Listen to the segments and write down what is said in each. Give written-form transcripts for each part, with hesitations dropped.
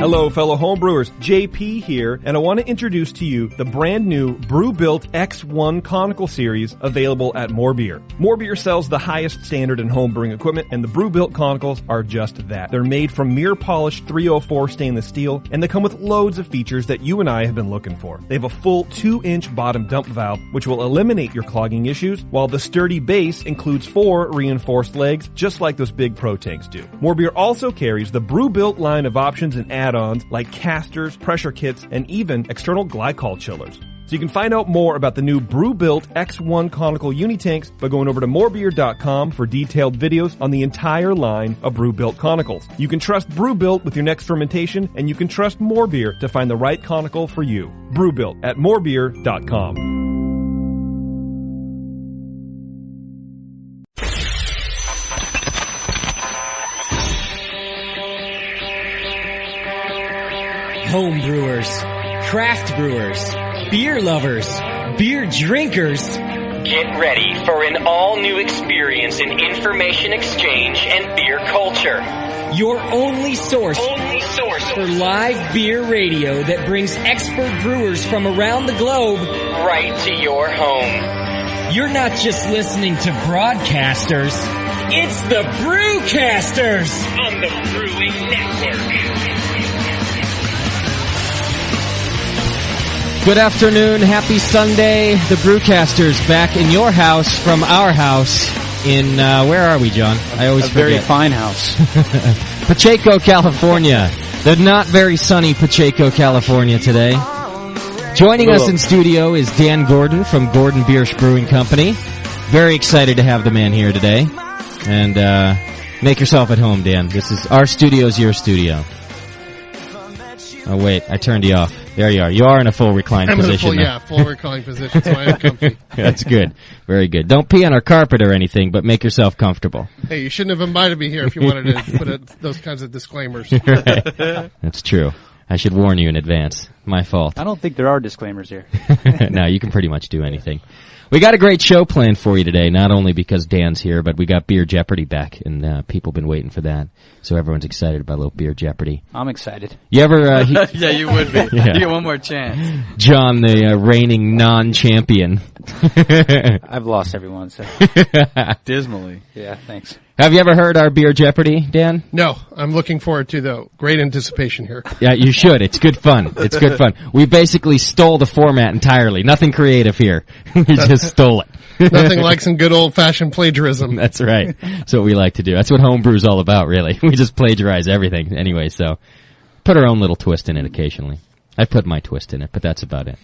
Hello, fellow homebrewers. JP here, and I want to introduce to you the brand new Brew Built X1 Conical Series available at More Beer. More Beer sells the highest standard in homebrewing equipment, and the Brew Built Conicals are just that. They're made from mirror-polished 304 stainless steel, and they come with loads of features that you and I have been looking for. They have a full 2-inch bottom dump valve, which will eliminate your clogging issues, while the sturdy base includes 4 reinforced legs, just like those big Pro tanks do. More Beer also carries the Brew Built line of options and add-ons like casters, pressure kits, and even external glycol chillers. So you can find out more about the new Brew Built X1 Conical Unitanks by going over to morebeer.com for detailed videos on the entire line of Brew Built Conicals. You can trust Brew Built with your next fermentation, and you can trust More Beer to find the right conical for you. Brew Built at morebeer.com. Home brewers, craft brewers, beer lovers, beer drinkers. Get ready for an all-new experience in information exchange and beer culture. Your only source for live beer radio that brings expert brewers from around the globe right to your home. You're not just listening to broadcasters, it's the Brewcasters on the Brewing Network. Good afternoon, happy Sunday. The Brewcasters back in your house from our house in, where are we, John? I always forget. A very fine house. Pacheco, California. The not very sunny Pacheco, California today. Joining us in studio is Dan Gordon from Gordon Biersch Brewing Company. Very excited to have the man here today. And make yourself at home, Dan. This is our studio's your studio. Oh, wait, I turned you off. There you are. You are in a full recline position. Full reclining position, so I am comfy. That's good. Very good. Don't pee on our carpet or anything, but make yourself comfortable. Hey, you shouldn't have invited me here if you wanted to put those kinds of disclaimers. Right. That's true. I should warn you in advance. My fault. I don't think there are disclaimers here. No, you can pretty much do anything. We got a great show planned for you today, not only because Dan's here, but we got Beer Jeopardy back, and people have been waiting for that. So everyone's excited about a little Beer Jeopardy. I'm excited. You ever... yeah, you would be. Yeah. You get one more chance. John, the reigning non-champion. I've lost everyone, so... Dismally. Yeah, thanks. Have you ever heard our Beer Jeopardy, Dan? No, I'm looking forward to, though. Great anticipation here. Yeah, you should. It's good fun. It's good fun. We basically stole the format entirely. Nothing creative here. We just stole it. Nothing like some good old-fashioned plagiarism. That's right. That's what we like to do. That's what homebrew's all about, really. We just plagiarize everything anyway, so put our own little twist in it occasionally. I put my twist in it, but that's about it.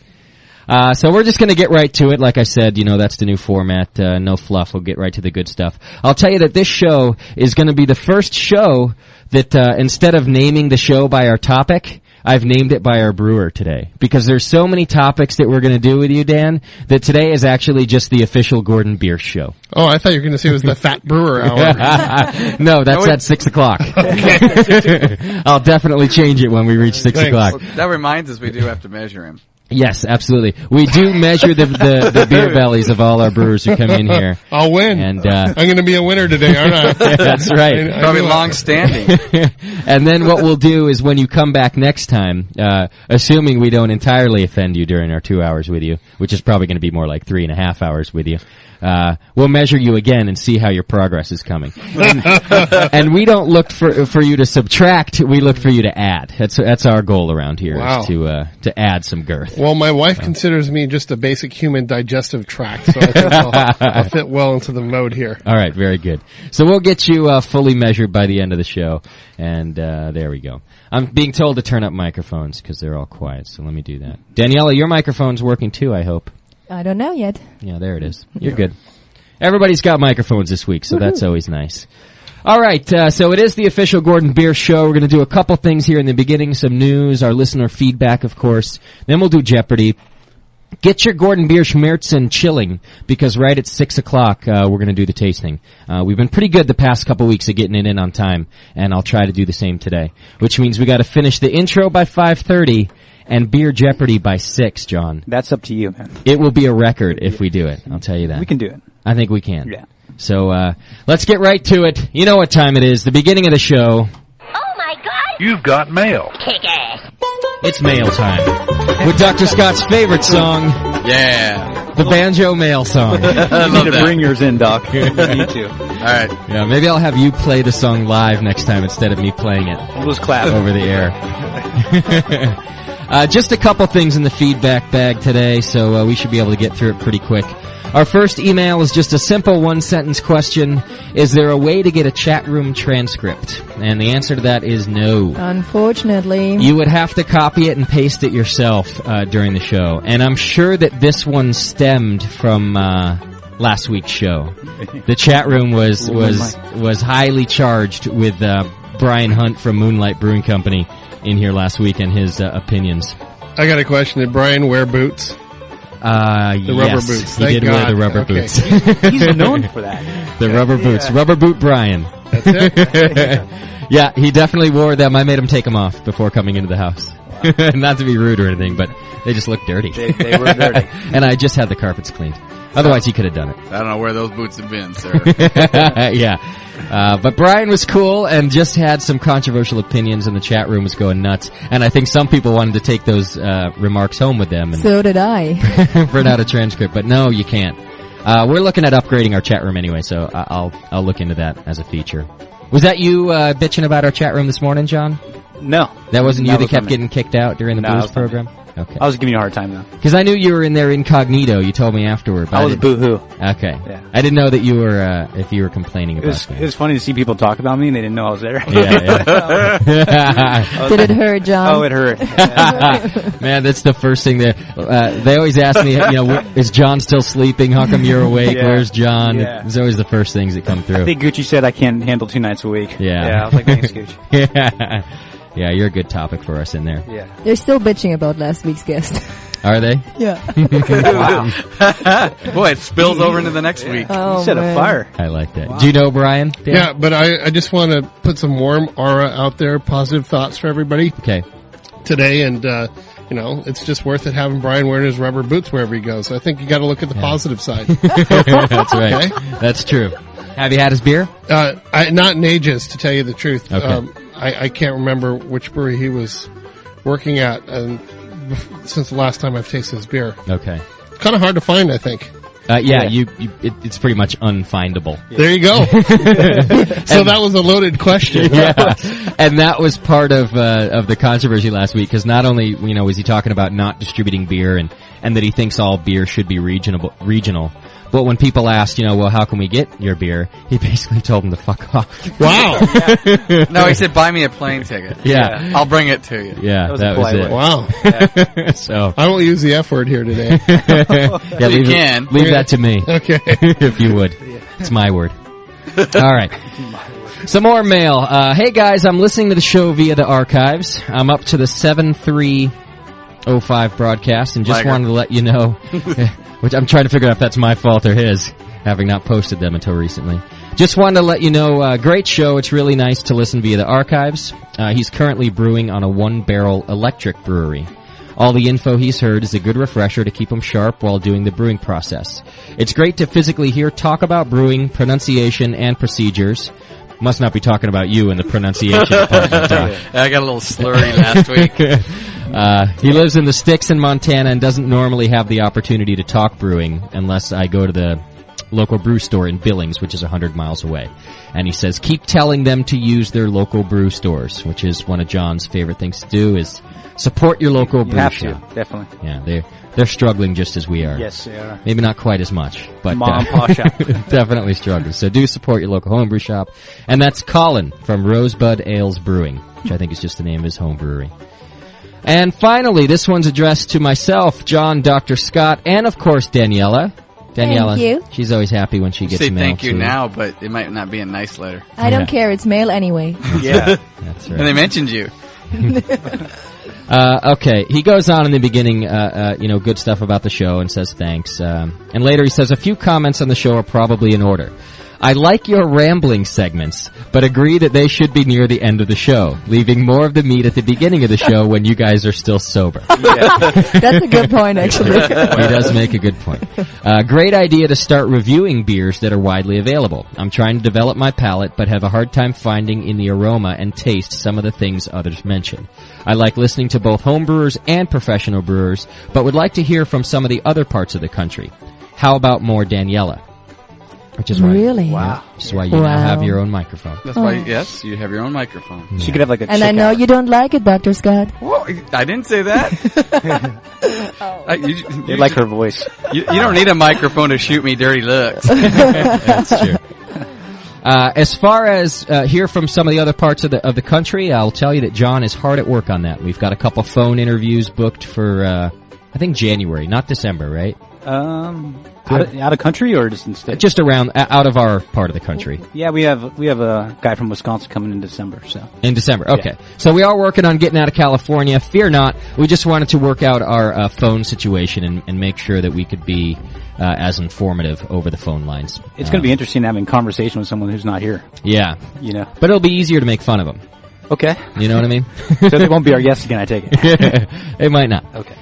So we're just going to get right to it. Like I said, you know, that's the new format. No fluff. We'll get right to the good stuff. I'll tell you that this show is going to be the first show that instead of naming the show by our topic, I've named it by our brewer today. Because there's so many topics that we're going to do with you, Dan, that today is actually just the official Gordon Biersch show. Oh, I thought you were going to say it was the Fat Brewer Hour. No, that's at 6 o'clock. I'll definitely change it when we reach 6 o'clock. Well, that reminds us we do have to measure him. Yes, absolutely. We do measure the beer bellies of all our brewers who come in here. I'll win. And I'm going to be a winner today, aren't I? That's right. Probably long-standing. And then what we'll do is when you come back next time, assuming we don't entirely offend you during our 2 hours with you, which is probably going to be more like 3.5 hours with you, we'll measure you again and see how your progress is coming. And we don't look for you to subtract, we look for you to add. That's our goal around here, is to add some girth. Well, my wife considers me just a basic human digestive tract, so I think I'll fit well into the mode here. All right, very good. So we'll get you fully measured by the end of the show, and there we go. I'm being told to turn up microphones because they're all quiet, so let me do that. Daniela, your microphone's working too, I hope. I don't know yet. Yeah, there it is. You're good. Everybody's got microphones this week, so that's always nice. All right, so it is the official Gordon Biersch show. We're going to do a couple things here in the beginning, some news, our listener feedback, of course. Then we'll do Jeopardy. Get your Gordon Biersch Märzen chilling, because right at 6 o'clock, we're going to do the tasting. We've been pretty good the past couple weeks of getting it in on time, and I'll try to do the same today, which means we got to finish the intro by 5:30 and Beer Jeopardy by 6, John. That's up to you, man. It will be a record if we do it. I'll tell you that. We can do it. I think we can. Yeah. So, let's get right to it. You know what time it is. The beginning of the show. Oh my God, You've got mail. It's mail time. With Dr. Scott's favorite song, Yeah. the banjo mail song. You need to bring yours in, Doc. You need to. All right. Yeah, maybe I'll have you play the song live next time instead of me playing it We'll just clap. over the air. Just a couple things in the feedback bag today, so we should be able to get through it pretty quick. Our first email is just a simple one-sentence question. Is there a way to get a chat room transcript? And the answer to that is no. Unfortunately. You would have to copy it and paste it yourself during the show. And I'm sure that this one stemmed from last week's show. The chat room was highly charged with Brian Hunt from Moonlight Brewing Company in here last week and his opinions. I got a question. Did Brian wear boots? The rubber boots. He did wear the rubber boots. He's known for that. The rubber boots. Rubber boot Brian. That's it? Yeah, he definitely wore them. I made him take them off before coming into the house. Not to be rude or anything, but they just looked dirty. They were dirty. And I just had the carpets cleaned. Otherwise, he could have done it. I don't know where those boots have been, sir. Yeah. But Brian was cool and just had some controversial opinions, and the chat room was going nuts. And I think some people wanted to take those remarks home with them. And So did I. print out a transcript, but no, you can't. We're looking at upgrading our chat room anyway, so I'll look into that as a feature. Was that you bitching about our chat room this morning, John? No. That wasn't you that was kept not me. getting kicked out during the No, that booze was not me. program? Okay. I was giving you a hard time, though. Because I knew you were in there incognito. You told me afterward. But I was boo-hoo. Okay. Yeah. I didn't know that you were, if you were complaining about It was funny to see people talk about me, and they didn't know I was there. Yeah. Did it hurt, John? Oh, it hurt. Man, that's the first thing that, they always ask me, is John still sleeping? How come you're awake? Yeah. Where's John? Yeah. It's always the first things that come through. I think Gucci said I can't handle 2 nights a week. Yeah. Yeah, I was like, thanks, Gucci. Yeah. Yeah, you're a good topic for us in there. Yeah. They're still bitching about last week's guest. Are they? Yeah. Wow. Boy, it spills over into the next week. Oh, You set man. a fire. I like that. Do you know Brian? Dan? Yeah, but I just want to put some warm aura out there, positive thoughts for everybody Okay. today, and it's just worth it having Brian wearing his rubber boots wherever he goes. I think you got to look at the positive side. That's right. Okay. That's true. Have you had his beer? Not in ages, to tell you the truth. Okay. I can't remember which brewery he was working at since the last time I've tasted his beer. Okay. Kind of hard to find, I think. Yeah. It's pretty much unfindable. There you go. So that was a loaded question. Yeah, and that was part of the controversy last week, because not only was he talking about not distributing beer and that he thinks all beer should be regional, but when people asked, well, how can we get your beer? He basically told them to fuck off. Wow. No, he said, buy me a plane ticket. Yeah. I'll bring it to you. Yeah, that was it. Wow. So I won't use the F word here today. yeah, You can. leave that to me. Okay. If you would. It's my word. All right. Some more mail. Hey guys, I'm listening to the show via the archives. I'm up to the 7305 broadcast and just wanted to let you know, which I'm trying to figure out if that's my fault or his, having not posted them until recently. Just wanted to let you know, great show. It's really nice to listen via the archives. He's currently brewing on a 1-barrel electric brewery. All the info he's heard is a good refresher to keep him sharp while doing the brewing process. It's great to physically hear talk about brewing, pronunciation, and procedures. Must not be talking about you in the pronunciation department. I got a little slurry last week. He lives in the sticks in Montana and doesn't normally have the opportunity to talk brewing unless I go to the local brew store in Billings, which is 100 miles away. And he says, keep telling them to use their local brew stores, which is one of John's favorite things to do, is support your local brew have shop. to, definitely. Yeah, they're struggling just as we are. Yes, they are. Maybe not quite as much, but Mom and pop shop. definitely struggling. So do support your local homebrew shop. And that's Colin from Rosebud Ales Brewing, which I think is just the name of his home brewery. And finally, this one's addressed to myself, John, Dr. Scott, and of course Daniela. Daniela, Thank you. She's always happy when she gets Say mail. thank you too. now, but it might not be a nice letter. I don't care. It's mail anyway. Yeah. That's And they right. mentioned you. Okay, he goes on in the beginning, good stuff about the show and says thanks. And later he says, a few comments on the show are probably in order. I like your rambling segments, but agree that they should be near the end of the show, leaving more of the meat at the beginning of the show when you guys are still sober. That's a good point, actually. He does make a good point. Great idea to start reviewing beers that are widely available. I'm trying to develop my palate, but have a hard time finding in the aroma and taste some of the things others mention. I like listening to both homebrewers and professional brewers, but would like to hear from some of the other parts of the country. How about more Daniela? Which is why, Really? Wow. which is why you now have your own microphone. That's why, yes, you have your own microphone. She could have like a And I know checkout. you don't like it, Dr. Scott. Whoa, I didn't say that. They like her voice. You don't need a microphone to shoot me dirty looks. That's true. As far as hear from some of the other parts of the country, I'll tell you that John is hard at work on that. We've got a couple phone interviews booked for I think January, not December, right? Out of country or just in state? Just around out of our part of the country. Yeah, we have a guy from Wisconsin coming in December. So In December, okay. So we are working on getting out of California. Fear not. We just wanted to work out our phone situation and make sure that we could be as informative over the phone lines. it's going to be interesting having a conversation with someone who's not here. Yeah. You know. But it'll be easier to make fun of them. Okay. You know what I mean? So they won't be our guests again, I take it. They might not. Okay.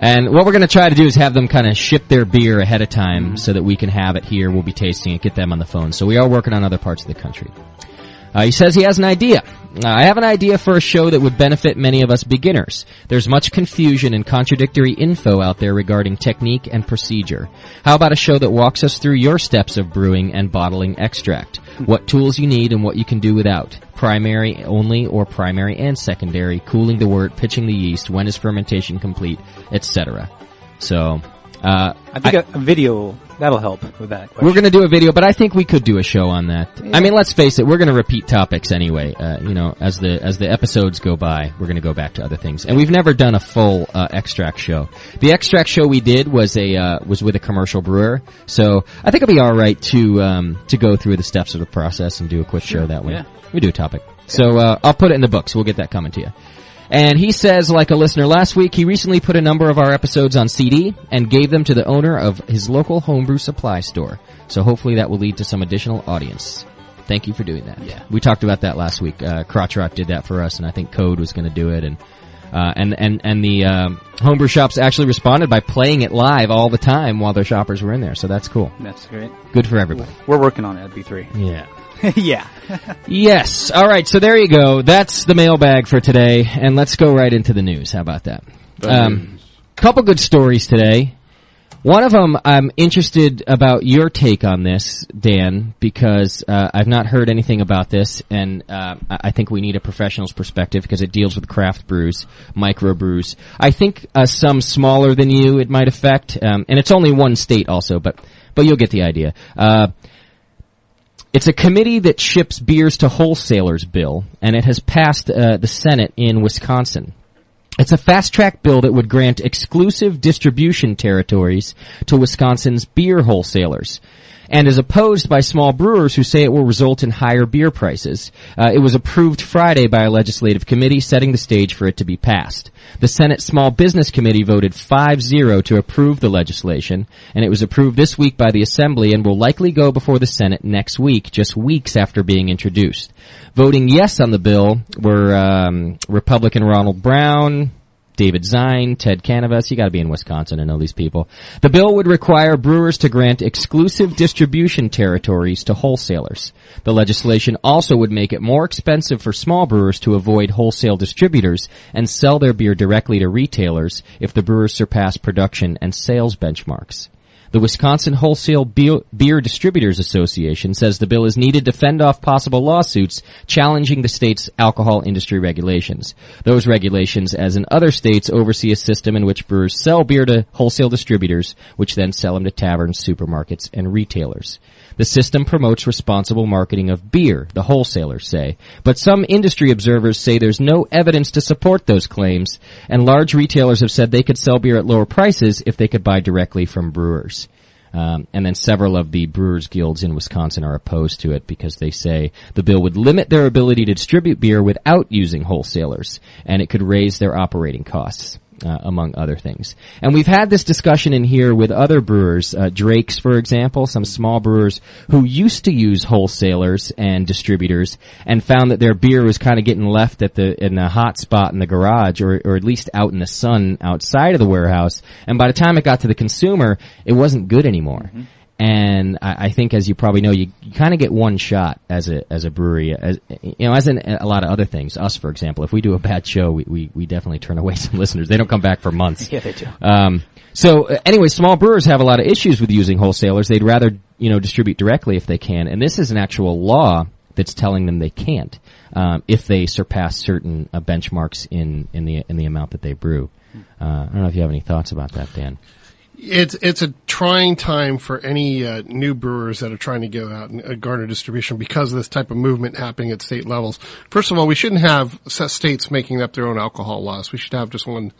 And what we're going to try to do is have them kind of ship their beer ahead of time so that we can have it here. We'll be tasting it, get them on the phone. So we are working on other parts of the country. He says he has an idea. I have an idea for a show that would benefit many of us beginners. There's much confusion and contradictory info out there regarding technique and procedure. How about a show that walks us through your steps of brewing and bottling extract? What tools you need and what you can do without. Primary only or primary and secondary. Cooling the wort, pitching the yeast, when is fermentation complete, etc. So, I think a video, that'll help with that question. we're going to do a video, but I think we could do a show on that. Yeah. I mean, let's face it, we're going to repeat topics anyway. As the episodes go by, we're going to go back to other things. And we've never done a full extract show. The extract show we did was with a commercial brewer. So I think it'll be all right to go through the steps of the process and do a quick show that way. Yeah. We do a topic. So I'll put it in the books. We'll get that coming to you. And he says, like a listener last week, he recently put a number of our episodes on CD and gave them to the owner of his local homebrew supply store. So hopefully that will lead to some additional audience. Thank you for doing that. Yeah. We talked about that last week. Crotch Rot did that for us, and I think Code was going to do it. And the homebrew shops actually responded by playing it live all the time while their shoppers were in there. So that's cool. That's great. Good for everybody. We're working on it at B3. Yeah. Yeah. Yes. All right. So there you go. That's the mailbag for today, and let's go right into the news. How about that? Couple good stories today. One of them, I'm interested about your take on this, Dan, because I've not heard anything about this, and I think we need a professional's perspective because it deals with craft brews, microbrews. I think some smaller than you it might affect, and it's only one state also, but you'll get the idea. It's a committee that ships beers to wholesalers bill, and it has passed the Senate in Wisconsin. It's a fast-track bill that would grant exclusive distribution territories to Wisconsin's beer wholesalers, and is opposed by small brewers who say it will result in higher beer prices. It was approved Friday by a legislative committee, setting the stage for it to be passed. The Senate Small Business Committee voted 5-0 to approve the legislation, and it was approved this week by the Assembly and will likely go before the Senate next week, just weeks after being introduced. Voting yes on the bill were Republican Ronald Brown, David Zine, Ted Canavas. You got to be in Wisconsin to know these people. The bill would require brewers to grant exclusive distribution territories to wholesalers. The legislation also would make it more expensive for small brewers to avoid wholesale distributors and sell their beer directly to retailers if the brewers surpass production and sales benchmarks. The Wisconsin Wholesale Beer Distributors Association says the bill is needed to fend off possible lawsuits challenging the state's alcohol industry regulations. Those regulations, as in other states, oversee a system in which brewers sell beer to wholesale distributors, which then sell them to taverns, supermarkets, and retailers. The system promotes responsible marketing of beer, the wholesalers say. But some industry observers say there's no evidence to support those claims, and large retailers have said they could sell beer at lower prices if they could buy directly from brewers. And then several of the brewers' guilds in Wisconsin are opposed to it because they say the bill would limit their ability to distribute beer without using wholesalers, and it could raise their operating costs. among other things. And we've had this discussion in here with other brewers, Drake's, for example, some small brewers who used to use wholesalers and distributors and found that their beer was kind of getting left in the hot spot in the garage or at least out in the sun outside of the warehouse. And by the time it got to the consumer, it wasn't good anymore. Mm-hmm. And I think, as you probably know, you kind of get one shot as a brewery, as in a lot of other things. Us, for example, if we do a bad show, we definitely turn away some listeners. They don't come back for months. Yeah, they do. So anyway, small brewers have a lot of issues with using wholesalers. They'd rather, distribute directly if they can. And this is an actual law that's telling them they can't, if they surpass certain benchmarks in the amount that they brew. I don't know if you have any thoughts about that, Dan. It's a trying time for any new brewers that are trying to go out and garner distribution because of this type of movement happening at state levels. First of all, we shouldn't have states making up their own alcohol laws. We should have just one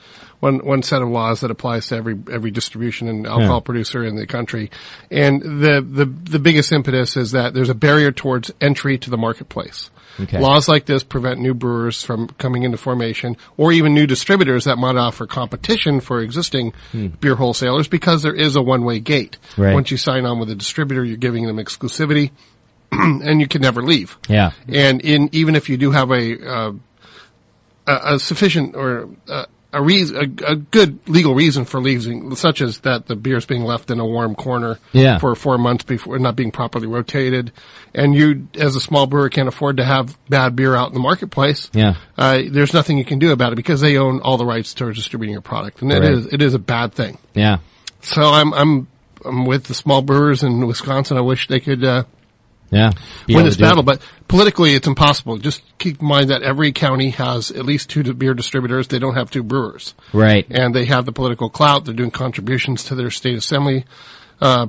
set of laws that applies to every distribution and alcohol producer in the country. And the biggest impetus is that there's a barrier towards entry to the marketplace. Okay. Laws like this prevent new brewers from coming into formation, or even new distributors that might offer competition for existing beer wholesalers, because there is a one-way gate. Right. Once you sign on with a distributor, you're giving them exclusivity, and you can never leave. Yeah. And even if you do have a sufficient or a good legal reason for leaving, such as that the beer is being left in a warm corner for 4 months before not being properly rotated, and you, as a small brewer, can't afford to have bad beer out in the marketplace. Yeah. There's nothing you can do about it because they own all the rights to distributing your product, and it is a bad thing. Yeah. So I'm with the small brewers in Wisconsin. I wish they could win this battle, but politically it's impossible. Just keep in mind that every county has at least 2 beer distributors. They don't have 2 brewers. Right. And they have the political clout. They're doing contributions to their state assembly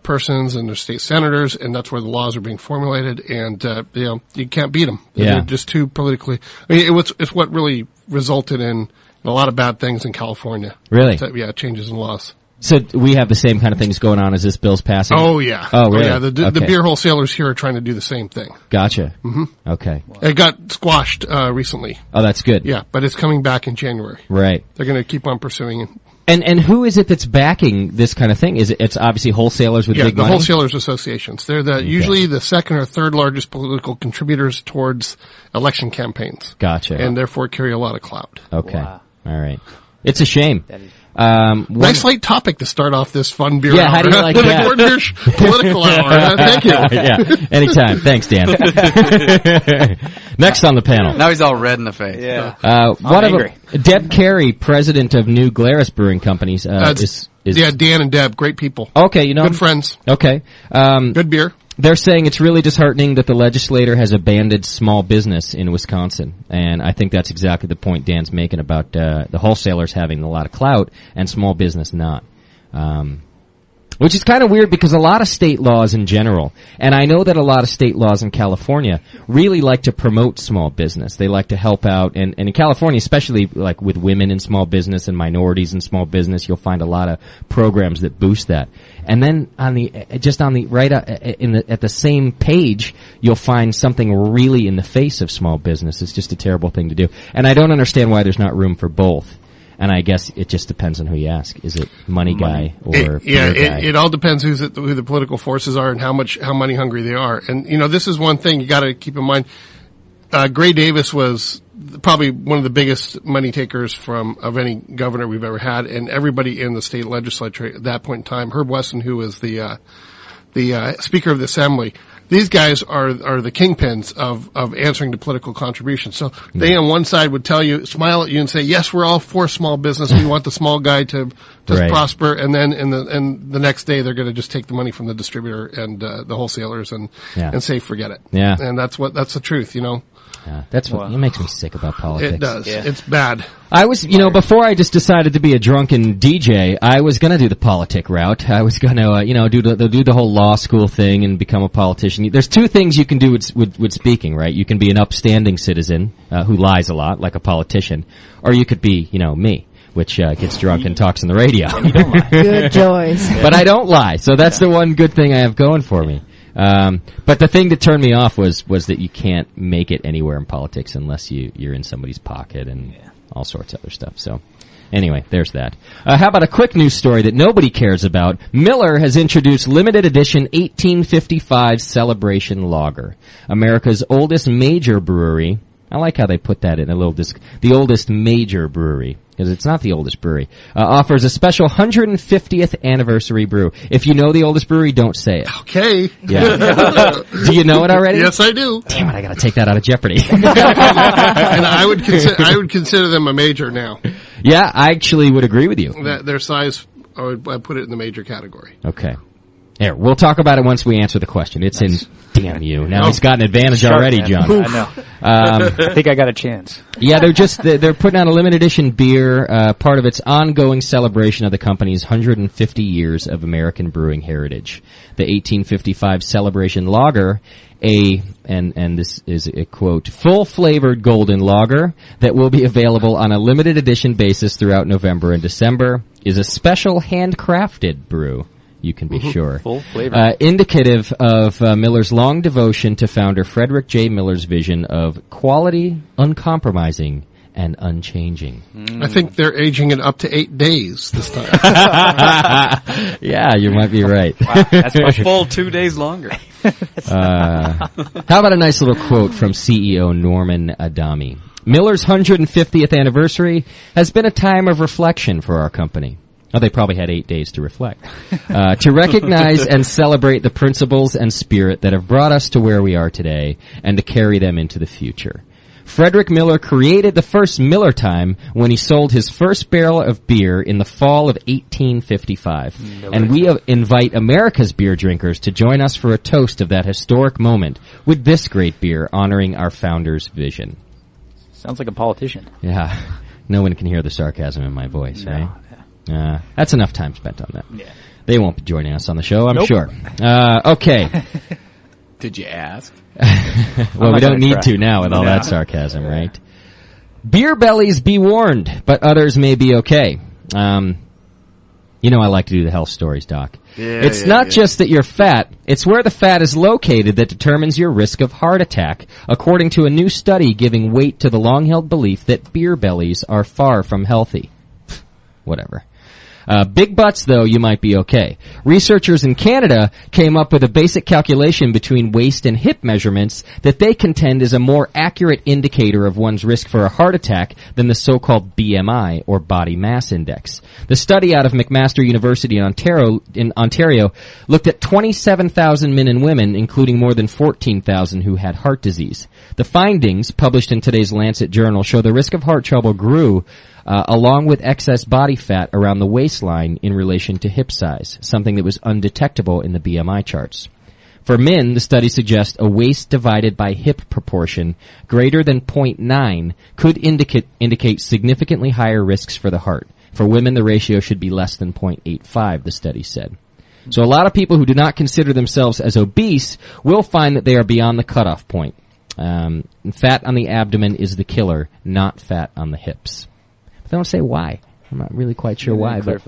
persons and their state senators, and that's where the laws are being formulated, and you can't beat them. Yeah. They're just too politically. I mean, it's what really resulted in a lot of bad things in California. Really? So, changes in laws. So we have the same kind of things going on as this bill's passing? Oh, yeah. Oh, really? Oh, yeah. The beer wholesalers here are trying to do the same thing. Gotcha. Mm-hmm. Okay. Wow. It got squashed recently. Oh, that's good. Yeah, but it's coming back in January. Right. They're going to keep on pursuing it. And who is it that's backing this kind of thing? It's obviously wholesalers with big money? Yeah, the wholesalers associations. They're usually the second or third largest political contributors towards election campaigns. Gotcha. And therefore carry a lot of clout. Okay. Wow. All right. It's a shame. Nice light topic to start off this fun beer hour. Yeah, how do you like that? The Biersch political hour. Thank you. Yeah, anytime. Thanks, Dan. Next on the panel. Now he's all red in the face. Yeah. Deb Carey, president of New Glarus Brewing Companies. Dan and Deb, great people. Okay, good friends. Okay. Good beer. They're saying it's really disheartening that the legislator has abandoned small business in Wisconsin. And I think that's exactly the point Dan's making about the wholesalers having a lot of clout and small business not. Which is kind of weird because a lot of state laws in general, and I know that a lot of state laws in California really like to promote small business. They like to help out, and in California, especially like with women in small business and minorities in small business, you'll find a lot of programs that boost that. And then at the same page, you'll find something really in the face of small business. It's just a terrible thing to do. And I don't understand why there's not room for both. And I guess it just depends on who you ask. Is it money guy or beer guy? It all depends who the political forces are and how money hungry they are. And this is one thing you got to keep in mind. Gray Davis was probably one of the biggest money takers of any governor we've ever had, and everybody in the state legislature at that point in time. Herb Wesson, who was the Speaker of the Assembly. These guys are the kingpins of answering to political contributions. So they on one side would smile at you and say, yes, we're all for small business. We want the small guy to prosper. And then the next day they're going to just take the money from the distributor and the wholesalers and say, forget it. Yeah. And that's the truth, Yeah, that's what it makes me sick about politics. It does. Yeah. It's bad. I was, before I just decided to be a drunken DJ, I was going to do the politic route. I was going to, do the whole law school thing and become a politician. There's 2 things you can do with speaking, right? You can be an upstanding citizen who lies a lot, like a politician, or you could be, me, which gets drunk and talks on the radio. And you don't lie. Good choice. But I don't lie, so that's the one good thing I have going for me. But the thing that turned me off was that you can't make it anywhere in politics unless you're in somebody's pocket and all sorts of other stuff. So anyway, there's that. How about a quick news story that nobody cares about? Miller has introduced limited edition 1855 Celebration Lager, America's oldest major brewery. I like how they put that in a little disc. The oldest major brewery, because it's not the oldest brewery, offers a special 150th anniversary brew. If you know the oldest brewery, don't say it. Okay. Yeah. Do you know it already? Yes, I do. Damn it, I gotta take that out of jeopardy. And I would consider them a major now. Yeah, I actually would agree with you. That their size, I'd put it in the major category. Okay. Here, we'll talk about it once we answer the question. It's in, damn you. Now he's got an advantage Sharp, already, man. John. I know. I think I got a chance. Yeah, they're putting out a limited edition beer, part of its ongoing celebration of the company's 150 years of American brewing heritage. The 1855 Celebration Lager, and this is a quote, full-flavored golden lager that will be available on a limited edition basis throughout November and December, is a special handcrafted brew. You can be sure. Full flavor. Indicative of Miller's long devotion to founder Frederick J. Miller's vision of quality, uncompromising, and unchanging. I think they're aging it up to 8 days this time. Yeah, you might be right. Wow, that's a full 2 days longer. How about a nice little quote from CEO Norman Adami? Miller's 150th anniversary has been a time of reflection for our company. Oh, they probably had 8 days to reflect. To recognize and celebrate the principles and spirit that have brought us to where we are today, and to carry them into the future. Frederick Miller created the first Miller time when he sold his first barrel of beer in the fall of 1855. And we invite America's beer drinkers to join us for a toast of that historic moment with this great beer honoring our founder's vision. Sounds like a politician. Yeah. No one can hear the sarcasm in my voice, right? That's enough time spent on that. Yeah. They won't be joining us on the show, I'm sure. Okay. Did you ask? Well, we don't need to now with all that sarcasm, right? Beer bellies be warned, but others may be okay. You know I like to do the health stories, Doc. It's not just that you're fat, it's where the fat is located that determines your risk of heart attack, according to a new study giving weight to the long-held belief that beer bellies are far from healthy. Whatever. Big butts, though, you might be okay. Researchers in Canada came up with a basic calculation between waist and hip measurements that they contend is a more accurate indicator of one's risk for a heart attack than the so-called BMI, or body mass index. The study out of McMaster University in Ontario looked at 27,000 men and women, including more than 14,000 who had heart disease. The findings, published in today's Lancet Journal, show the risk of heart trouble grew along with excess body fat around the waistline in relation to hip size, something that was undetectable in the BMI charts. For men, the study suggests a waist divided by hip proportion greater than 0.9 could indicate significantly higher risks for the heart. For women, the ratio should be less than 0.85, the study said. So a lot of people who do not consider themselves as obese will find that they are beyond the cutoff point. Fat on the abdomen is the killer, not fat on the hips. They don't say why. I'm not really quite sure why. But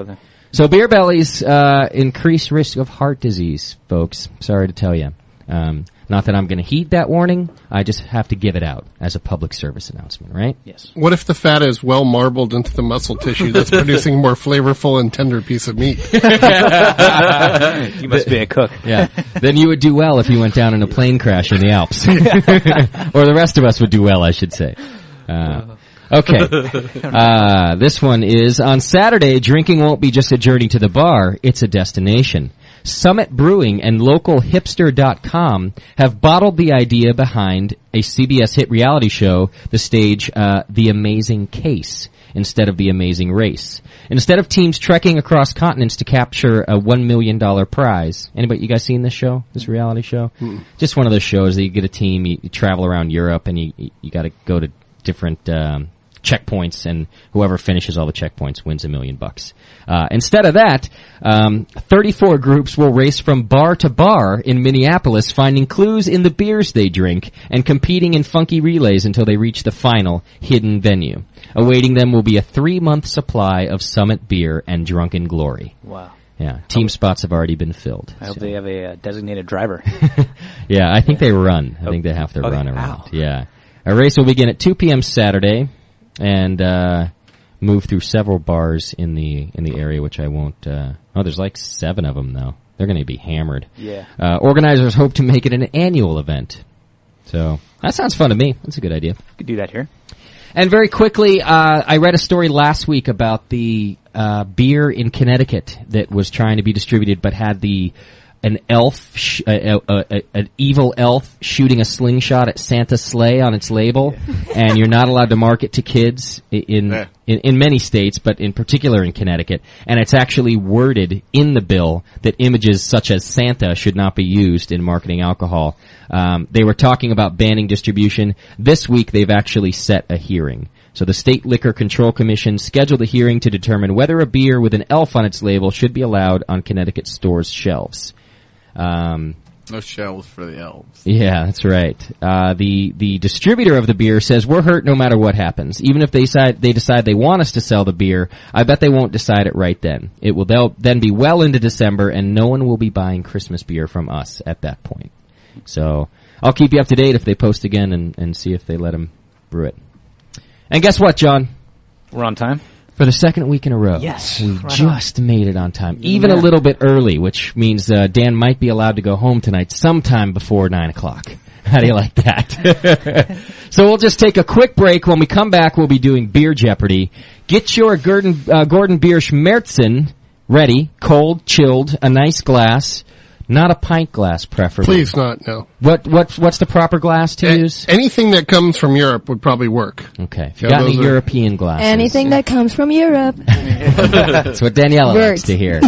so beer bellies increase risk of heart disease, folks. Sorry to tell you. Not that I'm going to heed that warning. I just have to give it out as a public service announcement, right? Yes. What if the fat is well marbled into the muscle tissue that's producing a more flavorful and tender piece of meat? You must be a cook. Yeah. Then you would do well if you went down in a plane crash in the Alps. Or the rest of us would do well, I should say. Okay. This one is, on Saturday, drinking won't be just a journey to the bar, it's a destination. Summit Brewing and local hipster.com have bottled the idea behind a CBS hit reality show, the stage The Amazing Case, instead of The Amazing Race. Instead of teams trekking across continents to capture a $1 million prize. Anybody, you guys seen this show, this reality show? Just one of those shows that you get a team, you travel around Europe, and you got to go to different checkpoints, and whoever finishes all the checkpoints wins $1 million. Instead of that, 34 groups will race from bar to bar in Minneapolis, finding clues in the beers they drink and competing in funky relays until they reach the final hidden venue. Awaiting them will be a 3-month supply of Summit beer and drunken glory. Wow. Yeah, team spots have already been filled. I hope they have a designated driver. Yeah, I think they run. I think they have to run around. Yeah. A race will begin at 2 p.m. Saturday. and move through several bars in the area, which I won't. There's like 7 of them though. They're going to be hammered. Yeah. Organizers hope to make it an annual event. So that sounds fun to me. That's a good idea. Could do that here. And very quickly, I read a story last week about the beer in Connecticut that was trying to be distributed, but had an elf, an evil elf shooting a slingshot at Santa's sleigh on its label, and you're not allowed to market to kids in many states, but in particular in Connecticut. And it's actually worded in the bill that images such as Santa should not be used in marketing alcohol. They were talking about banning distribution. This week they've actually set a hearing. So the State Liquor Control Commission scheduled a hearing to determine whether a beer with an elf on its label should be allowed on Connecticut stores' shelves. No shelves for the elves. Yeah, that's right. The distributor of the beer says we're hurt no matter what happens. Even if they decide they want us to sell the beer, I bet they won't decide it right then. They'll then be well into December, and no one will be buying Christmas beer from us at that point. So I'll keep you up to date if they post again and see if they let them brew it. And guess what, John? We're on time. For the second week in a row. Yes. We just made it on time. Even a little bit early, which means Dan might be allowed to go home tonight sometime before 9 o'clock. How do you like that? So we'll just take a quick break. When we come back, we'll be doing Beer Jeopardy. Get your Gordon Biersch Märzen ready, cold, chilled, a nice glass. Not a pint glass, preferably. Please not, no. What's the proper glass to use? Anything that comes from Europe would probably work. Okay. If you got any European glasses. Anything that comes from Europe. That's what Daniela likes to hear.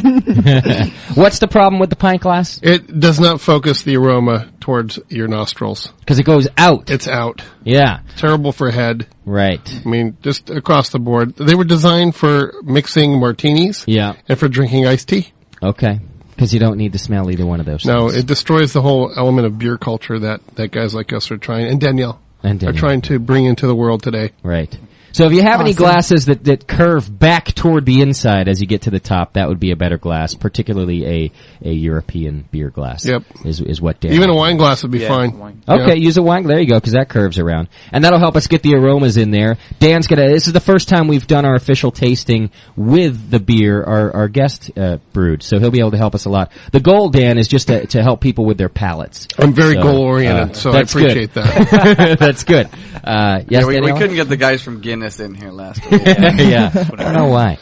What's the problem with the pint glass? It does not focus the aroma towards your nostrils. Because it goes out. It's out. Yeah. Terrible for head. Right. I mean, just across the board. They were designed for mixing martinis. Yeah. And for drinking iced tea. Okay. Because you don't need to smell either one of those No, things. it destroys the whole element of beer culture that guys like us are trying, and Danielle are trying to bring into the world today. Right. So if you have any glasses that curve back toward the inside as you get to the top, that would be a better glass, particularly a European beer glass. Yep. Is what Dan. Even a wine glass would be fine. Okay, use a wine. There you go, because that curves around. And that'll help us get the aromas in there. This is the first time we've done our official tasting with the beer our guest brewed, so he'll be able to help us a lot. The goal, Dan, is just to help people with their palates. I'm very goal-oriented, so I appreciate that. That's good. Yes, we Danielle? couldn't get the guys from Guinness in here last week. Yeah. I don't know why.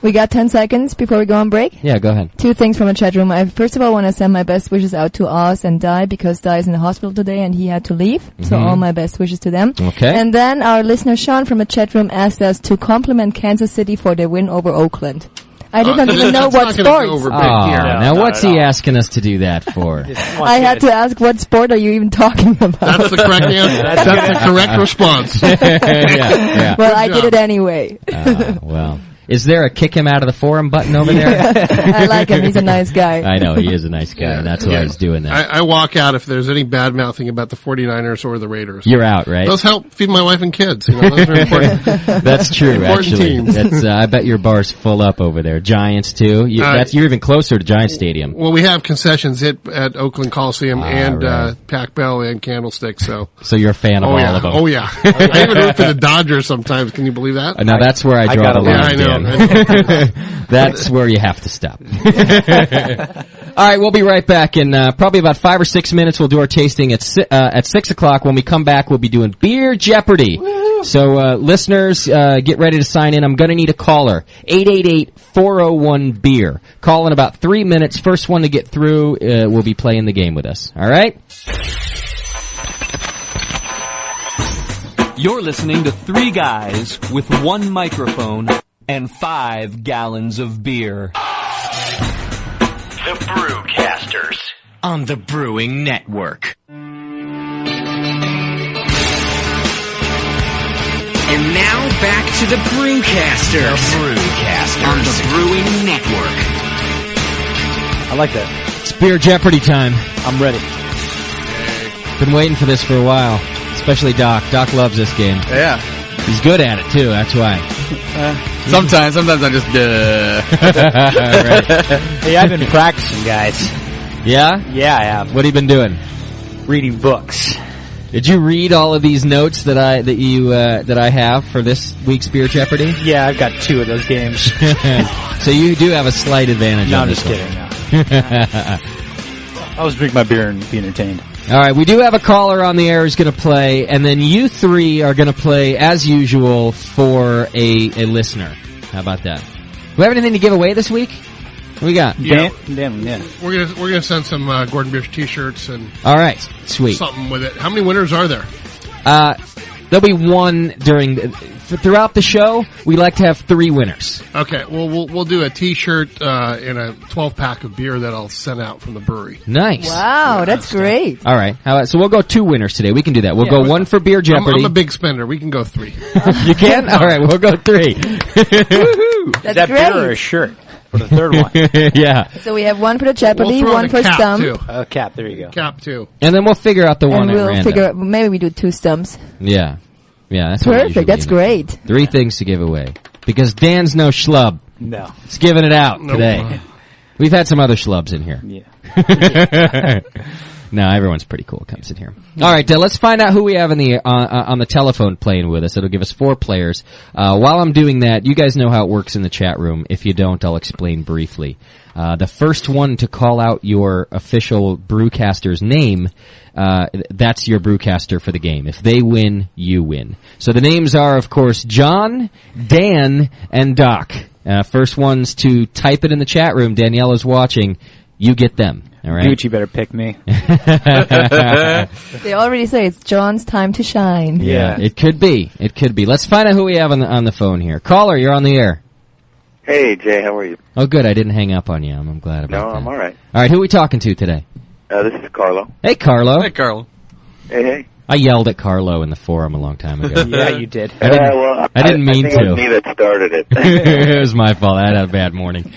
We got 10 seconds before we go on break. Yeah, go ahead. 2 things from the chat room. I first of all want to send my best wishes out to Oz and Di, because Di is in the hospital today and he had to leave. So all my best wishes to them. Okay. And then our listener Sean from the chat room asked us to compliment Kansas City for their win over Oakland. I didn't even know what sports. Now what's he asking us to do that for? I had to ask, what sport are you even talking about? That's the correct answer. That's the correct response. Yeah. Well, I did it anyway. Well. Is there a kick him out of the forum button over there? I like him. He's a nice guy. I know, he is a nice guy, and that's why he's doing that. I walk out if there's any bad-mouthing about the 49ers or the Raiders. You're out, right? Those help feed my wife and kids. You know, those are important. That's true, important actually. teams. That's, I bet your bar's full up over there. Giants, too? You're even closer to Giant Stadium. Well, we have concessions at Oakland Coliseum and right. Pac Bell and Candlestick, so you're a fan of all of them. Oh, yeah. I even root for the Dodgers sometimes. Can you believe that? Now, that's where I draw the line, Dan. That's where you have to stop. All right, we'll be right back in probably about 5 or 6 minutes. We'll do our tasting at 6 o'clock. When we come back, we'll be doing Beer Jeopardy. Woo-hoo. So listeners, get ready to sign in. I'm going to need a caller. 888-401-BEER. Call in about 3 minutes. First one to get through will be playing the game with us. All right? You're listening to 3 guys with 1 microphone and 5 gallons of beer. The Brewcasters on the Brewing Network. And now back to the Brewcasters. The Brewcasters on the Brewing Network. I like that. It's Beer Jeopardy time. I'm ready. Been waiting for this for a while, especially Doc. Doc loves this game. Yeah. He's good at it, too. That's why. Sometimes I just, Right. Hey, I've been practicing, guys. Yeah? Yeah, I have. What have you been doing? Reading books. Did you read all of these notes that I have for this week's Beer Jeopardy? Yeah, I've got 2 of those games. So you do have a slight advantage. No, on I'm this just kidding. No. I'll just drink my beer and be entertained. All right, we do have a caller on the air who's going to play, and then you 3 are going to play, as usual, for a listener. How about that? Do we have anything to give away this week? What we got? Yeah. Dan, yeah. We're gonna send some Gordon Biersch T-shirts and All right, sweet. something with it. How many winners are there? There'll be one throughout the show. We like to have 3 winners. Okay, well we'll do a T-shirt and a 12-pack of beer that I'll send out from the brewery. Nice. Wow, that's great. All right, so we'll go 2 winners today. We can do that. We'll go 1 for Beer Jeopardy. I'm a big spender. We can go 3. You can? All right, we'll go 3. That's Is that great. beer or a shirt for the third one? Yeah. So we have 1 for the Jeopardy, We'll throw 1 in a for cap, Stump. too. Cap, there you go. Cap too. And then we'll figure out the one And at we'll random. figure out, maybe we do 2 Stumps. Yeah. Yeah, that's what we usually Perfect, that's do. great. 3 things to give away. Because Dan's no schlub. No. He's giving it out Nope. today. We've had some other schlubs in here. Yeah. No, everyone's pretty cool comes in here. All right, let's find out who we have on the telephone playing with us. It'll give us 4 players. While I'm doing that, you guys know how it works in the chat room. If you don't, I'll explain briefly. The first one to call out your official brewcaster's name, that's your brewcaster for the game. If they win, you win. So the names are, of course, John, Dan, and Doc. First ones to type it in the chat room. Daniela's watching. You get them. All right. Gucci better pick me. They already say it's John's time to shine. Yeah, it could be. It could be. Let's find out who we have on the phone here. Caller, you're on the air. Hey, Jay, how are you? Oh, good. I didn't hang up on you. I'm glad about that. No, I'm all right. All right, who are we talking to today? This is Carlo. Hey, Carlo. Hey, Carl. Hey. I yelled at Carlo in the forum a long time ago. Yeah, you did. I didn't mean I think to. it was me that started it. It was my fault. I had a bad morning.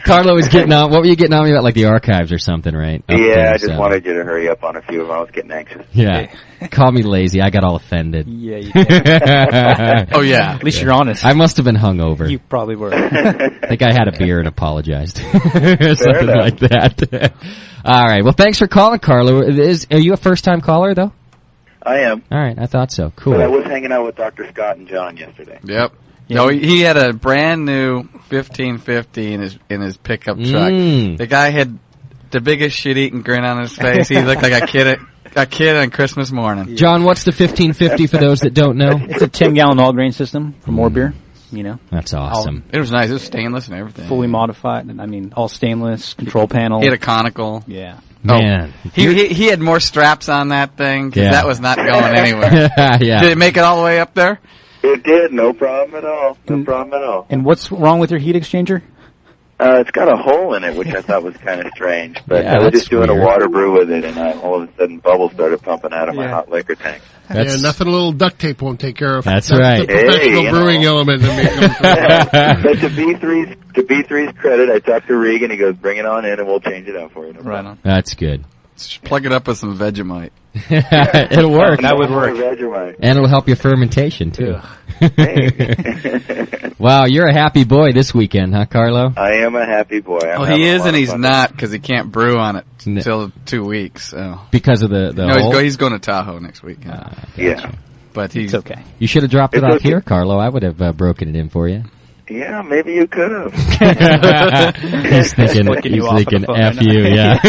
Carlo was getting on. What were you getting on me about, like the archives or something, right? Yeah, I just wanted you to hurry up on a few of them. I was getting anxious. Yeah. Call me lazy. I got all offended. Yeah, you did. Oh, yeah. At least you're honest. I must have been hungover. You probably were. I think I had a beer and apologized. Something like that. All right. Well, thanks for calling, Carlo. Are you a first-time caller, though? I am. All right. I thought so. Cool. But I was hanging out with Dr. Scott and John yesterday. Yep. No, he had a brand new 1550 in his pickup truck. The guy had the biggest shit-eating grin on his face. He looked like a kid on Christmas morning. John, what's the 1550 for those that don't know? It's a 10-gallon all-grain system for more beer. You know, that's awesome. It was nice. It was stainless and everything. Fully modified. I mean, all stainless, control panel. He had a conical. Yeah. Man. Oh, he had more straps on that thing because that was not going anywhere. Yeah. Did it make it all the way up there? It did. No problem at all. No problem at all. And what's wrong with your heat exchanger? It's got a hole in it, which I thought was kind of strange. But Yeah, I was that's just doing weird. a water brew with it, and all of a sudden bubbles started pumping out of my hot liquor tank. Yeah, nothing a little duct tape won't take care of. That's right. The professional brewing element that may come But to B3's credit, I talked to Regan. He goes, "Bring it on in, and we'll change it out for you." No Right on. That's good. Just plug it up with some Vegemite. It'll work. That would work. Vegemite. And it'll help your fermentation, too. Wow, you're a happy boy this weekend, huh, Carlo? I am a happy boy. Well, he is and he's not because he can't brew on it until 2 weeks. So. Because of the No, hole? he's going to Tahoe next week. Yeah. But he's okay. You should have dropped it It's off okay. here, Carlo. I would have broken it in for you. Yeah, maybe you could have. He's thinking, Flicking you off on the phone F right you, now.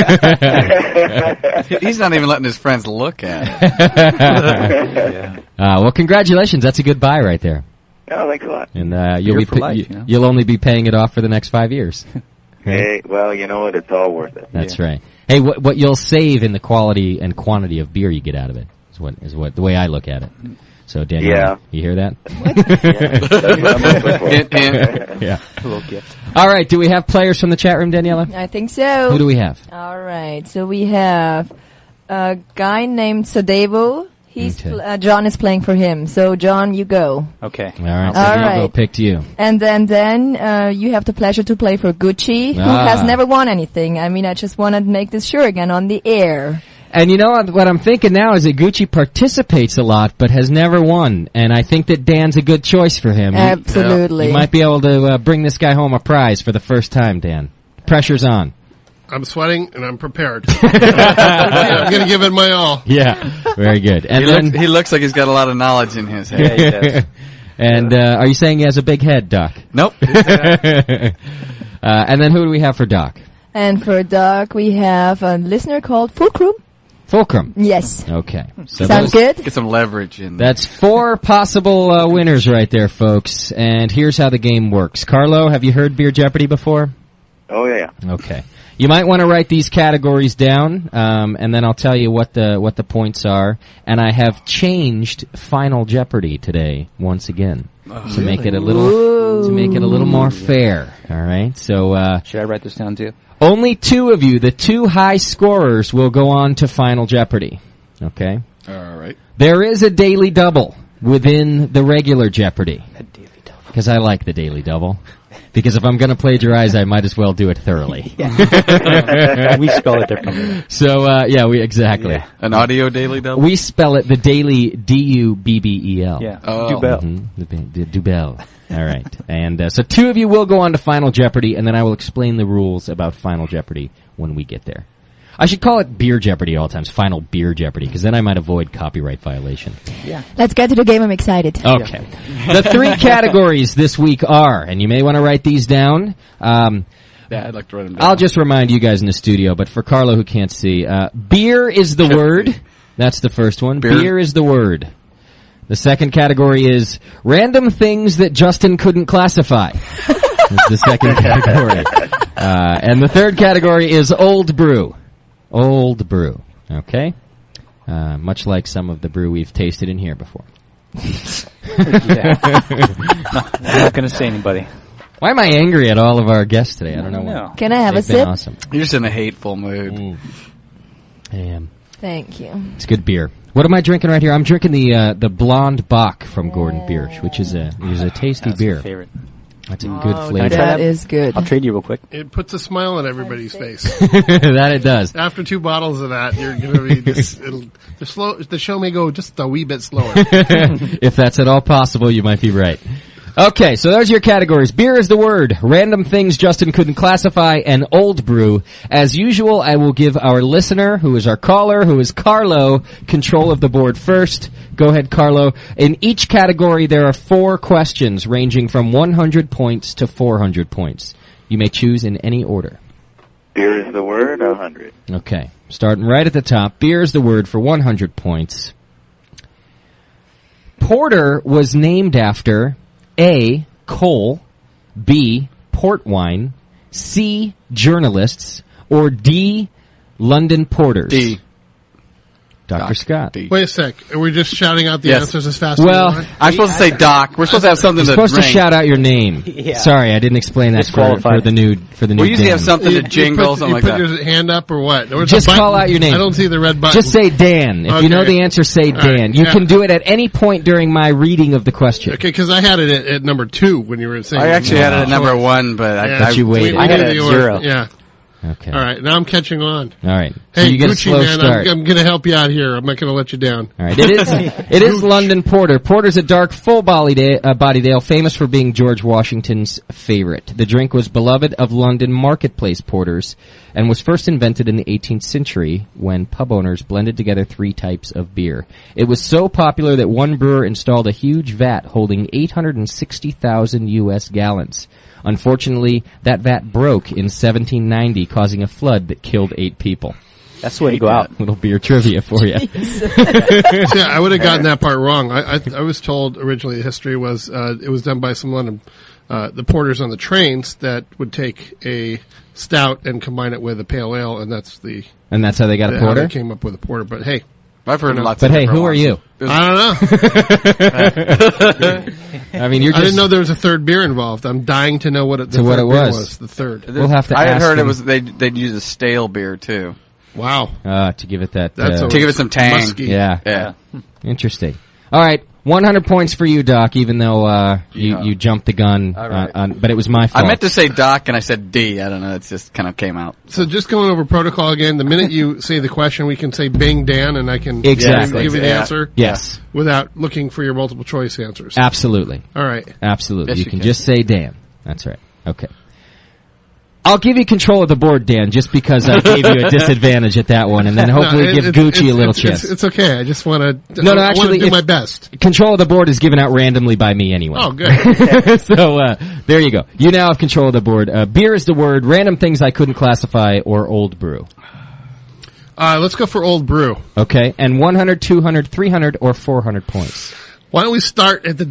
yeah. He's not even letting his friends look at it. Well, congratulations. That's a good buy right there. Oh, thanks a lot. And Beer for life, you know? you'll only be paying it off for the next 5 years. Hey, well, you know what? It's all worth it. That's right. Hey, what you'll save in the quality and quantity of beer you get out of it is what the way I look at it. So, Daniel, Yeah. you hear that? Yeah. A little gift. All right. Do we have players from the chat room, Daniela? I think so. Who do we have? All right. So we have a guy named Sadevo. John is playing for him. So, John, you go. Okay. All right. All So right. I'll picked you. And then you have the pleasure to play for Gucci, who has never won anything. I mean, I just want to make this sure again on the air. And you know what I'm thinking now is that Gucci participates a lot, but has never won. And I think that Dan's a good choice for him. Absolutely. You might be able to bring this guy home a prize for the first time, Dan. Pressure's on. I'm sweating and I'm prepared. I'm going to give it my all. Yeah, very good. And he looks like he's got a lot of knowledge in his head. Yeah, he does. And are you saying he has a big head, Doc? Nope. And then who do we have for Doc? And for Doc, we have a listener called Fulcrum. Fulcrum. Yes. Okay. So Sounds good? Get some leverage in there. That's 4 possible winners right there, folks. And here's how the game works. Carlo, have you heard Beer Jeopardy before? Oh, yeah. Okay. You might want to write these categories down, and then I'll tell you what the points are. And I have changed Final Jeopardy today once again to make it a little more fair. All right. So should I write this down too? Only 2 of you, the 2 high scorers, will go on to Final Jeopardy. Okay? All right. There is a daily double within the regular Jeopardy. A daily double. Because I like the daily double. Because if I'm going to plagiarize, I might as well do it thoroughly. We spell it differently. So, exactly. Yeah. An audio daily double? We spell it the daily D-U-B-B-E-L. Yeah. Oh. Dubel. Mm-hmm. The Dubel. All right. And so 2 of you will go on to Final Jeopardy, and then I will explain the rules about Final Jeopardy when we get there. I should call it Beer Jeopardy all times, Final Beer Jeopardy, because then I might avoid copyright violation. Yeah. Let's get to the game. I'm excited. Okay. The 3 categories this week are, and you may want to write these down. Yeah, I'd like to write them down. I'll just remind you guys in the studio, but for Carlo who can't see, beer is the word. That's the first one. Beer is the word. The second category is random things that Justin couldn't classify. That's the second category. And the third category is old brew. Old brew. Okay? Much like some of the brew we've tasted in here before. Yeah. No, I'm not going to say anybody. Why am I angry at all of our guests today? I don't know. No. Can I have a They've been sip? awesome. You're just in a hateful mood. I am. Thank you. It's good beer. What am I drinking right here? I'm drinking the Blonde Bock from Gordon Biersch, which is a tasty That's beer. my favorite. That's a good Can I flavor. try That is good. I'll trade you real quick. It puts a smile on everybody's face. That it does. After 2 bottles of that, you're going to be the show may go just a wee bit slower. If that's at all possible, you might be right. Okay, so those are your categories. Beer is the word, random things Justin couldn't classify, and old brew. As usual, I will give our listener, who is our caller, who is Carlo, control of the board first. Go ahead, Carlo. In each category, there are 4 questions ranging from 100 points to 400 points. You may choose in any order. Beer is the word, 100. Okay, starting right at the top. Beer is the word for 100 points. Porter was named after A, coal, B, port wine, C, journalists, or D, London porters. D. Dr. Scott. D. Wait a sec. Are we just shouting out the Yes. answers as fast as Well, we want? I'm supposed to say Doc. We're supposed to have something You're to supposed to ring. shout out your name. Yeah. Sorry, I didn't explain that for Disqualified. the new We usually Dan. have something to jingle, something like you put that. your hand up or what? Or Just the button? call out your name. I don't see the red button. Just say Dan. If you know Okay. the answer, say All Dan. right, You yeah. can do it at any point during my reading of the question. Okay, because I had it at number 2 when you were saying. I actually had it at number 1, but But you waited. We I had knew it at the order. 0. Yeah. Okay. All right, now I'm catching on. All right. So Hey, you get a Gucci slow man, start. I'm going to help you out here. I'm not going to let you down. All right. It is London Porter. Porter's a dark, full-bodied ale, famous for being George Washington's favorite. The drink was beloved of London marketplace porters and was first invented in the 18th century when pub owners blended together 3 types of beer. It was so popular that one brewer installed a huge vat holding 860,000 U.S. gallons. Unfortunately, that vat broke in 1790, causing a flood that killed 8 people. That's the way to go out. Little beer trivia for you. See, I would have gotten that part wrong. I was told originally the history was it was done by some London the porters on the trains that would take a stout and combine it with a pale ale, and that's how they got a how porter? they came up with a porter. But hey, I've heard lots But of hey, different who are ones. you? I don't know. I mean, you're I just... didn't know there was a third beer involved. I'm dying to know what it what it beer was. The third. We'll have to I had ask heard them. it was they'd use a stale beer too. Wow. To give it that... That's To give it some tang. musky. yeah. Yeah. Interesting. All right. 100 points for you, Doc, even though you jumped the gun. All right. But it was my fault. I meant to say Doc and I said D. I don't know. It just kind of came out. So just going over protocol again, the minute you say the question, we can say Bing Dan, and I can Exactly. give you the Yeah. answer Yes. without looking for your multiple choice answers. Absolutely. All right. Absolutely. Yes, you you can can. just say Dan. That's right. Okay. I'll give you control of the board, Dan, just because I gave you a disadvantage at that one, and then hopefully give Gucci a little chance. It's okay. I just want to actually, do my best. Control of the board is given out randomly by me anyway. Oh, good. So there you go. You now have control of the board. Beer is the word, random things I couldn't classify, or old brew. Let's go for old brew. Okay, and 100, 200, 300, or 400 points. Why don't we start at the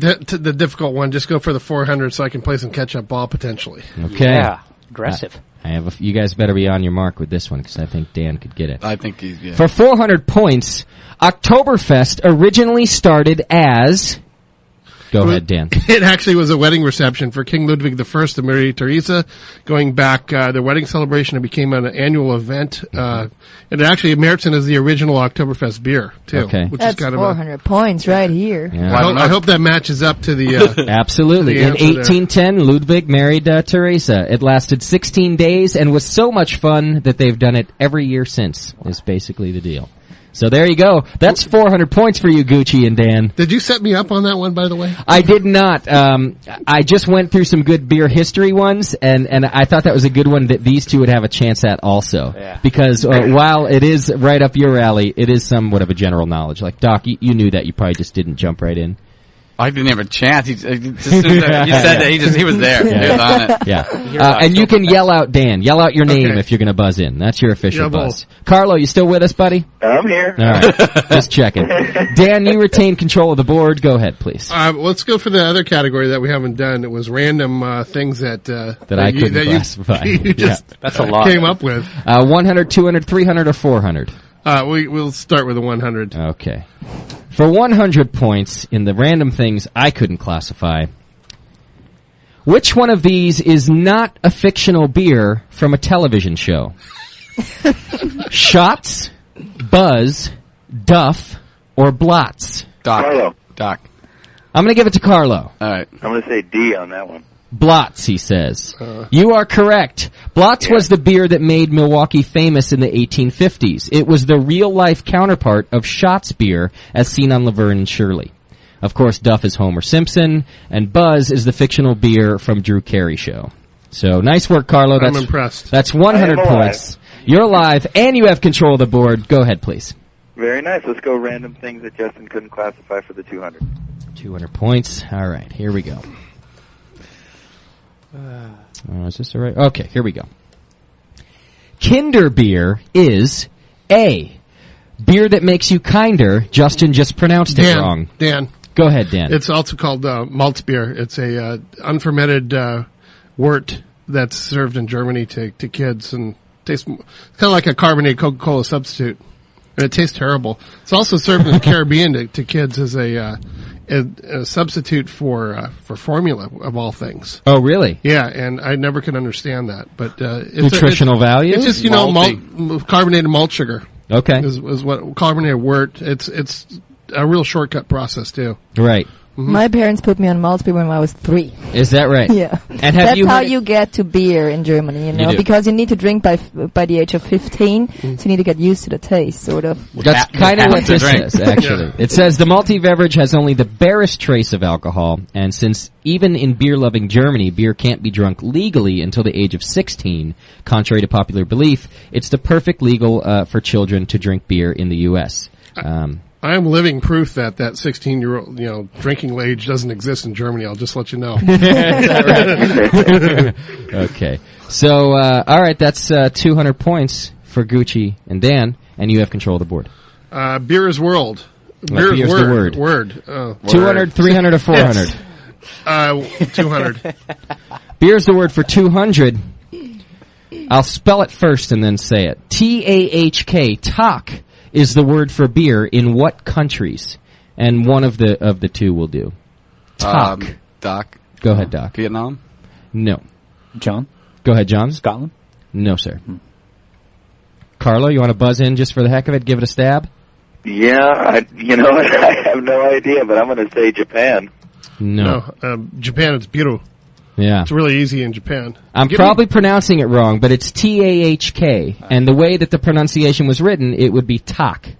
difficult one? Just go for the 400 so I can play some catch-up ball potentially. Okay. Yeah. Aggressive. I have you guys better be on your mark with this one because I think Dan could get it. I think he's, yeah. For 400 points, Oktoberfest originally started as... Go ahead, Dan. It actually was a wedding reception for King Ludwig I and Maria Theresa. Going back, their wedding celebration, it became an annual event. And it actually merits it as the original Oktoberfest beer, too. Okay. Which That's is kind 400 points right here. Yeah. I hope that matches up to the... Absolutely. the In answer 1810, Ludwig married Teresa. It lasted 16 days and was so much fun that they've done it every year since, is basically the deal. So there you go. That's 400 points for you, Gucci and Dan. Did you set me up on that one, by the way? I did not. I just went through some good beer history ones, and I thought that was a good one that these two would have a chance at also. Yeah. Because while it is right up your alley, it is somewhat of a general knowledge. Like, Doc, you knew that. You probably just didn't jump right in. I didn't have a chance. You said that he was there. Yeah. He was on it. Yeah. And you can yell out Dan. Yell out your name if you're going to buzz in. That's your official buzz. Carlo, you still with us, buddy? I'm here. All right. Just checking. Dan, you retain control of the board. Go ahead, please. Let's go for the other category that we haven't done. It was random things that I couldn't classify. You just That's a lot. came up with. 100, 200, 300, or 400? We'll start with the 100. Okay. For 100 points in the random things I couldn't classify, which one of these is not a fictional beer from a television show? Shots, Buzz, Duff, or Blotz? Carlo. Doc. I'm going to give it to Carlo. All right. I'm going to say D on that one. Blotz, he says. You are correct. Blotz was the beer that made Milwaukee famous in the 1850s. It was the real-life counterpart of Schatz beer as seen on Laverne and Shirley. Of course, Duff is Homer Simpson, and Buzz is the fictional beer from Drew Carey Show. So, nice work, Carlo. I'm impressed. That's 100 points. You're alive, and you have control of the board. Go ahead, please. Very nice. Let's go random things that Justin couldn't classify for the 200. 200 points. All right, here we go. Is this all right? Okay, here we go. Kinder beer is A, beer that makes you kinder. Justin just pronounced it wrong. Dan. Go ahead, Dan. It's also called malts beer. It's a unfermented wort that's served in Germany to kids and tastes kind of like a carbonated Coca-Cola substitute. And it tastes terrible. It's also served in the Caribbean to kids as a substitute for formula of all things. Oh, really? Yeah, and I never could understand that. But nutritional value. It's just carbonated malt sugar. Okay, is what carbonated wort. It's a real shortcut process too. Right. Mm-hmm. My parents put me on malt beer when I was 3. Is that right? Yeah. And that's how you get to beer in Germany, you know, because you need to drink by the age of 15, so you need to get used to the taste, sort of. That's kind of what this says, actually. Yeah. It says the malty beverage has only the barest trace of alcohol, and since even in beer-loving Germany, beer can't be drunk legally until the age of 16, contrary to popular belief, it's the perfect legal for children to drink beer in the U.S. I am living proof that 16-year-old, drinking age doesn't exist in Germany. I'll just let you know. Okay. So, all right, that's 200 points for Gucci and Dan, and you have control of the board. Beer is world. Beer is word. Word. 200, 300, or 400? 200. Beer is the word for 200. I'll spell it first and then say it. T-A-H-K, Talk, is the word for beer in what countries? And one of the two will do. Talk. Doc. Go ahead, Doc. Vietnam? No. John? Go ahead, John. Scotland? No, sir. Carlo, you want to buzz in just for the heck of it? Give it a stab? Yeah, I have no idea, but I'm going to say Japan. No. Japan, it's beautiful. Yeah. It's really easy in Japan. I'm probably pronouncing it wrong, but it's T-A-H-K. And the way that the pronunciation was written, it would be Tak.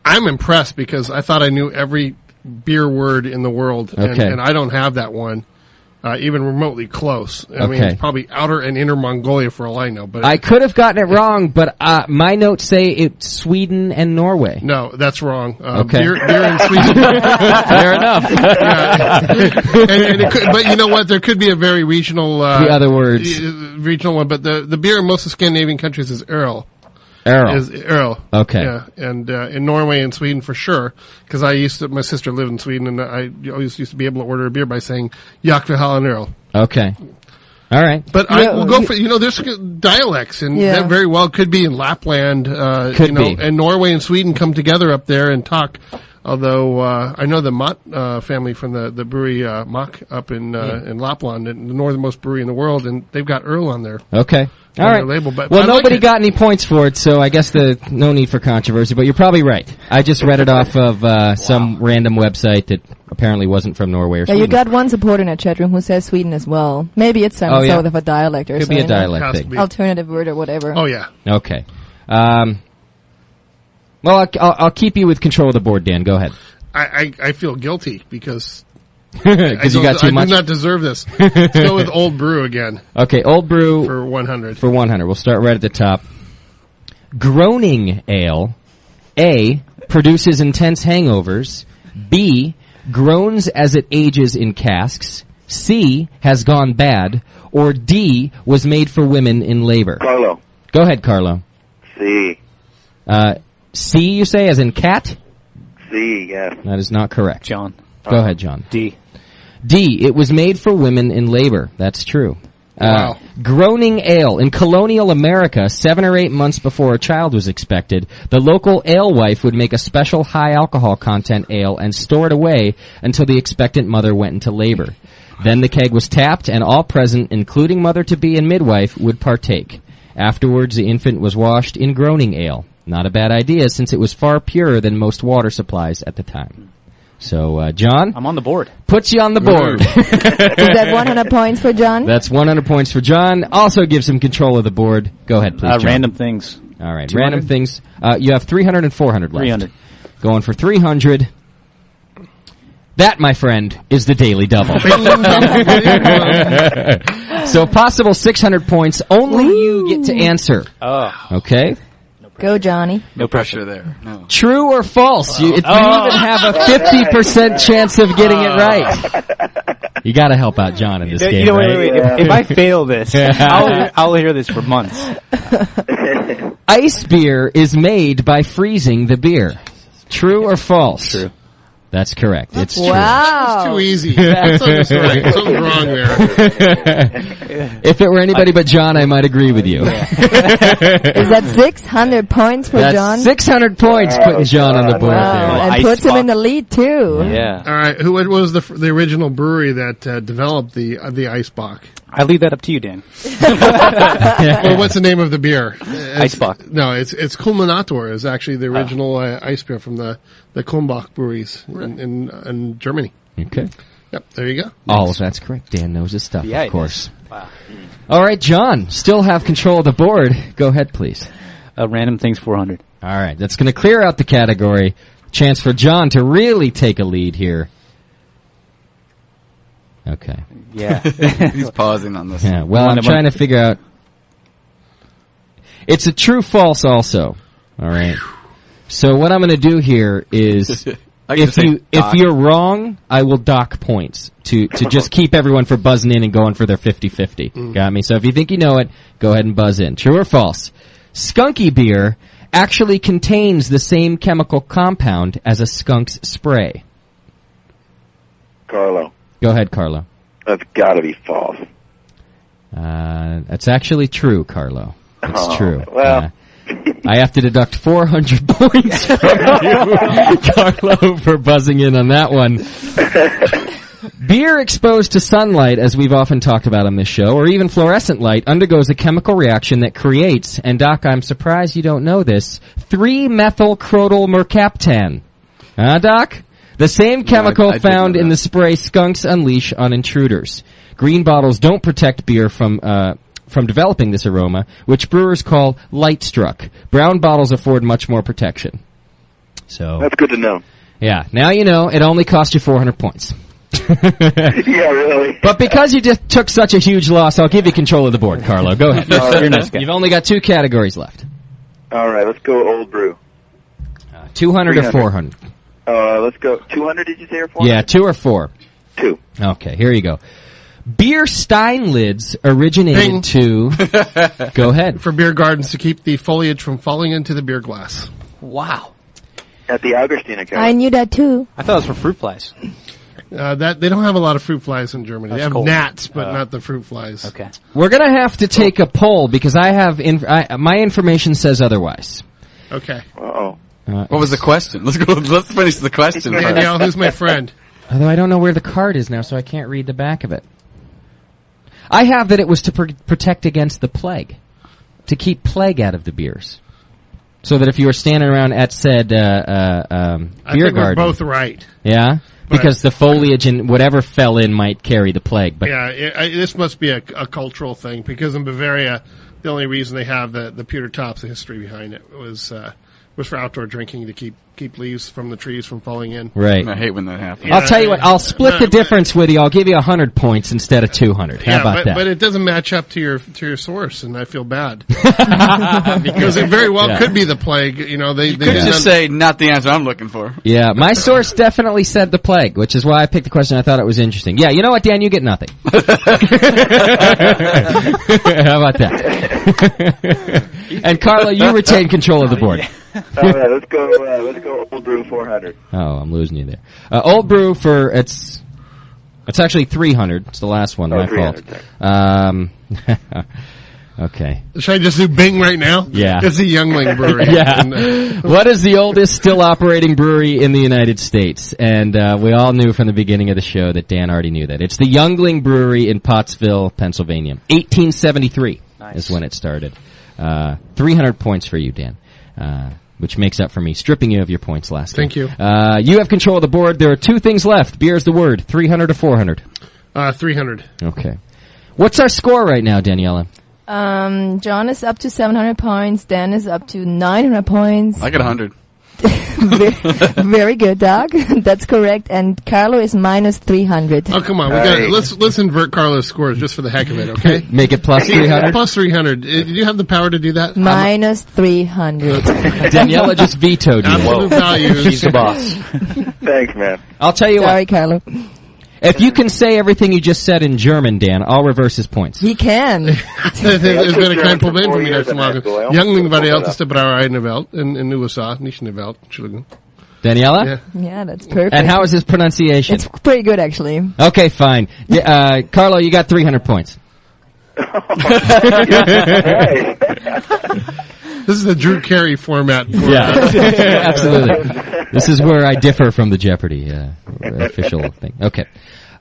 I'm impressed because I thought I knew every beer word in the world, and I don't have that one. even remotely close. I mean, it's probably outer and inner Mongolia for all I know. But I could have gotten it wrong, but my notes say it's Sweden and Norway. No, that's wrong. Okay. Beer in Sweden. Fair enough. and it could, but you know what? There could be a very regional. The other words. Regional one, but the beer in most of the Scandinavian countries is Earl. Earl. Okay. Yeah, and in Norway and Sweden for sure, because my sister lived in Sweden, and I always used to be able to order a beer by saying "Jak vi ha en Earl." Okay. All right. But I will go for, there's dialects, and that very well could be in Lapland, be. And Norway and Sweden come together up there and talk. Although, I know the Mott, family from the brewery, Mock up in Lapland, the northernmost brewery in the world, and they've got Earl on there. Okay. All right. Label, but well, nobody got any points for it, so I guess no need for controversy, but you're probably right. I just read it off of some random website that apparently wasn't from Norway or Sweden. Yeah, you got one supporter in the chat room who says Sweden as well. Maybe it's some sort of a dialect or something. Could be a dialect thing. Alternative word or whatever. Oh, yeah. Okay. Well, I'll keep you with control of the board, Dan. Go ahead. I feel guilty because because you got too much. I do not deserve this. Let's go with Old Brew again. Okay, Old Brew for 100. For 100, we'll start right at the top. Groaning ale. A, produces intense hangovers. B, groans as it ages in casks. C, has gone bad. Or D, was made for women in labor. Carlo. Go ahead, Carlo. C. C, you say, as in cat? C, yes. That is not correct. John. Go ahead, John. D. D, it was made for women in labor. That's true. Wow. Groaning ale. In colonial America, 7 or 8 months before a child was expected, the local alewife would make a special high alcohol content ale and store it away until the expectant mother went into labor. Then the keg was tapped, and all present, including mother-to-be and midwife, would partake. Afterwards, the infant was washed in groaning ale. Not a bad idea, since it was far purer than most water supplies at the time. So, John? I'm on the board. Puts you on the board. Is that 100 points for John? That's 100 points for John. Also gives him control of the board. Go ahead, please, John. Random things. All right, 200? random things. You have 300 and 400 left. 300. Going for 300. That, my friend, is the daily double. So, possible 600 points. Only you get to answer. Oh. Okay? Go, Johnny. No pressure there. No. True or false? You even have a 50% chance of getting it right. You got to help out John in this game, right? Wait. If I fail this, I'll hear this for months. Ice beer is made by freezing the beer. True or false? True. That's correct. It's true. Wow. That's too easy. Something's right. Something's wrong there. If it were anybody but John, I might agree with you. Is that 600 points for That's John? 600 points putting John on the board Wow. there. And puts him in the lead, too. Yeah. All right. What was the original brewery that developed the Eisbock? I leave that up to you, Dan. Well, what's the name of the beer? Eisbock. No, it's Kulminator is actually the original ice beer from the Kulmbach breweries in Germany. Okay. Yep, there you go. Oh, that's correct. Dan knows his stuff, Yeah, of course. Wow. All right, John, still have control of the board. Go ahead, please. Random things 400. All right, that's going to clear out the category. Chance for John to really take a lead here. Okay. Yeah. He's pausing on this. Yeah. Well, I'm trying to figure out. It's a true false also. All right. So what I'm going to do here is if you're wrong, I will dock points to just keep everyone from buzzing in and going for their 50-50. Got me? So if you think you know it, go ahead and buzz in. True or false? Skunky beer actually contains the same chemical compound as a skunk's spray. Carlo. Go ahead, Carlo. That's got to be false. That's actually true, Carlo. It's true. Well. I have to deduct 400 points from you, Carlo, for buzzing in on that one. Beer exposed to sunlight, as we've often talked about on this show, or even fluorescent light, undergoes a chemical reaction that creates, and Doc, I'm surprised you don't know this, 3-methylcrotyl mercaptan. Doc? The same chemical found in the spray skunks unleash on intruders. Green bottles don't protect beer from developing this aroma, which brewers call light struck. Brown bottles afford much more protection. So that's good to know. Yeah, now you know. It only cost you 400 points. Yeah, really. But because you just took such a huge loss, I'll give you control of the board, Carlo. Go ahead. You're a nice guy. You've only got 2 categories left. All right, let's go old brew. 200 or 400? Let's go 200, did you say, or 400? Yeah, 2 or 4? 2. Okay, here you go. Beer stein lids originated to... Go ahead. For beer gardens to keep the foliage from falling into the beer glass. Wow. At the Augustina account. I knew that too. I thought it was for fruit flies. That they don't have a lot of fruit flies in Germany. That's they have cold. gnats, but not the fruit flies. Okay. We're going to have to take a poll because I have... my information says otherwise. Okay. Uh-oh. What was the question? Let's finish the question first. Danielle, who's my friend? Although I don't know where the card is now, so I can't read the back of it. I have that it was to protect against the plague. To keep plague out of the beers. So that if you were standing around at said beer I think garden... we're both right. Yeah? Because the foliage and whatever fell in might carry the plague. But Yeah, this must be a cultural thing, because in Bavaria, the only reason they have the pewter tops, the history behind it, was for outdoor drinking, to keep leaves from the trees from falling in. Right. I hate when that happens. Yeah, I'll tell you what, I'll split the difference with you. I'll give you 100 points instead of 200. How about that? But it doesn't match up to your source, and I feel bad. Because it very well could be the plague. You know, they Could just say not the answer I'm looking for. Yeah, my source definitely said the plague, which is why I picked the question. I thought it was interesting. Yeah, you know what, Dan? You get nothing. How about that? And Carlo, you retain control of the board. All right, let's go Old Brew 400. Oh, I'm losing you there. Old Brew for it's actually 300. It's the last one. My fault. Okay. Should I just do Bing right now? Yeah. It's a Youngling brewery. Yeah. What is the oldest still operating brewery in the United States? And we all knew from the beginning of the show that Dan already knew that. It's the Youngling Brewery in Pottsville, Pennsylvania. 1873 is when it started. 300 points for you, Dan. Which makes up for me stripping you of your points last time. Thank you. You have control of the board. There are 2 things left. Beer's the word. 300 or 400? 300. Okay. What's our score right now, Daniela? John is up to 700 points. Dan is up to 900 points. I got 100. Very good, Doc. That's correct. And Carlo is minus 300. Oh, come on. Let's invert Carlo's scores just for the heck of it, okay? Make it plus 300? Plus 300. Did you have the power to do that? Minus 300. Daniela just vetoed you. Absolute values. She's the boss. Thanks, man. I'll tell you Sorry, what. Carlo. If you can say everything you just said in German, Dan, I'll reverse his points. He can. Het is een klein probleem voor mij daar te maken. German. Youngling var det alltid bra in the Welt, in USA, nicht in the Welt, Entschuldigung. Daniela? Yeah. Yeah, that's perfect. And how is his pronunciation? It's pretty good, actually. Okay, fine. Carlo, you got 300 points. This is the Drew Carey format. Absolutely. This is where I differ from the Jeopardy official thing. Okay.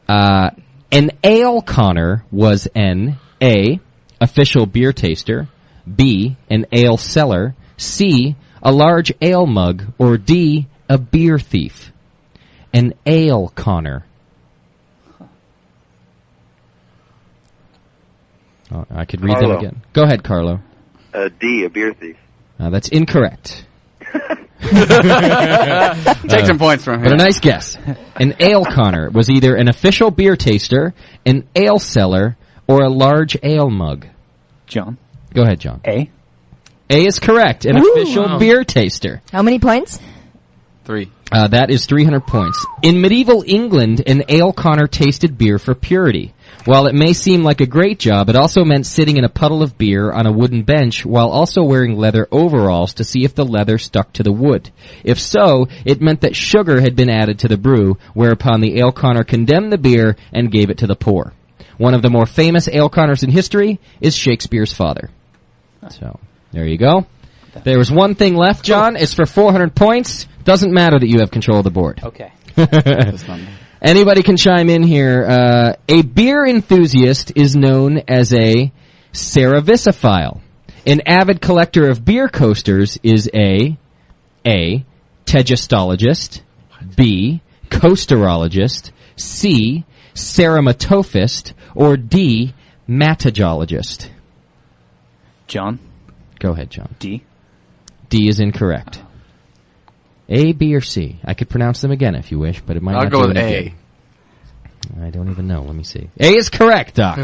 An ale conner was an A, official beer taster, B, an ale seller, C, a large ale mug, or D, a beer thief. An ale conner. Oh, I could read them again. Go ahead, Carlo. D, a beer thief. That's incorrect. Take some points from him. But a nice guess. An ale conner was either an official beer taster, an ale seller, or a large ale mug. John. Go ahead, John. A. A is correct. An official beer taster. How many points? 3. That is 300 points. In medieval England, an ale conner tasted beer for purity. While it may seem like a great job, it also meant sitting in a puddle of beer on a wooden bench while also wearing leather overalls to see if the leather stuck to the wood. If so, it meant that sugar had been added to the brew, whereupon the ale conner condemned the beer and gave it to the poor. One of the more famous ale conners in history is Shakespeare's father. So, there you go. There was one thing left, John. It's for 400 points. Doesn't matter that you have control of the board. Okay. Anybody can chime in here. A beer enthusiast is known as a cerevisiphile. An avid collector of beer coasters is a tegestologist, B, coasterologist, C, ceramatophist, or D, matagologist. John. Go ahead, John. D. D is incorrect. A, B, or C. I could pronounce them again if you wish, but it might I'll not go do with any A. good. I don't even know. Let me see. A is correct, Doc.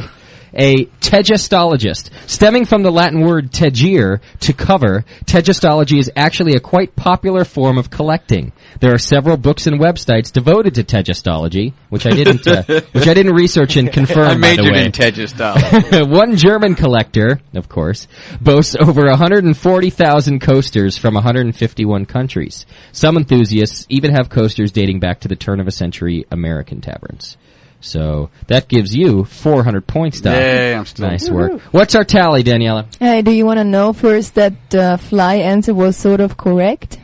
A tegestologist. Stemming from the Latin word tegere, to cover, tegestology is actually a quite popular form of collecting. There are several books and websites devoted to tegestology, which I didn't research and confirm. I majored by the way. in tegestology. One German collector, of course, boasts over 140,000 coasters from 151 countries. Some enthusiasts even have coasters dating back to the turn-of-a-century American taverns. So that gives you 400 points, Doc. Yeah, I'm still. Nice work. What's our tally, Daniela? Hey, do you want to know first that the fly answer was sort of correct?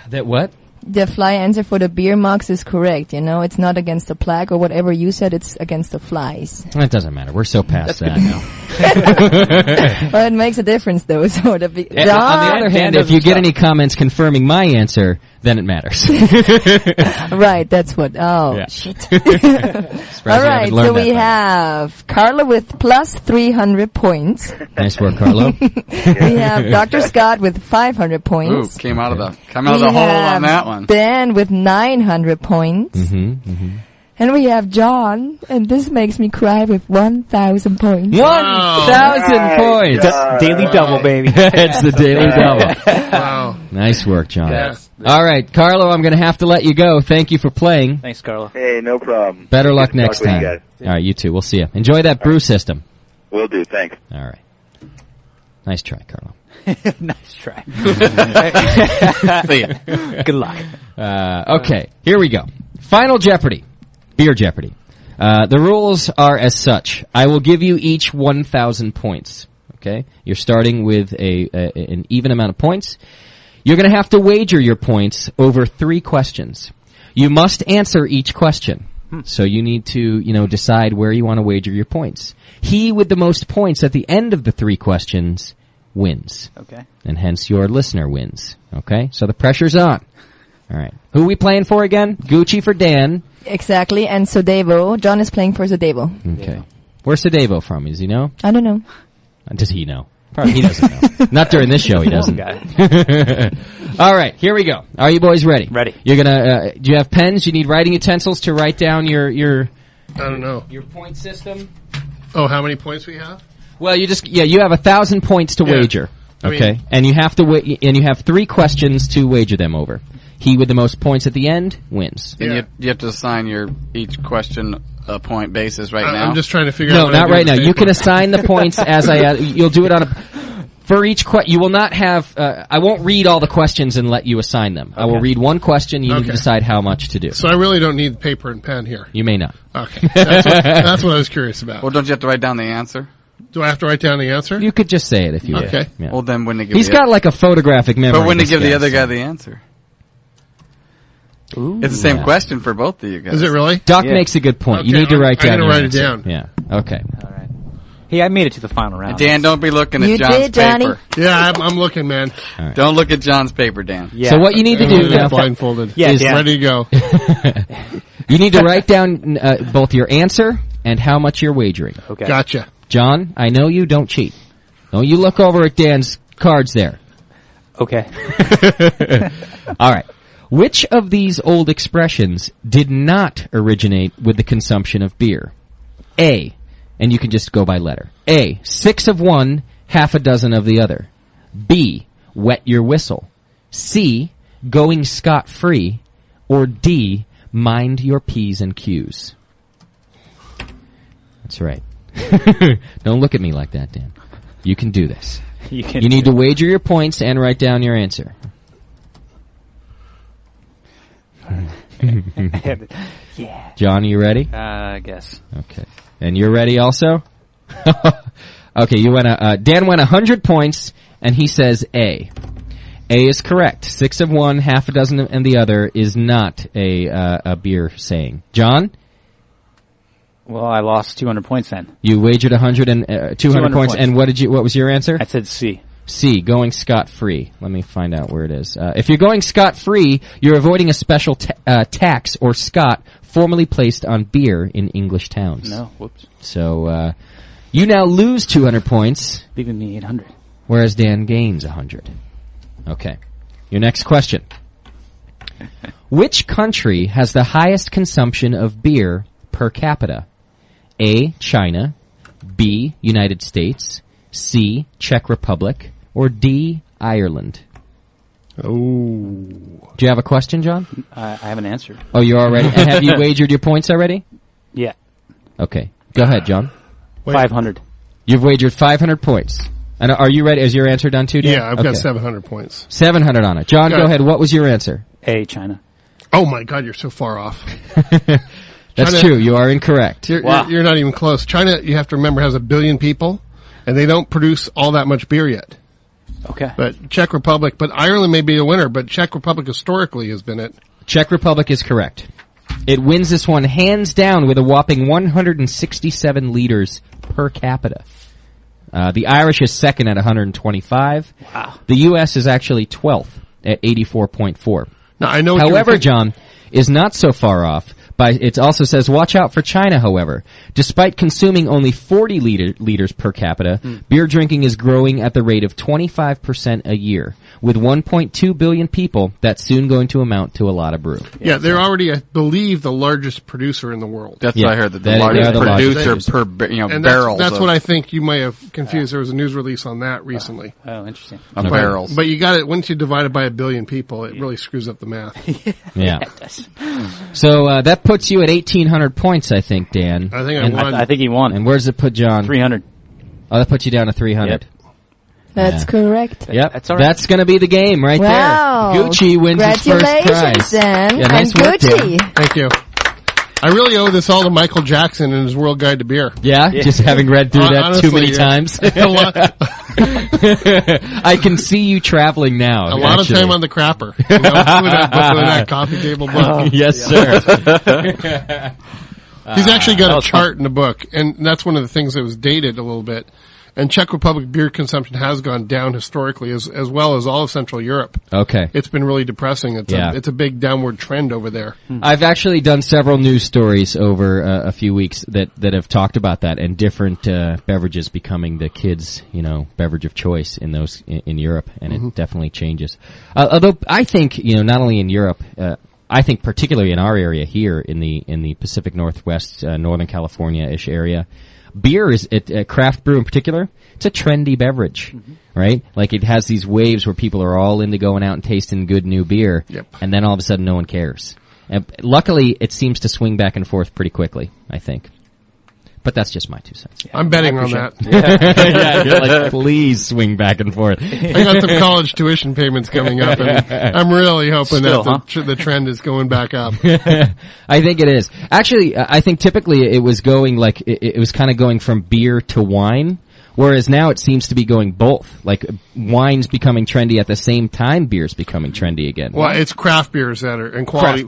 That what? The fly answer for the beer mugs is correct. You know, it's not against the plague or whatever you said. It's against the flies. It doesn't matter. We're so past that now. Well, it makes a difference, though. So on the other hand, if you get any comments confirming my answer, then it matters. Right, that's what. Oh, Yeah. shit. All right, so we have Carlo with plus 300 points. Nice work, Carlo. We have Dr. Scott with 500 points. Ooh, came out of the hole on that one. Ben with 900 points. And we have John, and this makes me cry, with 1,000 points. 1,000 points! Daily double, baby. It's the daily double. Wow. Nice work, John. Yes. All right, Carlo, I'm going to have to let you go. Thank you for playing. Thanks, Carlo. Hey, no problem. Better luck Good to next talk with time. you guys. All right, you too. We'll see you. Enjoy that brew system. Will do. Thanks. All right. Nice try, Carlo. Nice try. See ya. Good luck. Okay, here we go. Final Jeopardy. Beer Jeopardy. The rules are as such. I will give you each 1,000 points. Okay? You're starting with an even amount of points. You're going to have to wager your points over 3 questions. You must answer each question. So you need to, decide where you want to wager your points. He with the most points at the end of the 3 questions wins. Okay. And hence your listener wins. Okay? So the pressure's on. All right. Who are we playing for again? Gucci for Dan. Exactly, and Sodevo. John is playing for Sodevo. Okay. Where's Sodevo from? Does he know? I don't know. Does he know? Probably he doesn't know. Not during this show he doesn't. All right, here we go. Are you boys ready? Ready. You're gonna, do you have pens? Do you need writing utensils to write down your I don't know. Your point system? Oh, how many points we have? Well, you have 1,000 points to wager. Okay. And you have to and you have 3 questions to wager them over. He with the most points at the end wins. And you have to assign each question a point basis right now. I'm just trying to figure out. No, not right now. You can assign the points as you'll do it on for each you will not have, I won't read all the questions and let you assign them. Okay. I will read one question, you need to decide how much to do. So I really don't need paper and pen here. You may not. Okay. That's what I was curious about. Well, don't you have to write down the answer? Do I have to write down the answer? You could just say it if you want. Okay. Yeah. Well, then when they give He's got like a photographic memory. But when they give the other guy the answer. Ooh, it's the same question for both of you guys. Is it really? Doc makes a good point. Okay, You need to write down. I'm going to write answer. it down. Yeah. Okay. All right. Hey, I made it to the final round. Dan, don't be looking at You John's did, Johnny? paper. Yeah, I'm looking, man. Right. Don't look at John's paper, Dan. Yeah. So what you need to do now blindfolded. Yeah, is Dan. ready to go. You need to write down both your answer and how much you're wagering. Okay. Gotcha. John, I know you. Don't cheat. Don't you look over at Dan's cards there. Okay. All right. Which of these old expressions did not originate with the consumption of beer? A, and you can just go by letter. A, 6 of one, half a dozen of the other. B, wet your whistle. C, going scot-free. Or D, mind your P's and Q's. That's right. Don't look at me like that, Dan. You can do this. You need to wager your points and write down your answer. Yeah. John, are you ready? I guess. Okay. And you're ready also? Okay, you went Dan went 100 points, and he says A. A is correct. 6 of one, half a dozen and the other is not a beer saying. John? Well, I lost 200 points then. You wagered 200 points, and what was your answer? I said C. C, going scot-free. Let me find out where it is. If you're going scot-free, you're avoiding a special tax or scot formerly placed on beer in English towns. No, whoops. So, you now lose 200 points. Leaving me 800. Whereas Dan gains 100. Okay. Your next question. Which country has the highest consumption of beer per capita? A, China, B, United States, C, Czech Republic, or D, Ireland? Oh. Do you have a question, John? I have an answer. Oh, you are ready? And have you wagered your points already? Yeah. Okay. Go ahead, John. 500. You've wagered 500 points. And are you ready? Is your answer done too, Dan? Yeah, I've got 700 points. 700 on it. John, go ahead. What was your answer? A, China. Oh my God, you're so far off. That's China, true. You are incorrect. You're not even close. China, you have to remember, has 1 billion people, and they don't produce all that much beer yet. Okay. But Czech Republic, but Ireland may be a winner, but Czech Republic historically has been it. Czech Republic is correct. It wins this one hands down with a whopping 167 liters per capita. The Irish is second at 125. Wow. The U.S. is actually 12th at 84.4. Now, I know. However, John is not so far off. It also says, watch out for China, however. Despite consuming only 40 liters per capita, beer drinking is growing at the rate of 25% a year. With 1.2 billion people, that's soon going to amount to a lot of brew. Yeah, they're already, I believe, the largest producer in the world. That's what I heard, that the largest producer per barrels. That's what I think you may have confused. There was a news release on that recently. Oh, interesting. Barrels. But you got it, once you divide it by 1 billion people, it really screws up the math. Yeah. So, that puts you at 1,800 points, I think, Dan. I think I won. I think he won. And where does it put John? 300. Oh, that puts you down to 300. Yep. That's correct. Yep. That's all right. That's going to be the game right Wow. there. Gucci wins his first prize. Congratulations, Dan. Yeah, nice and work, Gucci. Dan. Thank you. I really owe this all to Michael Jackson and his World Guide to Beer. Yeah? Just having read through that Honestly, too many times. I can see you traveling now. A lot of time on the crapper. You know, with that coffee table book. Yes, sir. He's actually got a chart in the book, and that's one of the things that was dated a little bit. And Czech Republic beer consumption has gone down historically, as well as all of Central Europe. Okay. It's been really depressing. It's a big downward trend over there. I've actually done several news stories over a few weeks that have talked about that, and different beverages becoming the kids' beverage of choice in Europe, and it definitely changes. Although I think not only in Europe. I think particularly in our area here in the Pacific Northwest, Northern California-ish area, beer is, craft brew in particular, it's a trendy beverage, right? Like it has these waves where people are all into going out and tasting good new beer, and then all of a sudden no one cares. And luckily, it seems to swing back and forth pretty quickly, I think. But that's just my 2 cents. I'm betting on that. Yeah, you're like, please swing back and forth. I got some college tuition payments coming up, and I'm really hoping the trend is going back up. I think it is. Actually, I think typically it was going like, it was kind of going from beer to wine, whereas now it seems to be going both. Like, wine's becoming trendy at the same time beer's becoming trendy again. Well, it's craft beers that are, and quality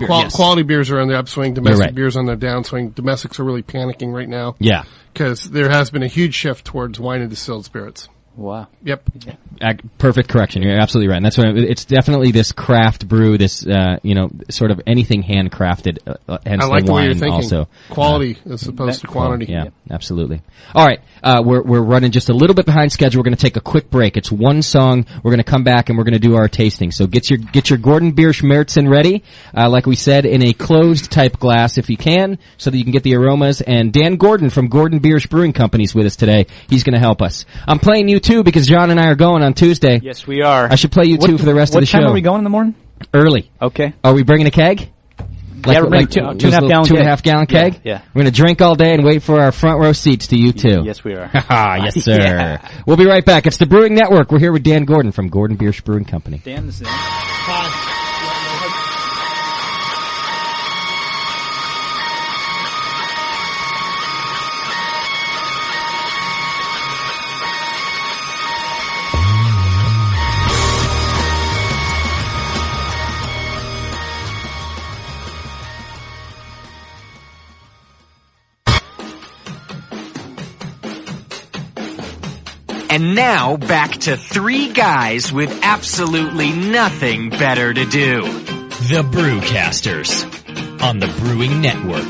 beers are on the upswing, domestic beers on the downswing. Domestics are really panicking right now. Yeah. Because there has been a huge shift towards wine and distilled spirits. Wow. Yep. Perfect correction. You're absolutely right. And that's what it's definitely this craft brew, this, sort of anything handcrafted, hence I like the way wine you're thinking. Also. Quality as opposed to quantity. Yeah, absolutely. All right. We're running just a little bit behind schedule. We're going to take a quick break. It's one song. We're going to come back and we're going to do our tasting. So get your Gordon Biersch Märzen ready, like we said, in a closed type glass if you can, so that you can get the aromas. And Dan Gordon from Gordon Biersch Brewing Company is with us today. He's going to help us. I'm playing you too because John and I are going on Tuesday. Yes, we are. I should play you two for the rest of the show. What time are we going in the morning? Early. Okay. Are we bringing a keg? We're bringing 2.5 gallon keg? Yeah. We're going to drink all day and wait for our front row seats to you two. Yes, we are. Yes, sir. Yeah. We'll be right back. It's the Brewing Network. We're here with Dan Gordon from Gordon Biersch Brewing Company. Dan, this is And now, back to 3 guys with absolutely nothing better to do. The Brewcasters on the Brewing Network.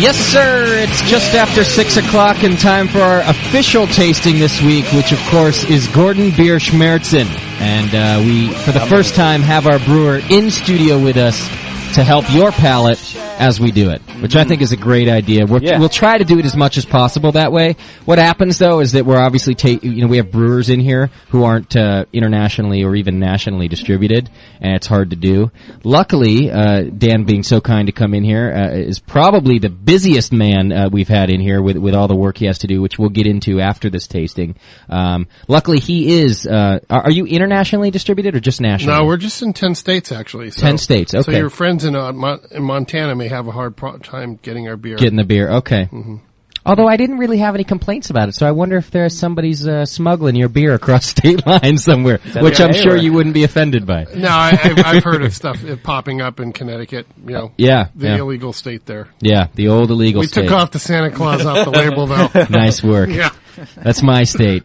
Yes, sir. It's just after 6 o'clock and time for our official tasting this week, which, of course, is Gordon Biersch Märzen. And we, for the first time, have our brewer in studio with us. to help your palate as we do it, which I think is a great idea. We'll try to do it as much as possible that way. What happens, though, is that we're obviously we have brewers in here who aren't internationally or even nationally distributed, and it's hard to do. Luckily, Dan being so kind to come in here is probably the busiest man we've had in here with all the work he has to do, which we'll get into after this tasting. Luckily, he is. Are you internationally distributed or just nationally? No, we're just in 10 states, actually. So, 10 states, okay. So your friends in Montana may have a hard time getting our beer. Getting the beer, okay. Mm-hmm. Although I didn't really have any complaints about it, so I wonder if there's somebody's smuggling your beer across state lines somewhere, which I'm sure you wouldn't be offended by. No, I've heard of stuff popping up in Connecticut, the illegal state there. Yeah, the old illegal state. We took off the Santa Claus off the label, though. Nice work. Yeah. That's my state.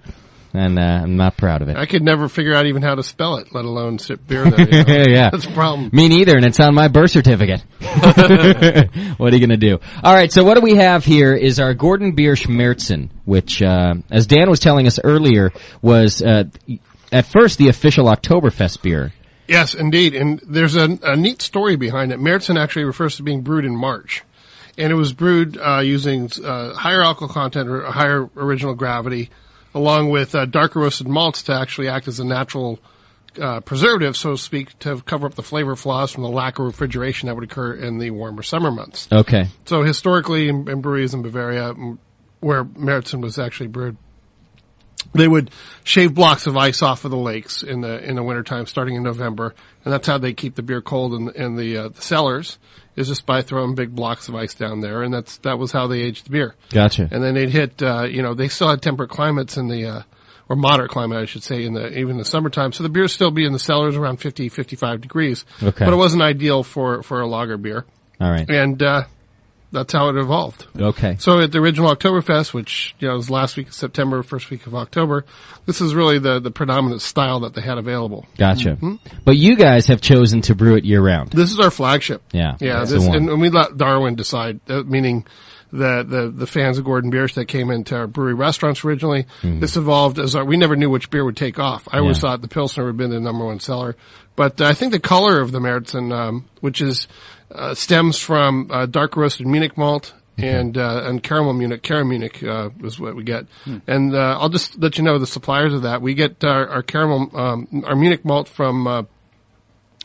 And I'm not proud of it. I could never figure out even how to spell it, let alone sip beer there. Yeah. That's a problem. Me neither, and it's on my birth certificate. What are you going to do? All right, so what do we have here is our Gordon Biersch Märzen, which, as Dan was telling us earlier, was at first the official Oktoberfest beer. Yes, indeed. And there's a neat story behind it. Märzen actually refers to being brewed in March. And it was brewed using higher alcohol content or higher original gravity, along with darker roasted malts to actually act as a natural preservative, so to speak, to cover up the flavor flaws from the lack of refrigeration that would occur in the warmer summer months. Okay. So historically, in breweries in Bavaria, where Märzen was actually brewed, they would shave blocks of ice off of the lakes in the wintertime, starting in November, and that's how they keep the beer cold in the cellars, is just by throwing big blocks of ice down there, and that was how they aged the beer. Gotcha. And then they'd hit, they still had temperate climates in the, or moderate climate, I should say, even the summertime. So the beer still be in the cellars around 50, 55 degrees. Okay. But it wasn't ideal for a lager beer. All right. And, that's how it evolved. Okay. So at the original Oktoberfest, which, was last week of September, first week of October, this is really the predominant style that they had available. Gotcha. Mm-hmm. But you guys have chosen to brew it year round. This is our flagship. Yeah. Yeah. And we let Darwin decide, meaning the fans of Gordon Biersch that came into our brewery restaurants originally. Mm-hmm. This evolved as we never knew which beer would take off. I always thought the Pilsner would have been the number one seller. But I think the color of the Märzen, which stems from dark roasted Munich malt and caramel Munich. Caramel Munich is what we get. And I'll just let you know the suppliers of that. We get our caramel, our Munich malt from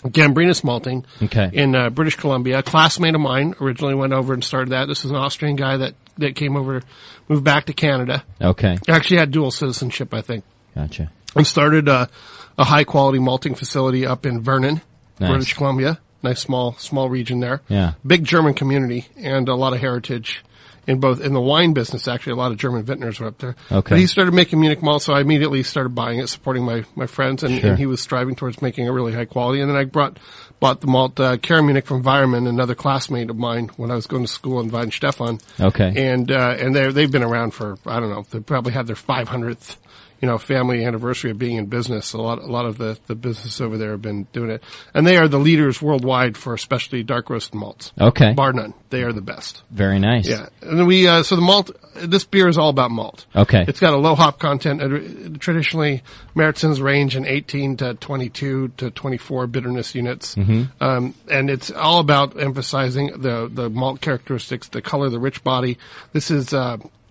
Gambrinus Malting in British Columbia. A classmate of mine originally went over and started that. This is an Austrian guy that came over, moved back to Canada. Okay. Actually had dual citizenship, I think. Gotcha. And started a high quality malting facility up in Vernon, British Columbia. Nice small region there. Yeah. Big German community and a lot of heritage in the wine business. Actually, a lot of German vintners were up there. Okay. But he started making Munich malt, so I immediately started buying it, supporting my friends, and he was striving towards making a really high quality. And then I bought the malt, Karen Munich from Weiermann, another classmate of mine when I was going to school in Weihenstephan. Okay. And they've been around for, I don't know, they probably had their 500th family anniversary of being in business. A lot of the business over there have been doing it. And they are the leaders worldwide for especially dark roasted malts. Okay. Bar none. They are the best. Very nice. Yeah. And then so the malt, this beer is all about malt. Okay. It's got a low hop content. Traditionally, Märzens range in 18 to 22 to 24 bitterness units. Mm-hmm. And it's all about emphasizing the malt characteristics, the color, the rich body. This is,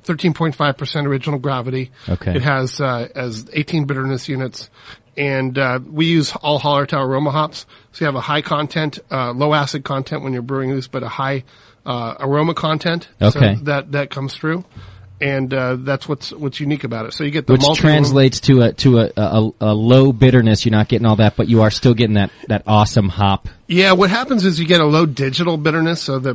13.5% original gravity. Okay. It has 18 bitterness units. And, we use all Hallertau aroma hops. So you have a high content, low acid content when you're brewing this, but a high, aroma content. Okay. So that comes through. And, that's what's unique about it. So you get the which translates to a low bitterness. You're not getting all that, but you are still getting that awesome hop. Yeah, what happens is you get a low digital bitterness, so the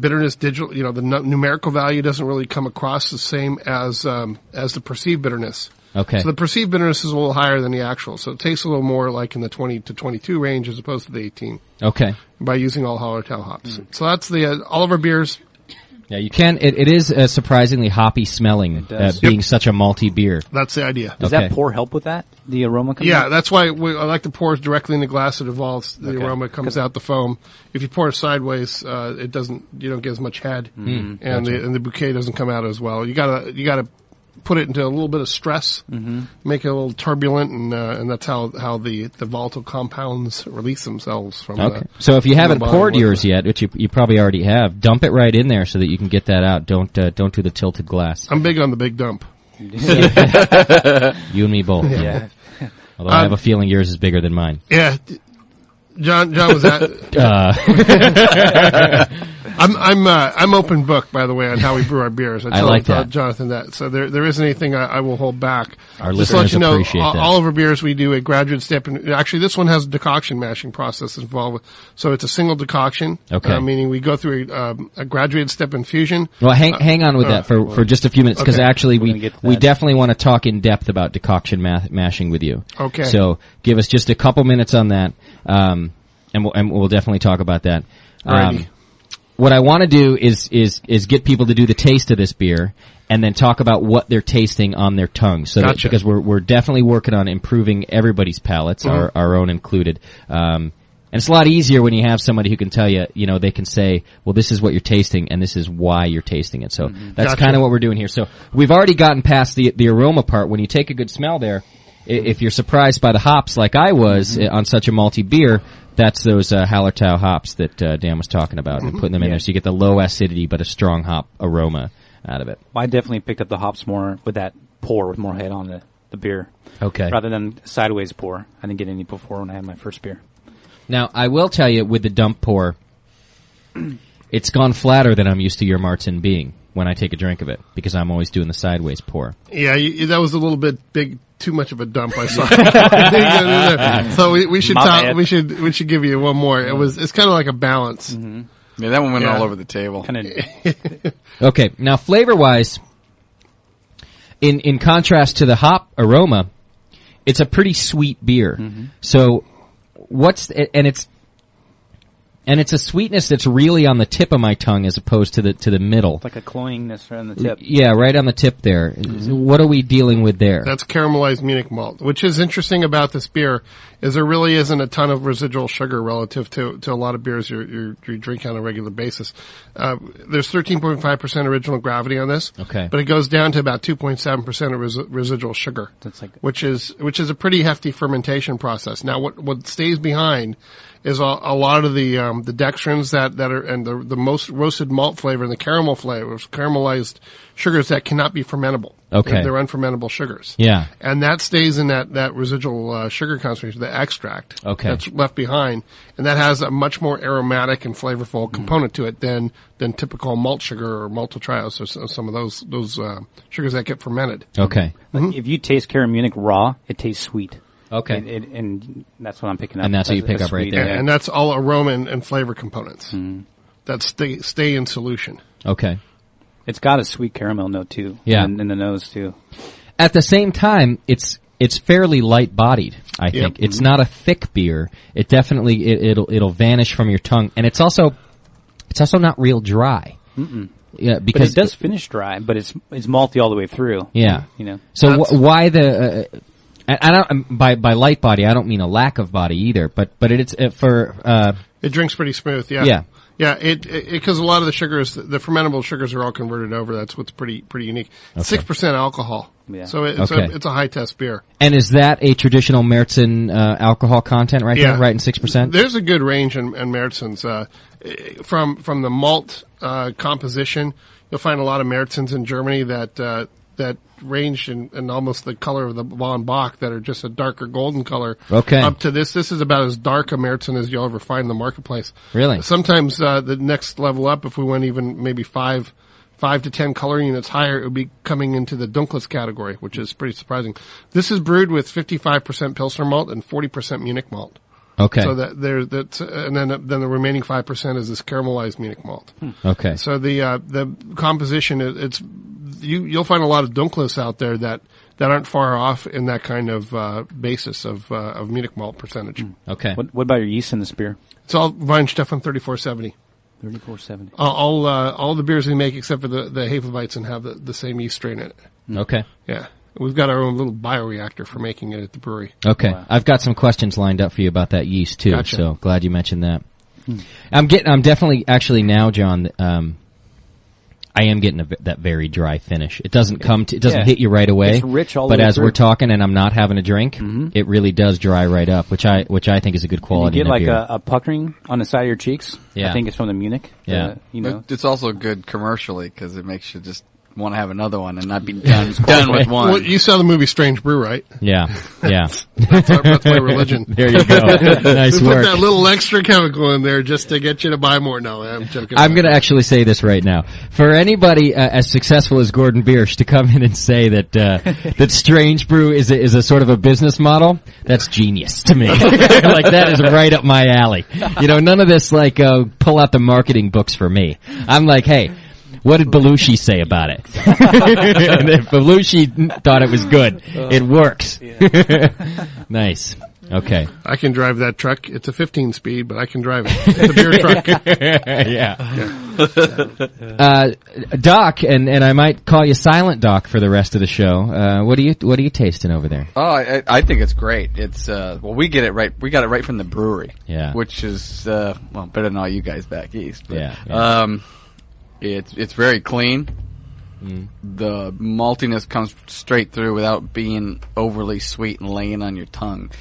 bitterness digital, the numerical value doesn't really come across the same as the perceived bitterness. Okay. So the perceived bitterness is a little higher than the actual, so it tastes a little more like in the 20 to 22 range as opposed to the 18. Okay. By using all Hallertau hops. So that's all of our beers. Yeah, you can. It is surprisingly hoppy smelling, being such a malty beer. That's the idea. Does that pour help with that? The aroma comes out? Yeah, that's why I like to pour it directly in the glass. It evolves. The aroma comes out the foam. If you pour it sideways, you don't get as much head. And the bouquet doesn't come out as well. You gotta put it into a little bit of stress, make it a little turbulent, and that's how the volatile compounds release themselves from. Okay. So if you haven't poured yours yet, which you probably already have, dump it right in there so that you can get that out. Don't do the tilted glass. I'm big on the big dump. You and me both. Yeah. Although I have a feeling yours is bigger than mine. Yeah. John was at. I'm open book, by the way, on how we brew our beers. I like that, Jonathan. That so there isn't anything I will hold back. Our Just to let you know, appreciate that. all of our beers we do a graduate step, and actually this one has a decoction mashing process involved. So it's a single decoction. Okay. Meaning we go through a graduated step infusion. Well, hang on with that for just a few minutes, because actually we definitely want to talk in depth about decoction mashing with you. Okay. So give us just a couple minutes on that, and we'll definitely talk about that. What I want to do is get people to do the taste of this beer and then talk about what they're tasting on their tongue. So that, because we're definitely working on improving everybody's palates, our own included. And it's a lot easier when you have somebody who can tell you, they can say, well, this is what you're tasting and this is why you're tasting it. So that's kind of what we're doing here. So we've already gotten past the aroma part. When you take a good smell there, if you're surprised by the hops like I was on such a malty beer, that's those Hallertau hops that Dan was talking about, and putting them in there so you get the low acidity but a strong hop aroma out of it. Well, I definitely picked up the hops more with that pour with more head on the beer. Okay. Rather than sideways pour. I didn't get any before when I had my first beer. Now, I will tell you, with the dump pour, it's gone flatter than I'm used to your Martin being when I take a drink of it, because I'm always doing the sideways pour. Yeah, that was a little bit big. Too much of a dump, I saw. So we should we should give you one more. It's kind of like a balance. Yeah, that one went all over the table. Okay, now flavor wise, in contrast to the hop aroma, it's a pretty sweet beer. So it's a sweetness that's really on the tip of my tongue as opposed to the middle. It's like a cloyingness right on the tip. Yeah, right on the tip there. What are we dealing with there? That's caramelized Munich malt. Which is interesting about this beer is there really isn't a ton of residual sugar relative to a lot of beers you drink on a regular basis. There's 13.5% original gravity on this. Okay. But it goes down to about 2.7% of residual sugar. That's like, which is a pretty hefty fermentation process. Now what stays behind is a lot of the dextrins that are, and the most roasted malt flavor and the caramel flavors, caramelized sugars that cannot be fermentable. Okay. They're unfermentable sugars. Yeah. And that stays in that residual sugar concentration, the extract. Okay. That's left behind. And that has a much more aromatic and flavorful component to it than typical malt sugar or maltotriose or some of those sugars that get fermented. Okay. Like if you taste Cara Munich raw, it tastes sweet. Okay. And that's what I'm picking up. And that's what you pick up right there. And that's all aroma and flavor components that stay in solution. Okay. It's got a sweet caramel note too. Yeah. In the nose too. At the same time, it's fairly light bodied, I think. It's not a thick beer. It definitely it'll vanish from your tongue, and it's also not real dry. Yeah, because but it does finish dry, but it's malty all the way through. Yeah. So why the I don't by light body, I don't mean a lack of body either, but it's for it drinks pretty smooth, yeah. Yeah. Yeah, because a lot of the sugars, the fermentable sugars are all converted over. That's what's pretty unique. 6% alcohol. Yeah. So it's a high test beer. And is that a traditional Märzen alcohol content right there, right in 6%? There's a good range in Märzens. From the malt composition, you'll find a lot of Märzens in Germany that range in almost the color of the Von Bach that are just a darker golden color. Okay. Up to this is about as dark a Märzen as you'll ever find in the marketplace. Really? Sometimes the next level up, if we went even maybe 5 to 10 color units higher, it would be coming into the Dunkles category, which is pretty surprising. This is brewed with 55% Pilsner malt and 40% Munich malt. Okay. So and then the remaining 5% is this caramelized Munich malt. Okay. So the composition, you'll find a lot of Dunkles out there that aren't far off in that kind of basis of Munich malt percentage. Okay. What about your yeast in this beer? It's all Weinstefan 3470. 3470. All the beers we make except for the Hefeweizen have the same yeast strain in it. Okay. Yeah. We've got our own little bioreactor for making it at the brewery. Okay. Wow. I've got some questions lined up for you about that yeast too. Gotcha. So glad you mentioned that. I'm definitely actually now, John, I am getting that very dry finish. It doesn't hit you right away. It's rich all the but way as through. we're talking and I'm not having a drink, it really does dry right up, which I think is a good quality. You get in a beer. a puckering on the side of your cheeks. Yeah. I think it's from the Munich. Yeah. But it's also good commercially because it makes you just want to have another one and not be done with one. Well, you saw the movie Strange Brew, right? Yeah. That's my religion. There you go. Nice we work. put that little extra chemical in there just to get you to buy more. No, I'm joking. I'm going to actually say this right now. For anybody as successful as Gordon Biersch to come in and say that that Strange Brew is a sort of a business model, that's genius to me. Like, that is right up my alley. None of this pull out the marketing books for me. I'm like, hey, what did Belushi say about it? And if Belushi thought it was good, it works. Nice. Okay. I can drive that truck. It's a 15-speed, but I can drive it. It's a beer truck. Doc, and I might call you Silent Doc for the rest of the show. What are you tasting over there? Oh, I think it's great. It's we get it right. We got it right from the brewery. Yeah. Which is better than all you guys back east. But, yeah. It's very clean. The maltiness comes straight through without being overly sweet and laying on your tongue.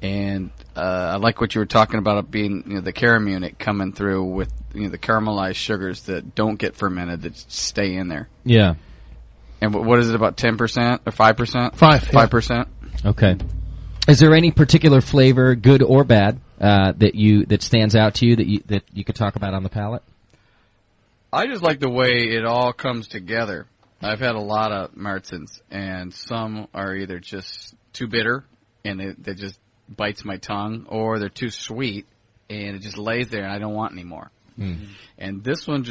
And I like what you were talking about it being the Caramunic coming through with the caramelized sugars that don't get fermented, that stay in there. Yeah. And what is it, about 10% or 5%? 5%. Okay. Is there any particular flavor, good or bad, that stands out to you that you could talk about on the palate? I just like the way it all comes together. I've had a lot of Martins, and some are either just too bitter, and it just bites my tongue, or they're too sweet, and it just lays there, and I don't want any more. And this one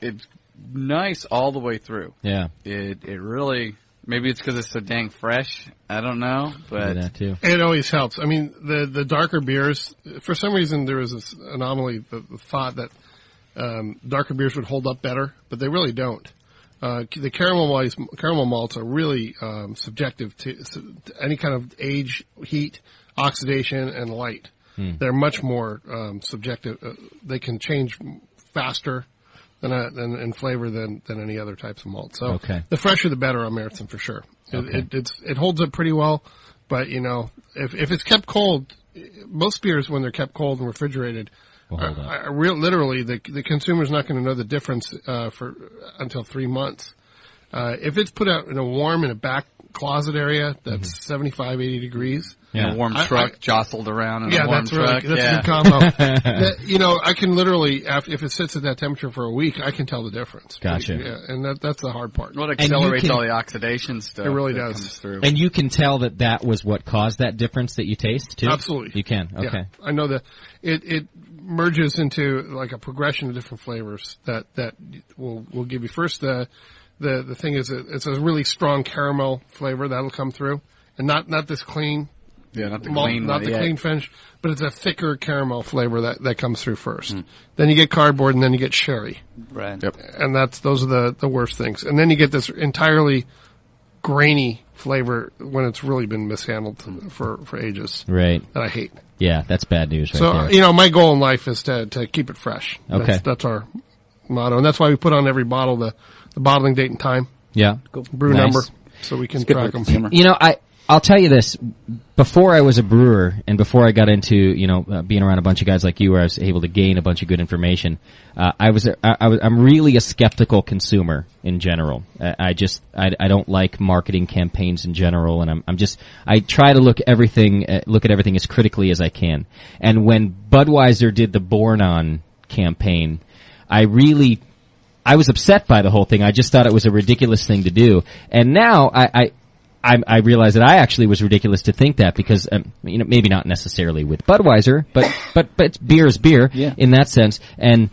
it's nice all the way through. Yeah. It really, maybe it's because it's so dang fresh. I don't know, but that too. It always helps. I mean, the darker beers, for some reason there was this anomaly, the thought that darker beers would hold up better, but they really don't. The caramel malts are really subjective to any kind of age, heat, oxidation, and light. They're much more subjective. They can change faster than in flavor than any other types of malt. So the fresher the better on Märzen for sure. It holds up pretty well, but if it's kept cold, most beers when they're kept cold and refrigerated. Literally, the consumer's not going to know the difference until 3 months. If it's put out in a back closet area that's 75, 80 degrees. Yeah, a warm truck jostled around in a warm truck. That's a good combo. I can literally, if it sits at that temperature for a week, I can tell the difference. Gotcha. Yeah, and that's the hard part. Well, it accelerates all the oxidation stuff. It really that does. comes through. And you can tell that was what caused that difference that you taste, too? Absolutely. You can, okay. Yeah, I know that it merges into like a progression of different flavors that will give you. First, the thing is it's a really strong caramel flavor that'll come through, and not this clean. Yeah, not the clean finish, but it's a thicker caramel flavor that comes through first. Then you get cardboard, and then you get sherry. Right. Yep. And those are the worst things. And then you get this entirely grainy flavor when it's really been mishandled for ages. Right. That I hate. Yeah, that's bad news right there. So, my goal in life is to keep it fresh. Okay. That's our motto. And that's why we put on every bottle the bottling date and time. Yeah. Brew number, so we can track them. I'll tell you this, before I was a brewer and before I got into, being around a bunch of guys like you where I was able to gain a bunch of good information, I'm really a skeptical consumer in general. I don't like marketing campaigns in general, and I try to look at everything as critically as I can. And when Budweiser did the Born On campaign, I was upset by the whole thing. I just thought it was a ridiculous thing to do. And now I realize that I actually was ridiculous to think that because, maybe not necessarily with Budweiser, but beer is beer in that sense. And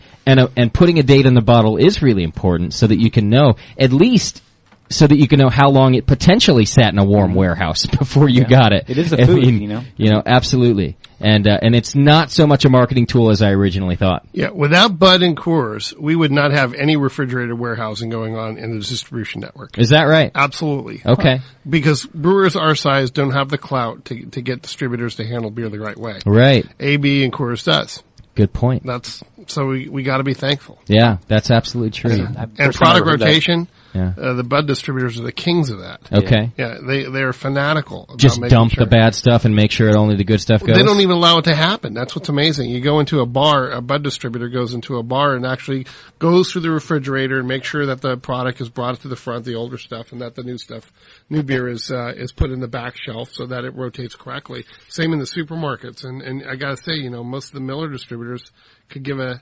putting a date on the bottle is really important so that you can know, at least so that you can know how long it potentially sat in a warm warehouse before you got it. It is a food, absolutely. And it's not so much a marketing tool as I originally thought. Yeah, without Bud and Coors, we would not have any refrigerated warehousing going on in the distribution network. Is that right? Absolutely. Okay. Because brewers our size don't have the clout to get distributors to handle beer the right way. Right. AB and Coors does. Good point. That's So we got to be thankful. Yeah, that's absolutely true. And product rotation. Yeah. The bud distributors are the kings of that. Okay. Yeah, they are fanatical about Just making dump sure. the bad stuff and make sure only the good stuff goes? They don't even allow it to happen. That's what's amazing. You go into a bar, a bud distributor goes into a bar and actually goes through the refrigerator and makes sure that the product is brought to the front, the older stuff, and that the new beer is put in the back shelf so that it rotates correctly. Same in the supermarkets. And I gotta say, most of the Miller distributors could give a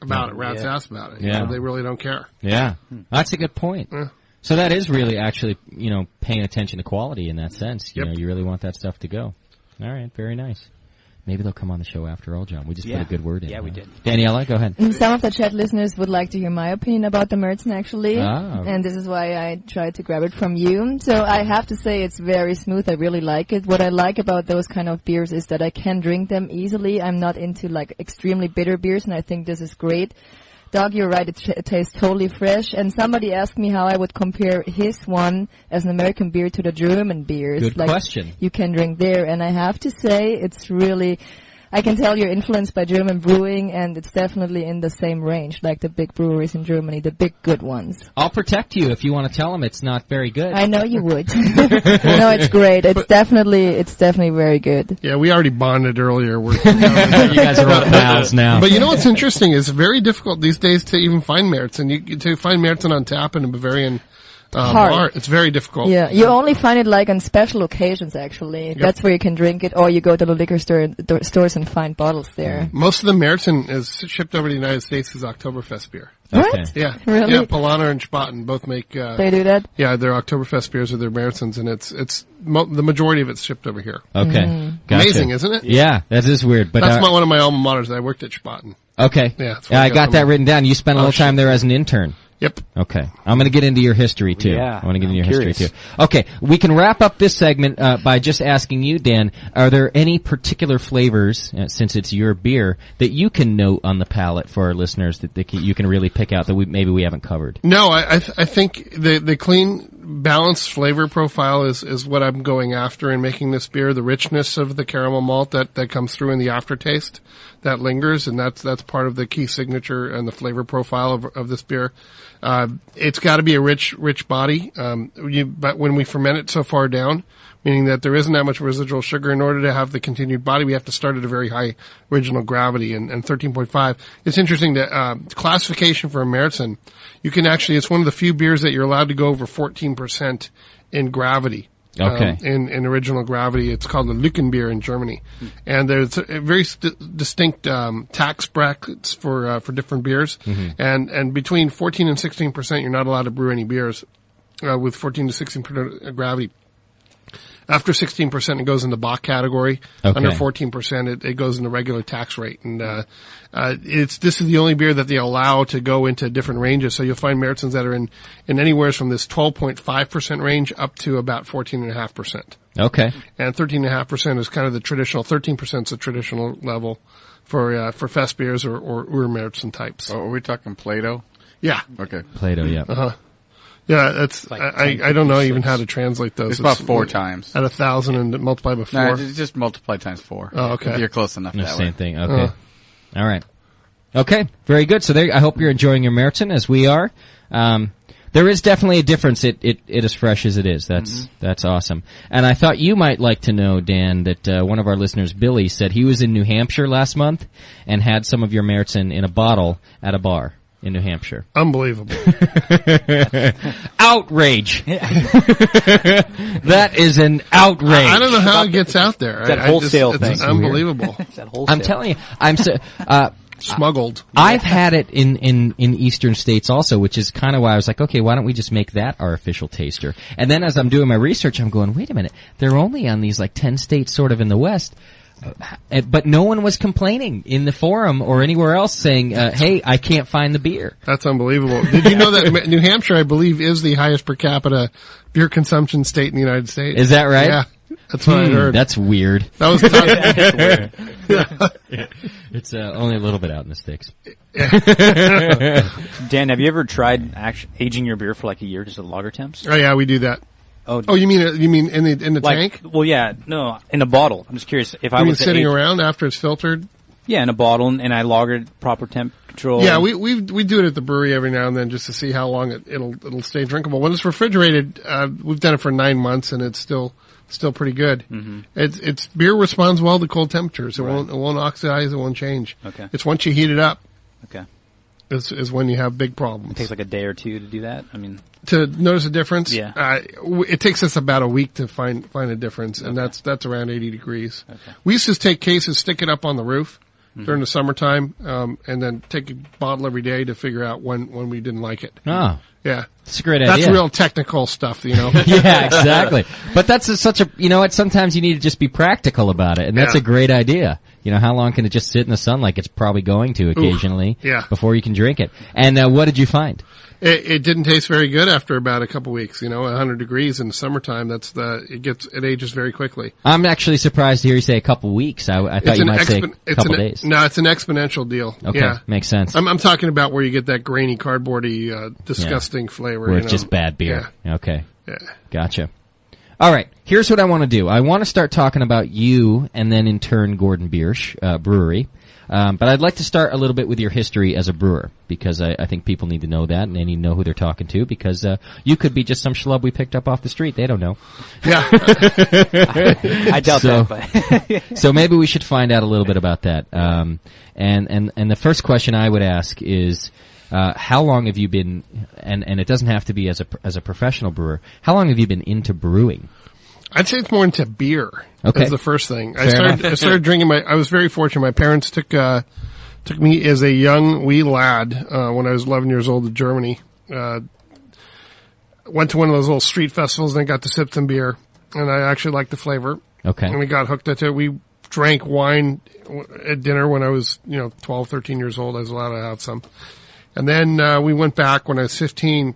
rat's ass about it. Yeah. They really don't care. Yeah. That's a good point. Yeah. So that is really actually, paying attention to quality in that sense. You Yep. know, you really want that stuff to go. All right. Very nice. Maybe they'll come on the show after all, John. We just put a good word in. Yeah, we did. Daniela, go ahead. Some of the chat listeners would like to hear my opinion about the Märzen, actually. Ah. And this is why I tried to grab it from you. So I have to say it's very smooth. I really like it. What I like about those kind of beers is that I can drink them easily. I'm not into extremely bitter beers, and I think this is great. Doug, you're right. It tastes totally fresh. And somebody asked me how I would compare his one as an American beer to the German beers. Good question. You can drink there. And I have to say, it's really, I can tell you're influenced by German brewing, and it's definitely in the same range, like the big breweries in Germany, the big good ones. I'll protect you if you want to tell them it's not very good. I know you would. No, it's great. It's definitely very good. Yeah, we already bonded earlier. You guys are all pals now. But you know what's interesting? It's very difficult these days to even find Märzen. To find Märzen on tap in a Bavarian bar, it's very difficult. Yeah, you only find it on special occasions, actually. Yep. That's where you can drink it, or you go to the liquor stores and find bottles there. Most of the Märzen is shipped over to the United States as Oktoberfest beer. What? Yeah. Really? Yeah, Polana and Spaten both make, they do that? Yeah, their Oktoberfest beers are their Märzens, and it's the majority of it's shipped over here. Okay. Gotcha. Amazing, isn't it? Yeah, that is weird. But that's one of my alma maters. I worked at Spaten. Okay. Yeah, that's where I got that written down. You spent a little time there as an intern. Yep. Okay. I'm going to get into your history, too. Yeah, I want to get into your curious. history, too. Okay. We can wrap up this segment by just asking you, Dan, are there any particular flavors, since it's your beer, that you can note on the palate for our listeners that you can really pick out that maybe we haven't covered? No, I think the clean, balanced flavor profile is what I'm going after in making this beer. The richness of the caramel malt that comes through in the aftertaste that lingers, and that's part of the key signature and the flavor profile of this beer. It's got to be a rich body. But when we ferment it so far down, meaning that there isn't that much residual sugar, in order to have the continued body, we have to start at a very high original gravity, and 13.5. It's interesting that classification for a Märzen, it's one of the few beers that you're allowed to go over 14% in gravity. Okay. In original gravity. It's called the Lückenbier in Germany. And there's a very distinct tax brackets for different beers. Mm-hmm. And between 14 and 16%, you're not allowed to brew any beers with 14 to 16% gravity. After 16%, it goes in the Bach category. Okay. Under 14%, it goes in the regular tax rate. And this is the only beer that they allow to go into different ranges. So you'll find Märzens that are in anywhere from this 12.5% range up to about 14.5%. Okay. And 13.5% is kind of the traditional. 13% is the traditional level for fest beers or Urmärzen types. Oh, are we talking Plato? Yeah. Okay. Plato, yeah. Uh-huh. Yeah, that's, I don't know even how to translate those. It's about 4 times. At 1,000 and multiply by 4. No, just multiply times 4. Oh, okay. You're close enough that way. Same thing. Okay. All right. Okay. Very good. So I hope you're enjoying your Märzen as we are. There is definitely a difference. It as fresh as it is. That's awesome. And I thought you might like to know, Dan, that one of our listeners, Billy, said he was in New Hampshire last month and had some of your Märzen in a bottle at a bar in New Hampshire. Unbelievable. Outrage. That is an outrage. I don't know how it gets out there. It's that wholesale thing. It's unbelievable. It's that wholesale. I'm telling you, smuggled. I've had it in eastern states also, which is kind of why I was like, okay, why don't we just make that our official taster? And then as I'm doing my research, I'm going, wait a minute, they're only on these 10 states sort of in the West. But no one was complaining in the forum or anywhere else saying, hey, I can't find the beer. That's unbelievable. Did you know that New Hampshire, I believe, is the highest per capita beer consumption state in the United States? Is that right? Yeah. That's what I heard. That's weird. That was weird. It's only a little bit out in the sticks. Dan, have you ever tried aging your beer for a year just at lager temps? Oh yeah, we do that. Oh, you mean in the tank? Well, yeah, no, in a bottle. I'm just curious if I was sitting around after it's filtered. Yeah, in a bottle, and I lagered proper temp control. Yeah, we do it at the brewery every now and then just to see how long it'll stay drinkable. When it's refrigerated, we've done it for 9 months and it's still pretty good. Mm-hmm. It's beer responds well to cold temperatures. It won't oxidize. It won't change. Okay. It's once you heat it up. Okay. Is when you have big problems. It takes like a day or two to do that. I mean, to notice a difference. Yeah. It takes us about a week to find a difference, and that's around 80 degrees. Okay. We used to take cases, stick it up on the roof during the summertime, and then take a bottle every day to figure out when we didn't like it. Oh. Yeah. That's a great idea. That's real technical stuff, you know. Yeah, exactly. But that's such a, you know what, sometimes you need to just be practical about it, and that's a great idea. You know, how long can it just sit in the sun like it's probably going to occasionally before you can drink it? And what did you find? It didn't taste very good after about a couple weeks. You know, 100 degrees in the summertime. It ages very quickly. I'm actually surprised to hear you say a couple weeks. I thought you might say a couple days. No, it's an exponential deal. Okay, yeah. Makes sense. I'm talking about where you get that grainy, cardboardy, disgusting flavor. Where it's just bad beer. Yeah. Okay. Yeah. Gotcha. All right. Here's what I want to do. I want to start talking about you, and then in turn Gordon Biersch Brewery. But I'd like to start a little bit with your history as a brewer, because I think people need to know that, and they need to know who they're talking to, because you could be just some schlub we picked up off the street. They don't know. Yeah. I doubt that. But so maybe we should find out a little bit about that. And the first question I would ask is, how long have you been, and it doesn't have to be as a professional brewer, how long have you been into brewing? I'd say it's more into beer. Okay. That's the first thing. I started drinking I was very fortunate. My parents took me as a young wee lad, when I was 11 years old to Germany. Went to one of those little street festivals and I got to sip some beer, and I actually liked the flavor. Okay. And we got hooked into it. We drank wine at dinner when I was, 12, 13 years old. I was allowed to have some. And then, we went back when I was 15.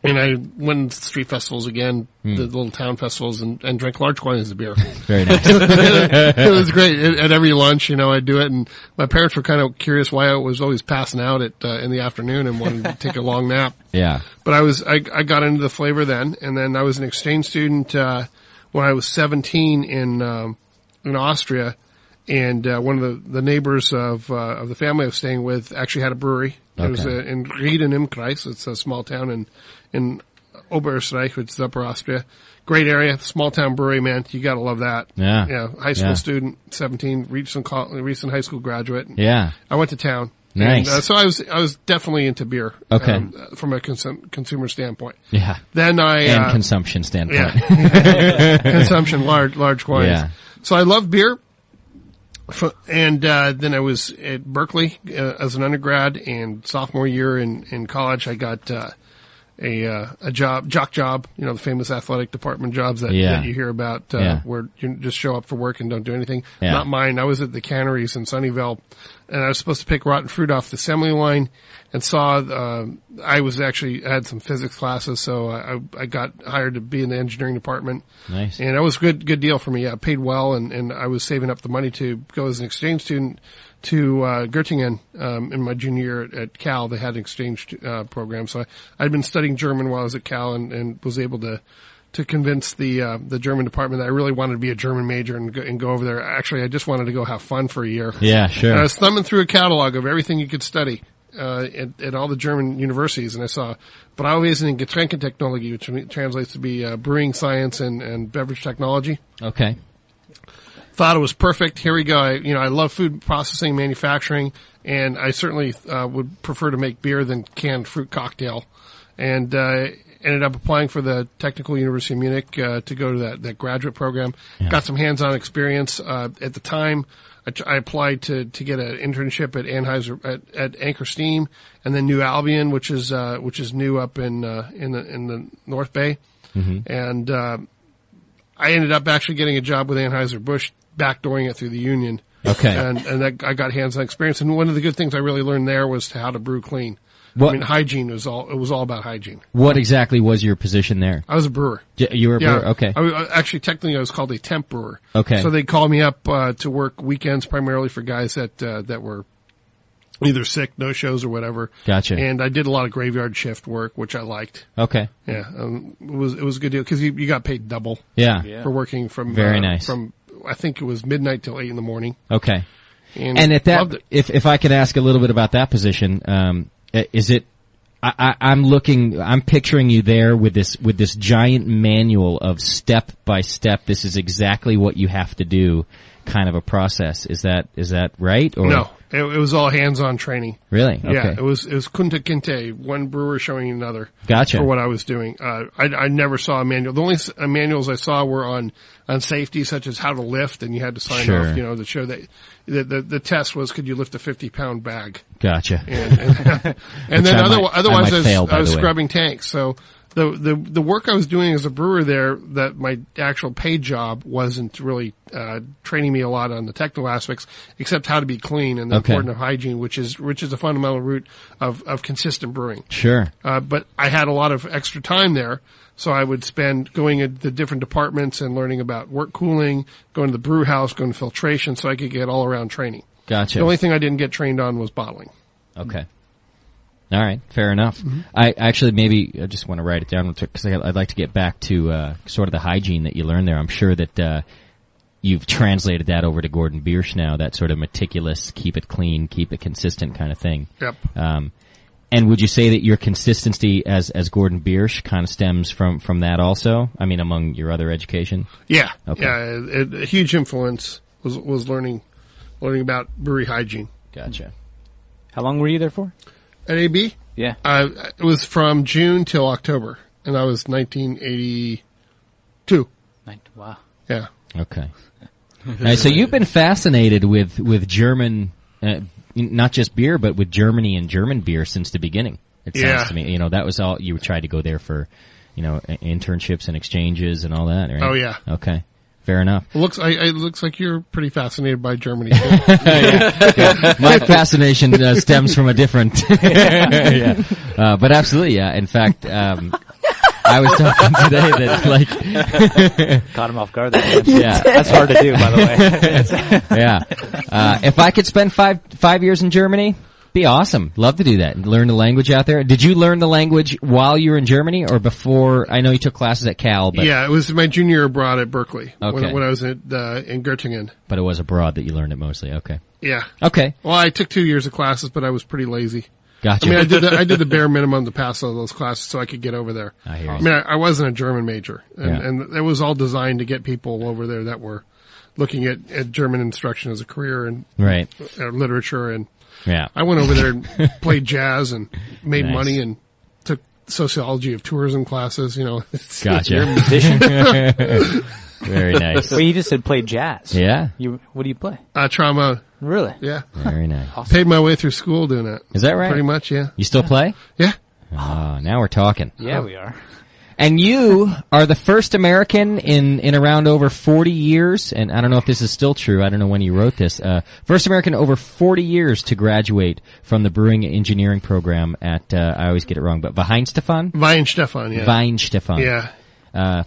And I went to street festivals again, the little town festivals, and drank large quantities of beer. Very nice. It was great. At every lunch, I'd do it. And my parents were kind of curious why I was always passing out in the afternoon and wanted to take a long nap. Yeah. But I got into the flavor then. And then I was an exchange student, when I was 17 in Austria. And, one of the neighbors of the family I was staying with actually had a brewery. It was in Rieden im Kreis. It's a small town in Oberösterreich, which is Upper Austria. Great area, small town brewery, man. You gotta love that. Yeah. Yeah. High school student, 17, recent high school graduate. Yeah. I went to town. Nice. And, so I was definitely into beer. Okay. From a consumer standpoint. Yeah. Then and consumption standpoint. Yeah. Consumption, large quantities. Yeah. So I love beer. And then I was at Berkeley as an undergrad, and sophomore year in college I got a jock job, the famous athletic department jobs that you hear about, where you just show up for work and don't do anything. Yeah. Not mine. I was at the canneries in Sunnyvale, and I was supposed to pick rotten fruit off the assembly line, and I had some physics classes, so I got hired to be in the engineering department. Nice. And that was a good deal for me. I paid well, and I was saving up the money to go as an exchange student to Göttingen in my junior year at Cal. They had an exchange program, so I'd been studying German while I was at Cal, and was able to convince the German department that I really wanted to be a German major and go over there. Actually, I just wanted to go have fun for a year. Yeah, sure. And I was thumbing through a catalog of everything you could study at all the German universities, and I saw Brauwesen and Getränketechnologie, which translates to be brewing science and beverage technology. Okay. Thought it was perfect. Here we go. I love food processing, manufacturing, and I certainly would prefer to make beer than canned fruit cocktail. And ended up applying for the Technical University of Munich to go to that graduate program. Yeah. Got some hands-on experience. At the time, I applied to get an internship at Anheuser at Anchor Steam, and then New Albion, which is new up in the North Bay. Mm-hmm. And I ended up actually getting a job with Anheuser-Busch, backdooring it through the union. Okay. And that I got hands-on experience. And one of the good things I really learned there was how to brew clean. Hygiene was all about hygiene. What exactly was your position there? I was a brewer. You were a brewer? Okay. Technically I was called a temp brewer. Okay. So they called me up, to work weekends primarily for guys that were either sick, no shows or whatever. Gotcha. And I did a lot of graveyard shift work, which I liked. Okay. Yeah. It was a good deal because you got paid double. Yeah. For working from, Very nice. From, I think it was midnight till 8 in the morning. Okay. And at that, if I could ask a little bit about that position, is it? I'm picturing you there with this giant manual of step by step. This is exactly what you have to do, kind of a process. Is that right? Or? No, it was all hands-on training. Really? Okay. Yeah, it was kunta kinte, one brewer showing another. Gotcha. For what I was doing. I never saw a manual. The only manuals I saw were on safety, such as how to lift, and you had to sign off, to show that the test was, could you lift a 50-pound bag? Gotcha. And then otherwise I was scrubbing tanks. So the work I was doing as a brewer there, that my actual paid job wasn't really training me a lot on the technical aspects, except how to be clean and the importance of hygiene, which is a fundamental root of consistent brewing. Sure. But I had a lot of extra time there, so I would spend going at the different departments and learning about work cooling, going to the brew house, going to filtration, so I could get all around training. Gotcha. The only thing I didn't get trained on was bottling. Okay. All right, fair enough. Mm-hmm. I just want to write it down because I'd like to get back to sort of the hygiene that you learned there. I'm sure that you've translated that over to Gordon Biersch now, that sort of meticulous, keep it clean, keep it consistent kind of thing. Yep. And would you say that your consistency as Gordon Biersch kind of stems from that also? I mean, among your other education? Yeah. Okay. Yeah, a huge influence was learning about brewery hygiene. Gotcha. How long were you there for? At AB? Yeah. It was from June till October, and that was 1982. Wow. Yeah. Okay. So you've been fascinated with German, not just beer, but with Germany and German beer since the beginning. It sounds to me. That was all, you tried to go there for, internships and exchanges and all that, right? Oh, yeah. Okay. Fair enough. It looks like you're pretty fascinated by Germany, too. Yeah. My fascination stems from a different... but absolutely, yeah. In fact, I was talking today that, Caught him off guard there. Yeah. That's hard to do, by the way. Yeah. If I could spend five years in Germany, be awesome. Love to do that. Learn the language out there. Did you learn the language while you were in Germany or before? I know you took classes at Cal, but... Yeah, it was my junior year abroad at Berkeley. Okay. When I was in Göttingen. But it was abroad that you learned it mostly. Okay. Yeah. Okay. Well, I took 2 years of classes, but I was pretty lazy. Gotcha. I mean, I did the bare minimum to pass all those classes so I could get over there. I hear you. I mean, I wasn't a German major, and it was all designed to get people over there that were looking at German instruction as a career and literature. And I went over there and played jazz and made money and took sociology of tourism classes. Gotcha. You're a musician. Very nice. Well, you just said play jazz. Yeah. What do you play? Trauma. Really? Yeah. Very nice. Awesome. Paid my way through school doing that. Is that right? Pretty much, yeah. You still play? Yeah. Oh, now we're talking. Yeah, we are. And you are the first American in around over 40 years, and I don't know if this is still true. I don't know when you wrote this. First American over 40 years to graduate from the brewing engineering program at, I always get it wrong, but Weinstefan? Weinstefan, yeah. Weinstefan. Yeah.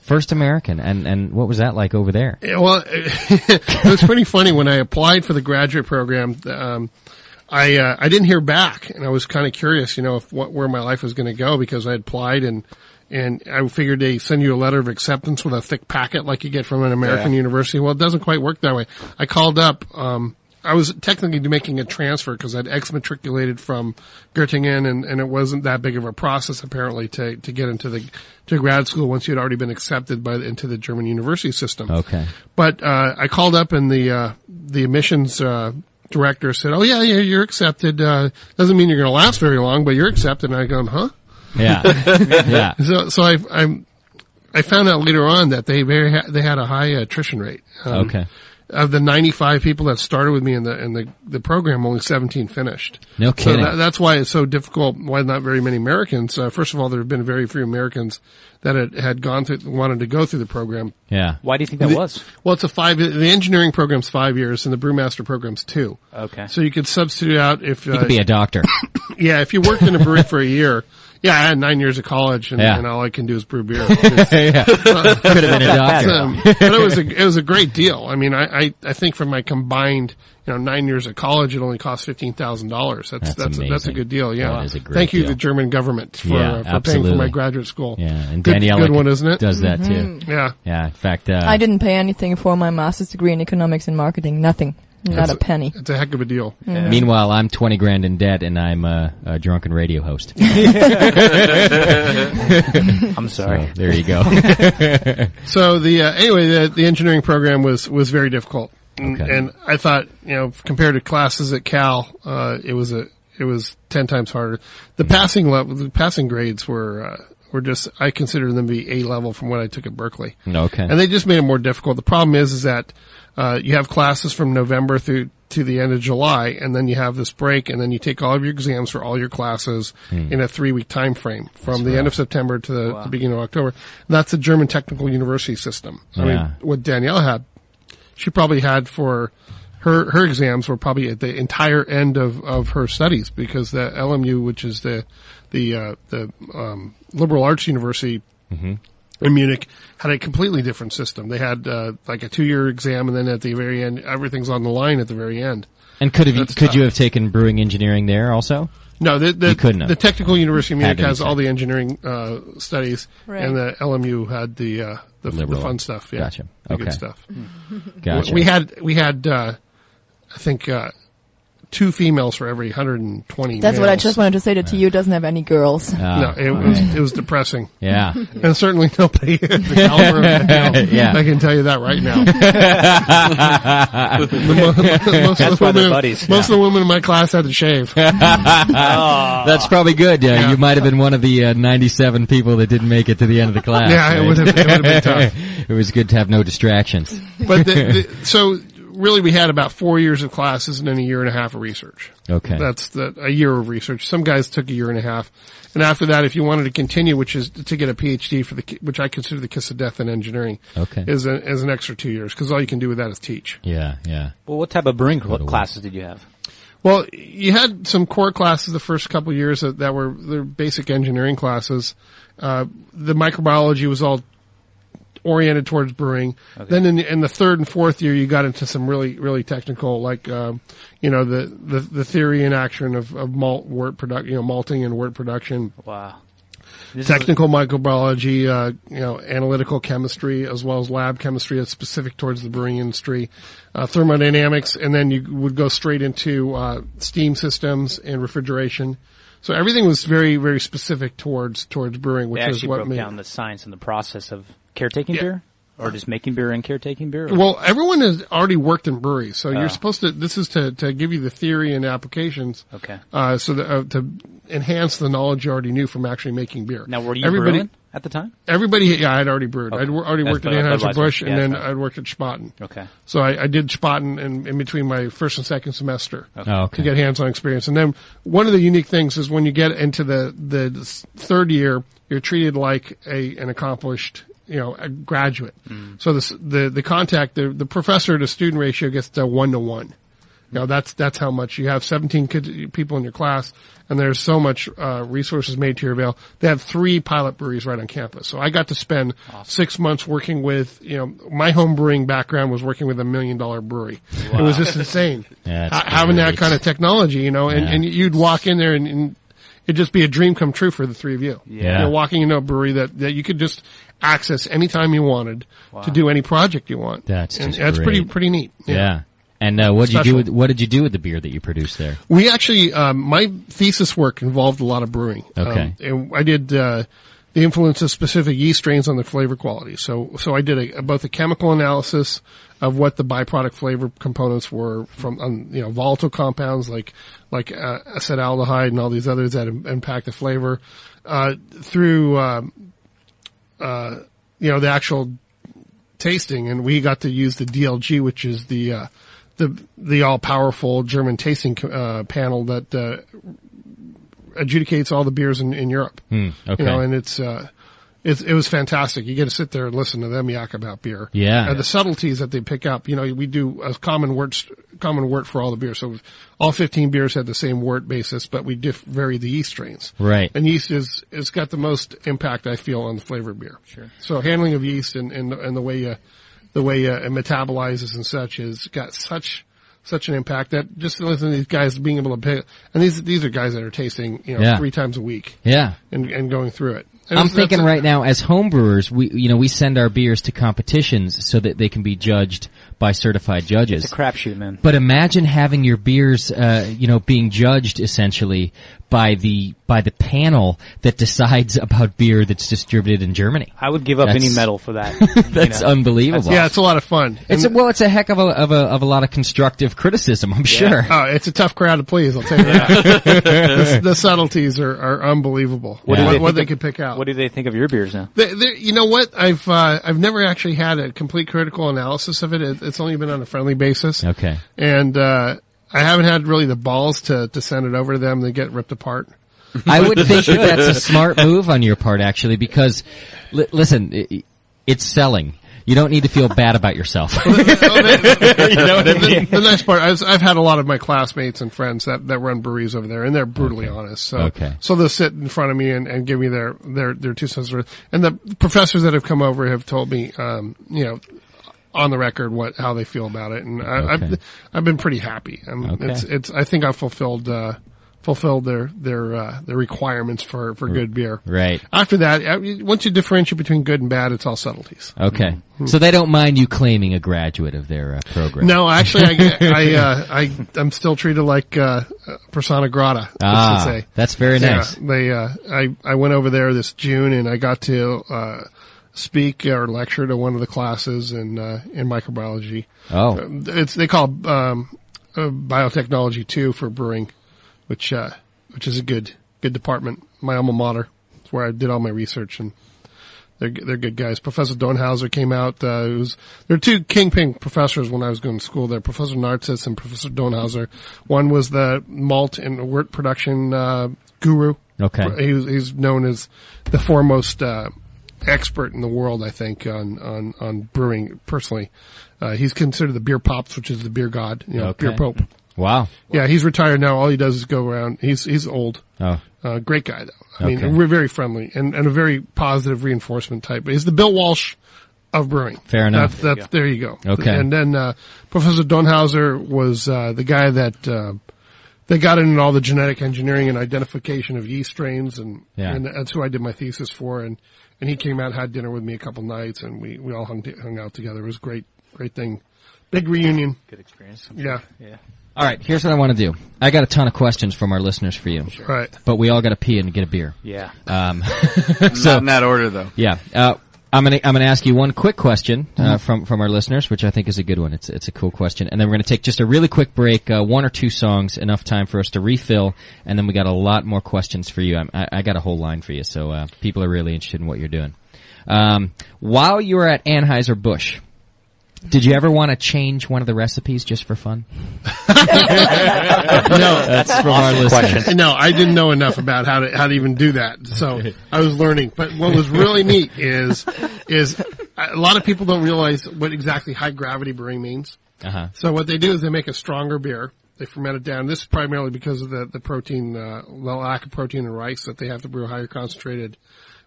First American, and what was that like over there? Yeah, well, it was pretty funny when I applied for the graduate program. I didn't hear back, and I was kind of curious, where my life was going to go because I had applied and I figured they send you a letter of acceptance with a thick packet like you get from an American university. Well, it doesn't quite work that way. I called up. I was technically making a transfer because I'd exmatriculated from Göttingen and it wasn't that big of a process apparently to get into grad school once you had already been accepted into the German university system. Okay. But, I called up and the admissions, director said, "Oh yeah, you're accepted. Doesn't mean you're going to last very long, but you're accepted." And I go, "Huh?" Yeah. Yeah. So I found out later on that they had a high attrition rate. Okay. Of the 95 people that started with me in the program, only 17 finished. No kidding. So that's why it's so difficult. Why not very many Americans? First of all, there have been very few Americans that had wanted to go through the program. Yeah. Why do you think that was? Well, the engineering program's 5 years and the brewmaster program's 2. Okay. So you could substitute out if you could be a doctor. Yeah, if you worked in a brewery for a year. Yeah, I had 9 years of college, and all I can do is brew beer. Could have been a doctor. But it was a great deal. I mean, I think for my combined 9 years of college, it only cost $15,000. That's a good deal. Yeah. That is a great Thank you, deal. the German government, for paying for my graduate school. Yeah, and Daniela good one, isn't it? Does that too. Yeah. Yeah. In fact, I didn't pay anything for my master's degree in economics and marketing. Nothing. Not a penny. It's a heck of a deal. Mm-hmm. Meanwhile, I'm 20 grand in debt, and I'm a drunken radio host. I'm sorry. So, there you go. So the engineering program was very difficult, and I thought, compared to classes at Cal, it was 10 times harder. The passing grades were just, I consider them to be A level from what I took at Berkeley. Okay. And they just made it more difficult. The problem is that you have classes from November through to the end of July, and then you have this break, and then you take all of your exams for all your classes in a 3-week time frame from the end of September to the beginning of October. And that's the German Technical University system. I mean, what Danielle had, she probably had for her exams were probably at the entire end of her studies, because the LMU, which is the liberal arts university in Munich, had a completely different system. They had like a 2-year exam, and then at the very end, everything's on the line at the very end. And could you have taken brewing engineering there also? No, you couldn't have. The Technical University of Munich has all the engineering studies, and the LMU had the fun stuff. Yeah, gotcha. The Okay. good stuff. Gotcha. We had I think 2 females for every 120 That's males. what I just wanted to say. The TU doesn't have any girls. No, it was depressing. Yeah. And certainly nobody at the caliber of Danielle. Yeah. I can tell you that right now. Most of the women in my class had to shave. That's probably good. Yeah. You might have been one of the 97 people that didn't make it to the end of the class. Yeah, right? it would have been tough. It was good to have no distractions. But so really we had about 4 years of classes and then a year and a half of research. Okay. That's a year of research. Some guys took a year and a half. And after that, if you wanted to continue, which is to get a PhD which I consider the kiss of death in engineering, is an extra 2 years, because all you can do with that is teach. Yeah. Well, what type of brewing classes did you have? Well, you had some core classes the first couple of years that were the basic engineering classes. The microbiology was all oriented towards brewing. Okay. Then in the 3rd and 4th year, you got into some really, really technical, like, the theory and action of malt wort production, malting and wort production. Wow. Technical microbiology, analytical chemistry, as well as lab chemistry that's specific towards the brewing industry, thermodynamics, and then you would go straight into, steam systems and refrigeration. So everything was very, very specific towards brewing, which is what broke down the science and the process of caretaking beer, or just making beer and caretaking beer. Or? Well, everyone has already worked in breweries, so you're supposed to. This is to give you the theory and applications. Okay. So that, to enhance the knowledge you already knew from actually making beer. Now, were you brewing at the time? Everybody, I'd already brewed. Okay. I'd already worked at Anheuser-Busch, and then I'd worked at Spaten. Okay. So I did Spaten in between my first and second semester to get hands-on experience. And then one of the unique things is when you get into the 3rd year, you're treated like an accomplished, a graduate. So the contact, the professor to student ratio gets to 1-to-1. That's how much you have 17 people in your class, and there's so much, resources made to your avail. They have 3 pilot breweries right on campus. So I got to spend 6 months working with, my home brewing background was working with $1 million brewery. Wow. It was just insane. Having that kind of technology, and you'd walk in there and it'd just be a dream come true for the 3 of you. Yeah. Walking into a brewery that you could just access anytime you wanted to do any project you want. That's pretty neat. Yeah. And what did you do with the beer that you produced there? We actually, my thesis work involved a lot of brewing. Okay. And I did the influence of specific yeast strains on the flavor quality. So I did both a chemical analysis of what the byproduct flavor components were from volatile compounds like acetaldehyde and all these others that impact the flavor, through the actual tasting, and we got to use the DLG, which is the all-powerful German tasting panel that adjudicates all the beers in Europe. Okay. And it was fantastic. You get to sit there and listen to them yak about beer. Yeah. The subtleties that they pick up. We do a common wort for all the beers. So all 15 beers had the same wort basis, but we vary the yeast strains. Right. And yeast is got the most impact, I feel, on the flavored beer. Sure. So handling of yeast and the way it metabolizes and such has got such an impact that just listening to these guys being able to pick, and these are guys that are tasting, 3 times a week. Yeah. And going through it. I'm thinking right now, as homebrewers, we send our beers to competitions so that they can be judged by certified judges. It's a crapshoot, man. But imagine having your beers, being judged essentially by the panel that decides about beer that's distributed in Germany. I would give up any medal for that. That's unbelievable. Yeah, it's a lot of fun. It's a heck of a lot of constructive criticism, I'm sure. Oh, it's a tough crowd to please, I'll tell you that. the subtleties are unbelievable. What they can pick out. What do they think of your beers now? You know what? I've never actually had a complete critical analysis of it. It's only been on a friendly basis. Okay. And I haven't had really the balls to send it over to them. They get ripped apart. I would think that's a smart move on your part, actually, because, listen, it's selling. You don't need to feel bad about yourself. You know what I mean? The nice part, I've had a lot of my classmates and friends that run breweries over there, and they're brutally honest. So they'll sit in front of me and give me their 2 cents worth. And the professors that have come over have told me, on the record how they feel about it, and I've been pretty happy. I think I've fulfilled their requirements for good beer. Right. After that, once you differentiate between good and bad, it's all subtleties. Okay. Mm-hmm. So they don't mind you claiming a graduate of their program. No, actually, I'm still treated like persona grata. I should say. That's very nice. I went over there this June and I got to speak or lecture to one of the classes in microbiology. Oh. They call biotechnology 2 for brewing, which is a good department. My alma mater. It's where I did all my research, and they're good guys. Professor Donhauser came out. There were 2 kingpin professors when I was going to school there, Professor Narcissus and Professor Donhauser. One was the malt and wort production guru. Okay. He's known as the foremost expert in the world, I think, on brewing. Personally, he's considered the beer pops, which is the beer god, beer pope. Wow. Yeah, he's retired now. All he does is go around. He's old. Oh. Great guy though. I mean, we're very friendly and a very positive reinforcement type. He's the Bill Walsh of brewing. Fair enough. There you go. Okay. And then Professor Donhauser was the guy that they got in all the genetic engineering and identification of yeast strains, and that's who I did my thesis for. And he came out, had dinner with me a couple nights, and we all hung out together. It was a great thing. Big reunion. Good experience. Yeah. All right, here's what I want to do. I got a ton of questions from our listeners for you. Sure. Right. But we all got to pee and get a beer. Yeah. So, not in that order, though. Yeah. I'm gonna ask you one quick question from our listeners, which I think is a good one. It's a cool question, and then we're gonna take just a really quick break, 1 or 2 songs, enough time for us to refill, and then we got a lot more questions for you. I got a whole line for you, so people are really interested in what you're doing. While you were at Anheuser-Busch, did you ever want to change one of the recipes just for fun? No, that's from our listeners. No, I didn't know enough about how to even do that, so I was learning. But what was really neat is a lot of people don't realize what exactly high gravity brewing means. Uh-huh. So what they do is they make a stronger beer. They ferment it down. This is primarily because of the protein, the lack of protein in rice, that they have to brew a higher concentrated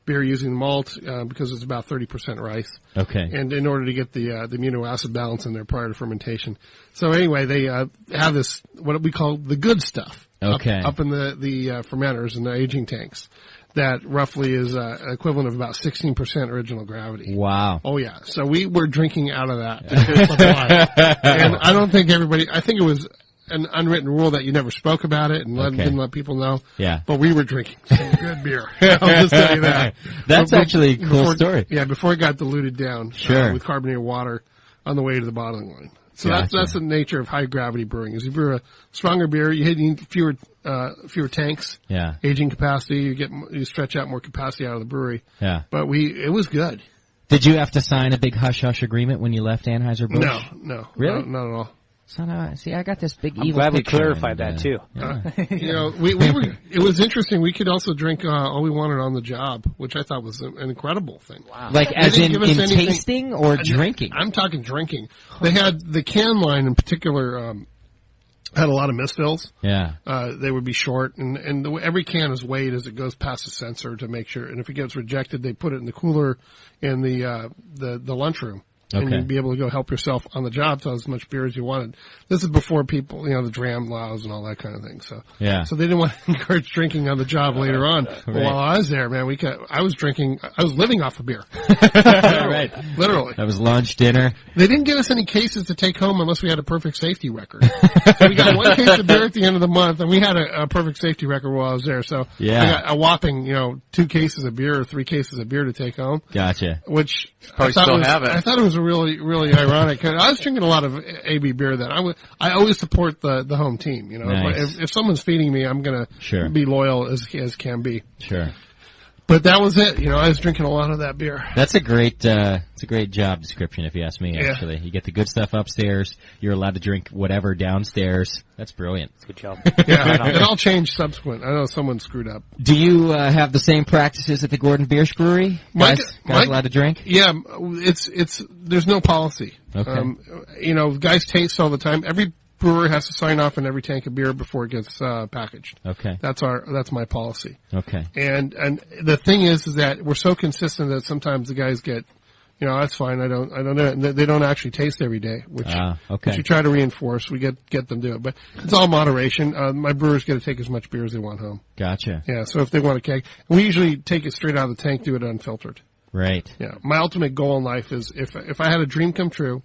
beer using malt, because it's about 30% rice. Okay. And in order to get the amino acid balance in there prior to fermentation. So anyway, they, have this, what we call the good stuff. Okay. Up in the fermenters and the aging tanks. That roughly is, equivalent of about 16% original gravity. Wow. Oh yeah. So we were drinking out of that. And I don't think I think it was an unwritten rule that you never spoke about it and didn't let people know. Yeah. But we were drinking some good beer. I'll just tell you that. That's actually a cool story. Yeah, before it got diluted down. Sure. With carbonated water on the way to the bottling line. So Gotcha. that's the nature of high gravity brewing. Is you brew a stronger beer, you need fewer tanks. Yeah. Aging capacity, you stretch out more capacity out of the brewery. Yeah. But it was good. Did you have to sign a big hush-hush agreement when you left Anheuser-Busch? No. Really? Not at all. See, I got this big I'm evil glad we picture clarified that too. It was interesting. We could also drink all we wanted on the job, which I thought was an incredible thing. Wow. Like as in tasting or drinking? I'm talking drinking. They had the can line in particular, had a lot of misfills. Yeah. They would be short, and every can is weighed as it goes past the sensor to make sure. And if it gets rejected, they put it in the cooler in the lunchroom. And Okay. you'd be able to go help yourself on the job to as much beer as you wanted. This is before people, the dram laws and all that kind of thing. So they didn't want to encourage drinking on the job later on. Right. While I was there, man, I was living off of beer. Right. Literally. That was lunch, dinner. They didn't give us any cases to take home unless we had a perfect safety record. So we got one case of beer at the end of the month, and we had a perfect safety record while I was there. So I got a whopping, 2 cases of beer or 3 cases of beer to take home. Gotcha. Which Probably still have it. I thought it was really, really ironic. I was drinking a lot of AB beer then. I always support the home team. Nice. If someone's feeding me, I'm gonna be loyal as can be. Sure. But that was it. I was drinking a lot of that beer. That's a great job description, if you ask me. Actually, you get the good stuff upstairs. You're allowed to drink whatever downstairs. That's brilliant. Good job. Yeah, it all changed subsequent. I know someone screwed up. Do you have the same practices at the Gordon Biersch Brewery? Guys allowed to drink? Yeah, there's no policy. Okay. Guys taste all the time. Every brewer has to sign off on every tank of beer before it gets packaged. Okay. That's my policy. Okay. And the thing is that we're so consistent that sometimes the guys get, that's fine. I don't know. And they don't actually taste every day, which we try to reinforce. We get them to do it, but it's all moderation. My brewers get to take as much beer as they want home. Gotcha. Yeah. So if they want a keg, we usually take it straight out of the tank, do it unfiltered. Right. Yeah. My ultimate goal in life is if I had a dream come true,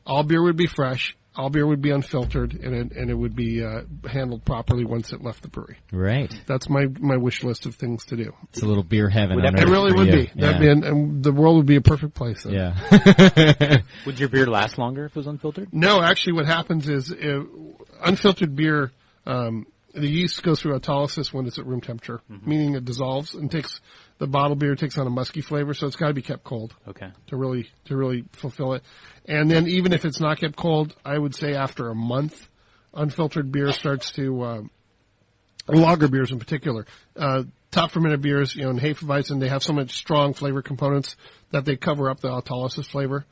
all beer would be fresh. All beer would be unfiltered, and it would be handled properly once it left the brewery. Right. That's my wish list of things to do. It's a little beer heaven. It really would be. Yeah. And the world would be a perfect place then. Yeah. Would your beer last longer if it was unfiltered? No, actually what happens is unfiltered beer, the yeast goes through autolysis when it's at room temperature, meaning it dissolves and the bottled beer takes on a musky flavor, so it's got to be kept cold. Okay. To really fulfill it. And then even if it's not kept cold, I would say after a month, unfiltered beer starts to, lager beers in particular, top fermented beers, in Hefeweizen, they have so much strong flavor components that they cover up the autolysis flavor,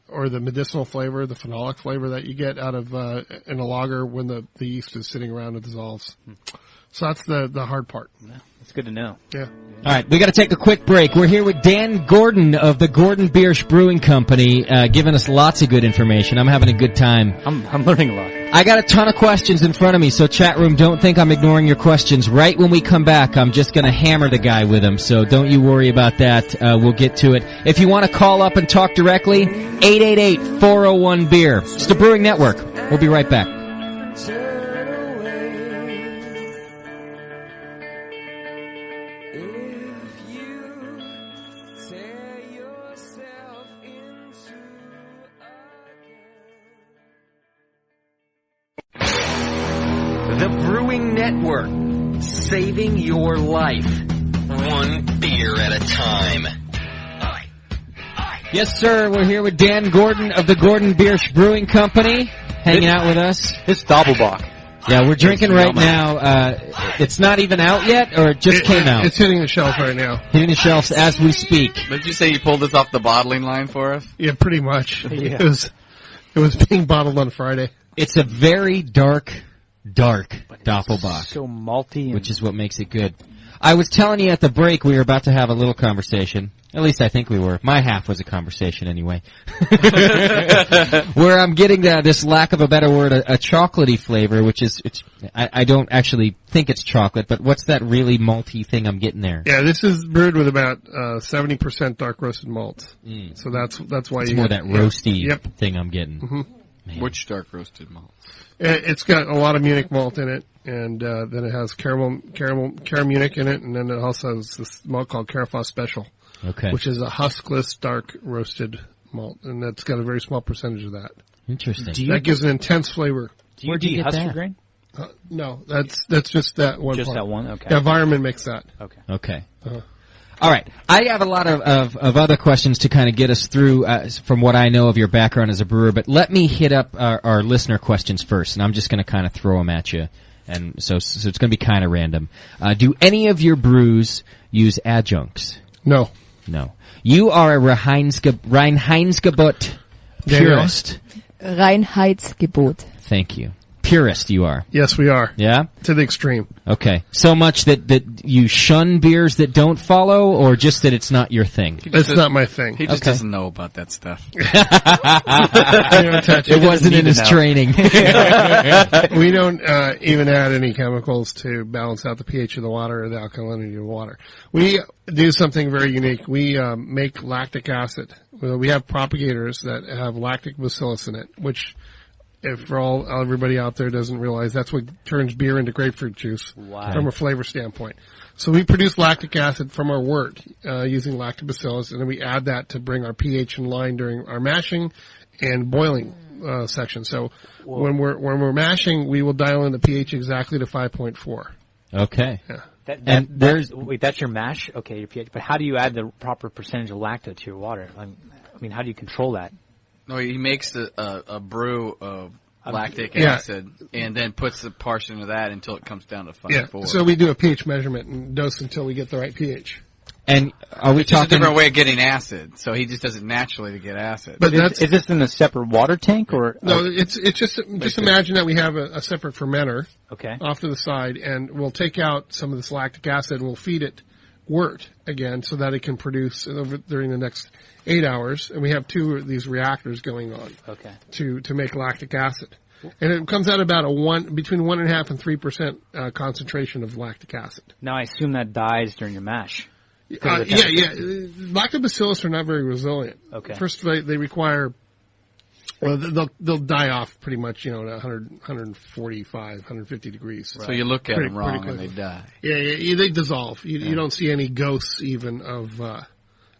or the medicinal flavor, the phenolic flavor that you get out of, in a lager when the yeast is sitting around and dissolves. So that's the hard part. Yeah, that's good to know. Yeah. All right, we got to take a quick break. We're here with Dan Gordon of the Gordon Biersch Brewing Company, giving us lots of good information. I'm having a good time. I'm learning a lot. I got a ton of questions in front of me, so chat room, don't think I'm ignoring your questions. Right when we come back, I'm just going to hammer the guy with them, so don't you worry about that. We'll get to it. If you want to call up and talk directly, 888-401-BEER. It's the Brewing Network. We'll be right back. The Brewing Network, saving your life, one beer at a time. Yes, sir. We're here with Dan Gordon of the Gordon Biersch Brewing Company, hanging out with us. It's Doppelbock. Yeah, we're drinking right now. It's not even out yet, or it just came out? It's hitting the shelf right now. Hitting the shelves as we speak. Did you say you pulled this off the bottling line for us? Yeah, pretty much. Yeah. It was being bottled on Friday. It's a very dark Doppelbock. So malty. Which is what makes it good. I was telling you at the break we were about to have a little conversation. At least I think we were. My half was a conversation anyway. Where I'm getting this, lack of a better word, a chocolatey flavor, which is, I don't actually think it's chocolate, but what's that really malty thing I'm getting there? Yeah, this is brewed with about 70% dark roasted malt. So that's why it's you more get that roasty thing I'm getting. Mm-hmm. Which dark roasted malt? It's got a lot of Munich malt in it, and then it has caramel Munich in it, and then it also has this malt called Carafa Special, which is a huskless dark roasted malt, and that's got a very small percentage of that. Interesting. That gives an intense flavor. Do you dehusk your grain? No, that's just that one. Just part. that one. Okay. The environment makes that. Okay. All right. I have a lot of other questions to kind of get us through from what I know of your background as a brewer, but let me hit up our listener questions first, and I'm just going to kind of throw them at you. And so it's going to be kind of random. Do any of your brews use adjuncts? No. You are a Reinheitsgebot purist. Reinheitsgebot. Thank you. purist you are. Yes, we are. Yeah? To the extreme. Okay. So much that you shun beers that don't follow, or just that it's not your thing? It's not my thing. He just doesn't know about that stuff. It wasn't in his training. We don't even add any chemicals to balance out the pH of the water or the alkalinity of the water. We do something very unique. We make lactic acid. We have propagators that have lactic bacillus in it, which, if for everybody out there doesn't realize, that's what turns beer into grapefruit juice from a flavor standpoint. So we produce lactic acid from our wort using lactobacillus, and then we add that to bring our pH in line during our mashing and boiling section. So when we're mashing, we will dial in the pH exactly to 5.4. Okay. Yeah. That's your mash? Okay, your pH. But how do you add the proper percentage of lacto to your water? I mean, how do you control that? No, he makes a brew of lactic acid and then puts the portion of that until it comes down to 5.4. Yeah, so we do a pH measurement and dose until we get the right pH. And are we talking... talking... a different way of getting acid, so he just does it naturally to get acid. But is this in a separate water tank, or... No, it's just imagine that we have a separate fermenter okay. off to the side, and we'll take out some of this lactic acid and we'll feed it wort again so that it can produce during the next 8 hours. And we have two of these reactors going on to make lactic acid. And it comes out about between 1.5% and 3% concentration of lactic acid. Now I assume that dies during your mash. Yeah. Lactobacillus are not very resilient. Okay. First, they require, they'll die off pretty much, at 145, 150 degrees. Right. So you look at them wrong and they die. Yeah, they dissolve. You don't see any ghosts even of the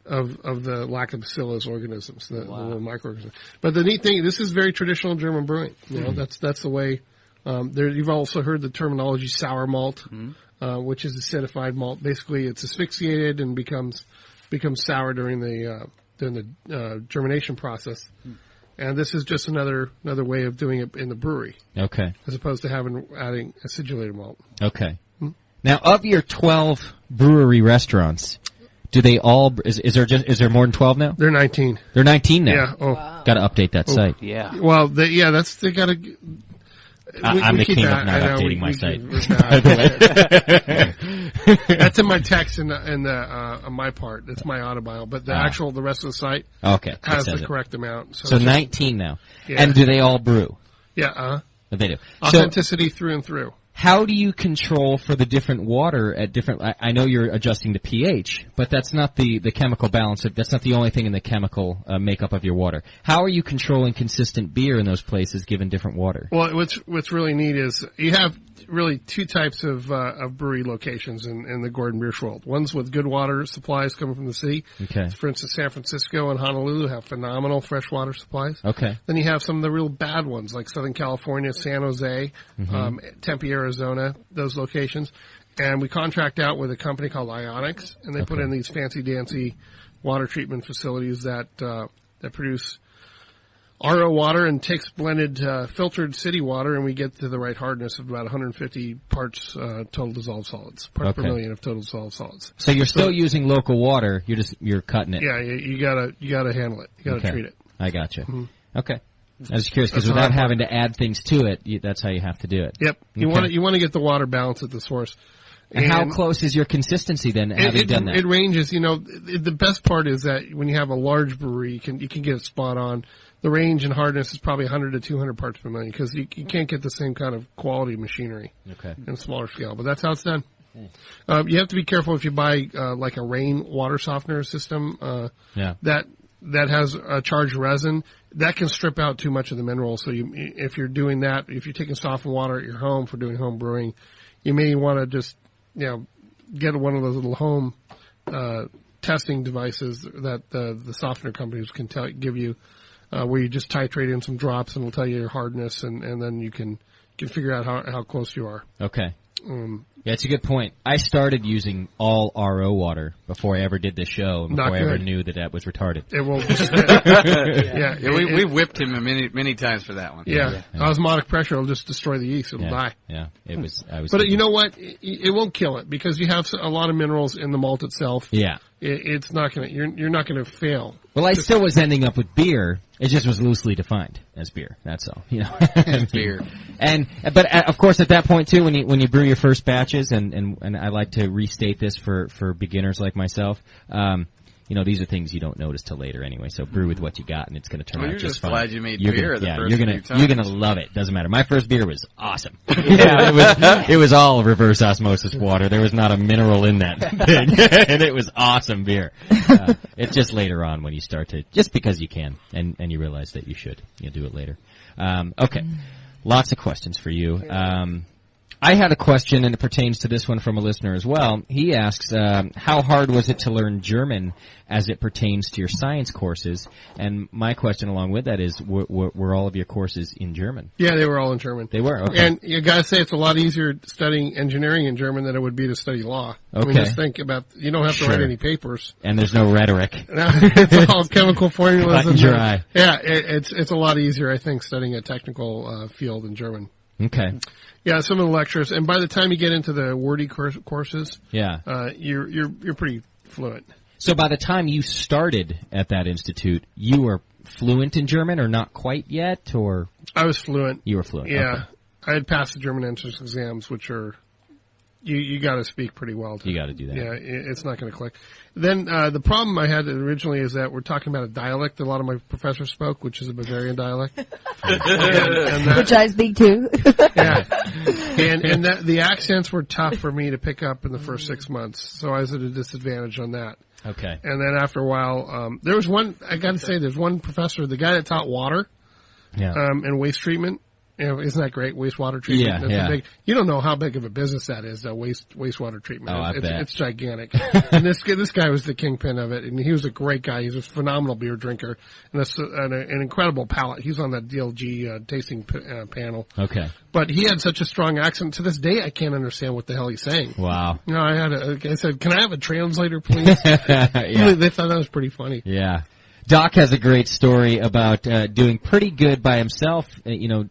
lactobacillus organisms, the little microorganisms. But the neat thing, this is very traditional German brewing. That's the way. You've also heard the terminology sour malt. Which is acidified malt. Basically, it's asphyxiated and becomes sour during the germination process. And this is just another way of doing it in the brewery. Okay. As opposed to adding acidulated malt. Okay. Now, of your 12 brewery restaurants, do they all? Is there more than 12 now? They're 19. They're 19 now. Yeah. Oh, got to update that site. Yeah. Well, they got to. I'm the king of not updating my site. That's in my text on my part. That's my autobio. But the rest of the site has the correct amount. So 19 now. Yeah. And do they all brew? Yeah. They do. Authenticity through and through. How do you control for the different water at different... I know you're adjusting the pH, but that's not the chemical balance. That's not the only thing in the chemical makeup of your water. How are you controlling consistent beer in those places given different water? Well, what's really neat is you have really two types of brewery locations in the Gordon Biersch world. One's with good water supplies coming from the sea. Okay. For instance, San Francisco and Honolulu have phenomenal fresh water supplies. Okay. Then you have some of the real bad ones like Southern California, San Jose, Tempe, Arizona, those locations. And we contract out with a company called Ionics, and they put in these fancy-dancy water treatment facilities that produce RO water and takes blended filtered city water, and we get to the right hardness of about 150 parts total dissolved solids, parts per million of total dissolved solids. So you're still using local water. You're cutting it. Yeah, you gotta handle it. You gotta treat it. I gotcha. Mm-hmm. Okay. I was curious because without having to add things to it, that's how you have to do it. Yep. You want to get the water balance at the source. And how close is your consistency then, having done that? It ranges. The best part is that when you have a large brewery, you can get it spot on. The range and hardness is probably 100 to 200 parts per million because you can't get the same kind of quality machinery in a smaller scale. But that's how it's done. You have to be careful if you buy like a rain water softener system that has a charged resin. That can strip out too much of the minerals. So if you're doing that, if you're taking softened water at your home for doing home brewing, you may want to just get one of those little home testing devices that the softener companies can give you, where you just titrate in some drops and it'll tell you your hardness, and then you can figure out how close you are. Okay. Yeah, it's a good point. I started using all RO water before I ever did this show, and before I ever knew that was retarded. It won't. We whipped him many times for that one. Yeah. Osmotic pressure will just destroy the yeast. It'll die. Yeah, it was. But you know what? It won't kill it because you have a lot of minerals in the malt itself. Yeah. it's not going to, you're not going to fail. Well, I still was ending up with beer. It just was loosely defined as beer. That's all. You know, beer. But of course, at that point too, when you brew your first batches, and I like to restate this for beginners like myself. You know, these are things you don't notice till later anyway. So brew with what you got, and it's going to turn out just fine. Glad you made beer. You're gonna love it. Doesn't matter. My first beer was awesome. It was all reverse osmosis water. There was not a mineral in that thing, and it was awesome beer. It's just later on when you start to, just because you can, and you realize that you should, do it later. Okay, lots of questions for you. I had a question, and it pertains to this one from a listener as well. He asks, how hard was it to learn German as it pertains to your science courses? And my question along with that is, were all of your courses in German? Yeah, they were all in German. They were, okay. And you gotta say it's a lot easier studying engineering in German than it would be to study law. Okay. I mean, just think about, you don't have to write any papers. And there's no rhetoric. It's all chemical formulas. Cut and dry. Yeah, it's a lot easier, I think, studying a technical field in German. Okay. Yeah, some of the lectures, and by the time you get into the wordy courses, you're pretty fluent. So by the time you started at that institute, you were fluent in German, or not quite yet, or? I was fluent. You were fluent. Yeah, okay. I had passed the German entrance exams, which are you got to speak pretty well. You got to do that. Yeah, it's not going to click. Then the problem I had originally is that we're talking about a dialect that a lot of my professors spoke, which is a Bavarian dialect, which I speak too. Yeah, and the accents were tough for me to pick up in the first 6 months, so I was at a disadvantage on that. Okay. And then after a while, there was one. I got to say, there's one professor, the guy that taught water, and waste treatment. Isn't that great? Wastewater treatment. Yeah, That's you don't know how big of a business that is. Wastewater treatment. Oh, I bet. It's gigantic. And this guy was the kingpin of it, and he was a great guy. He was a phenomenal beer drinker and an incredible palate. He's on that DLG tasting panel. Okay. But he had such a strong accent. To this day, I can't understand what the hell he's saying. Wow. No, I said, "Can I have a translator, please?" They thought that was pretty funny. Yeah. Doc has a great story about doing pretty good by himself,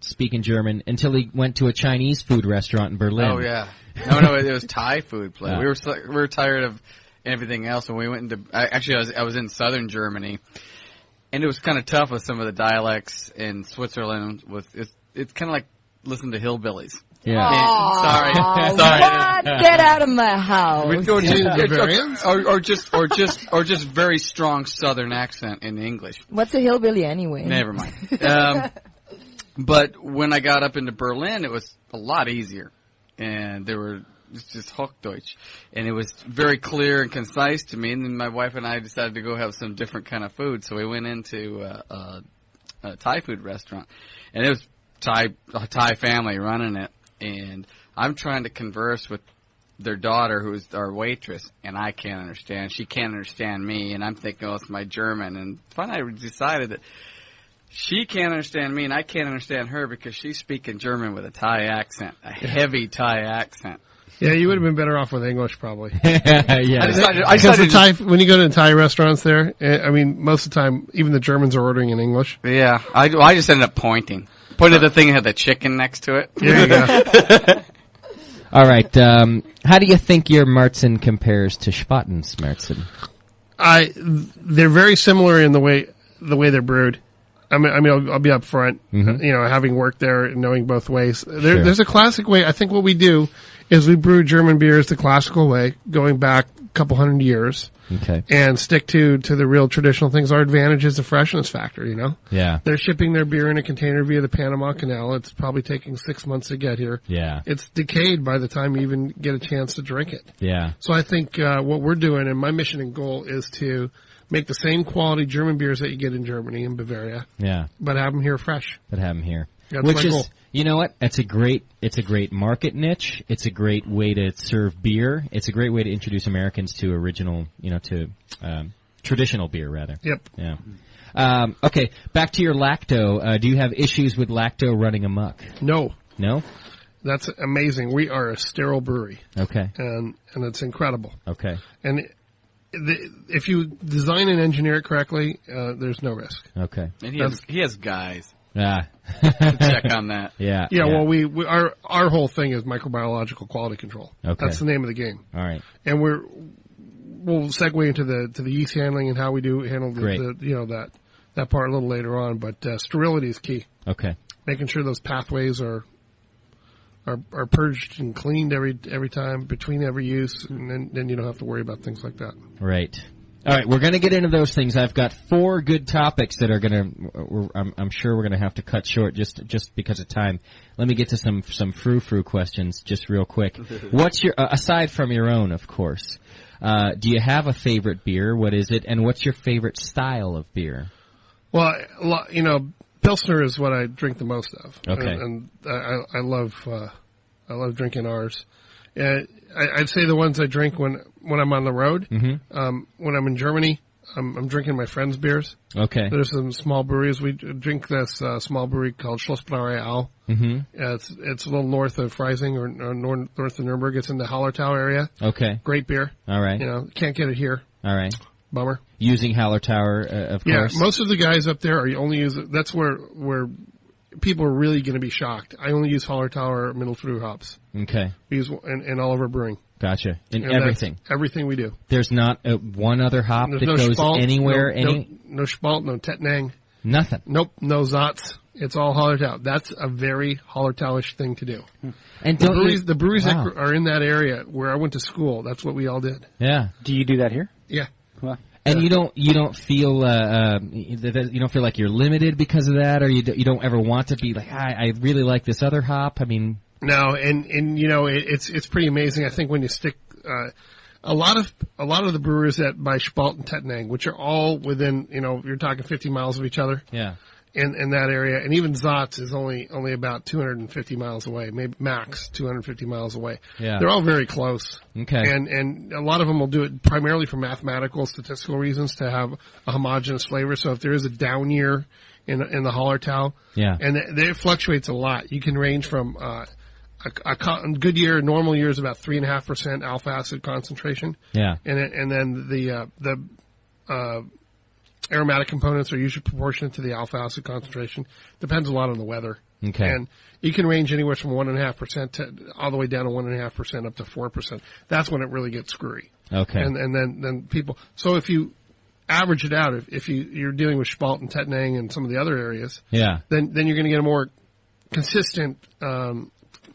speaking German, until he went to a Chinese food restaurant in Berlin. Oh, yeah. No, it was Thai food place. We were tired of everything else, and we went into. I was in southern Germany, and it was kind of tough with some of the dialects in Switzerland. It's kind of like listening to hillbillies. Yeah. Sorry. What? Get out of my house. We'd go to or just very strong Southern accent in English. What's a hillbilly anyway? Never mind. But when I got up into Berlin, it was a lot easier, and it's just Hochdeutsch, and it was very clear and concise to me. And then my wife and I decided to go have some different kind of food, so we went into a Thai food restaurant, and it was a Thai family running it. And I'm trying to converse with their daughter, who's our waitress, and I can't understand. She can't understand me, and I'm thinking, it's my German. And finally I decided that she can't understand me, and I can't understand her because she's speaking German with a Thai accent, a heavy Thai accent. Yeah, you would have been better off with English, probably. Yeah. I decided when you go to Thai restaurants there, I mean, most of the time, even the Germans are ordering in English. Yeah, I just ended up pointing at the thing that had the chicken next to it. There you go. All right. How do you think your Märzen compares to Spaten's Märzen? They're very similar in the way they're brewed. I mean, I'll be up front, having worked there and knowing both ways. There's a classic way. I think what we do is we brew German beers the classical way, going back a couple hundred years. Okay. And stick to the real traditional things. Our advantage is the freshness factor, Yeah. They're shipping their beer in a container via the Panama Canal. It's probably taking 6 months to get here. Yeah. It's decayed by the time you even get a chance to drink it. Yeah. So I think what we're doing, and my mission and goal, is to make the same quality German beers that you get in Germany and Bavaria. Yeah. But have them here fresh. That's Which my is, goal. you know what? It's a great market niche. It's a great way to serve beer. It's a great way to introduce Americans to original, to traditional beer, rather. Yep. Yeah. Okay, back to your lacto. Do you have issues with lacto running amok? No. No? That's amazing. We are a sterile brewery. Okay. And it's incredible. Okay. And if you design and engineer it correctly, there's no risk. Okay. And he has guys. Yeah. to check on that. Yeah. Well, we our whole thing is microbiological quality control. Okay. That's the name of the game. All right. And we'll segue into the yeast handling and how we handle that part a little later on. But sterility is key. Okay. Making sure those pathways are purged and cleaned every time between every use, and then you don't have to worry about things like that. Right. All right, we're going to get into those things. I've got 4 good topics that are going to. I'm sure we're going to have to cut short just because of time. Let me get to some frou-frou questions just real quick. What's your aside from your own, of course? Do you have a favorite beer? What is it, and what's your favorite style of beer? Well, Pilsner is what I drink the most of. Okay. And I love drinking ours. I'd say the ones I drink when I'm on the road. Mm-hmm. When I'm in Germany, I'm drinking my friends' beers. Okay. There's some small breweries. We drink this small brewery called Schlossbrauerei Au. Mm-hmm. It's a little north of Freising or north of Nuremberg. It's in the Hallertau area. Okay. Great beer. All right. Can't get it here. All right. Bummer. Using Hallertauer, of course. Yeah, most of the guys up there are only use. That's where people are really going to be shocked. I only use Hallertauer Mittelfrüh hops. Okay. We use in all of our brewing. Gotcha. In And everything. Everything we do. There's not one other hop There's that no goes Spalt, anywhere. no Spalt, no Tettnang. Nothing. Nope, no Zatz. It's all Hallertau. That's a very Hallertauish thing to do. And the breweries wow. that are in that area where I went to school, that's what we all did. Yeah. Do you do that here? Yeah. Wow. And you don't feel you don't feel like you're limited because of that, or you don't ever want to be like I really like this other hop. I mean, no, and it's pretty amazing. I think when you stick a lot of the brewers that buy Spalt and Tettnang, which are all within you're talking 50 miles of each other. Yeah. In that area, and even Zatz is only about 250 miles away, maybe max 250 miles away. Yeah. They're all very close. Okay. And a lot of them will do it primarily for mathematical, statistical reasons to have a homogeneous flavor. So if there is a down year in the Hallertau, yeah, and it fluctuates a lot. You can range from a good year, normal year is about 3.5% alpha acid concentration. Yeah. And then the aromatic components are usually proportionate to the alpha acid concentration. Depends a lot on the weather. Okay. And you can range anywhere from 1.5% to all the way down to 1.5% up to 4%. That's when it really gets screwy. Okay. And then people, so if you average it out, if you're dealing with Spalt and Tettnang and some of the other areas, yeah, then you're going to get a more consistent,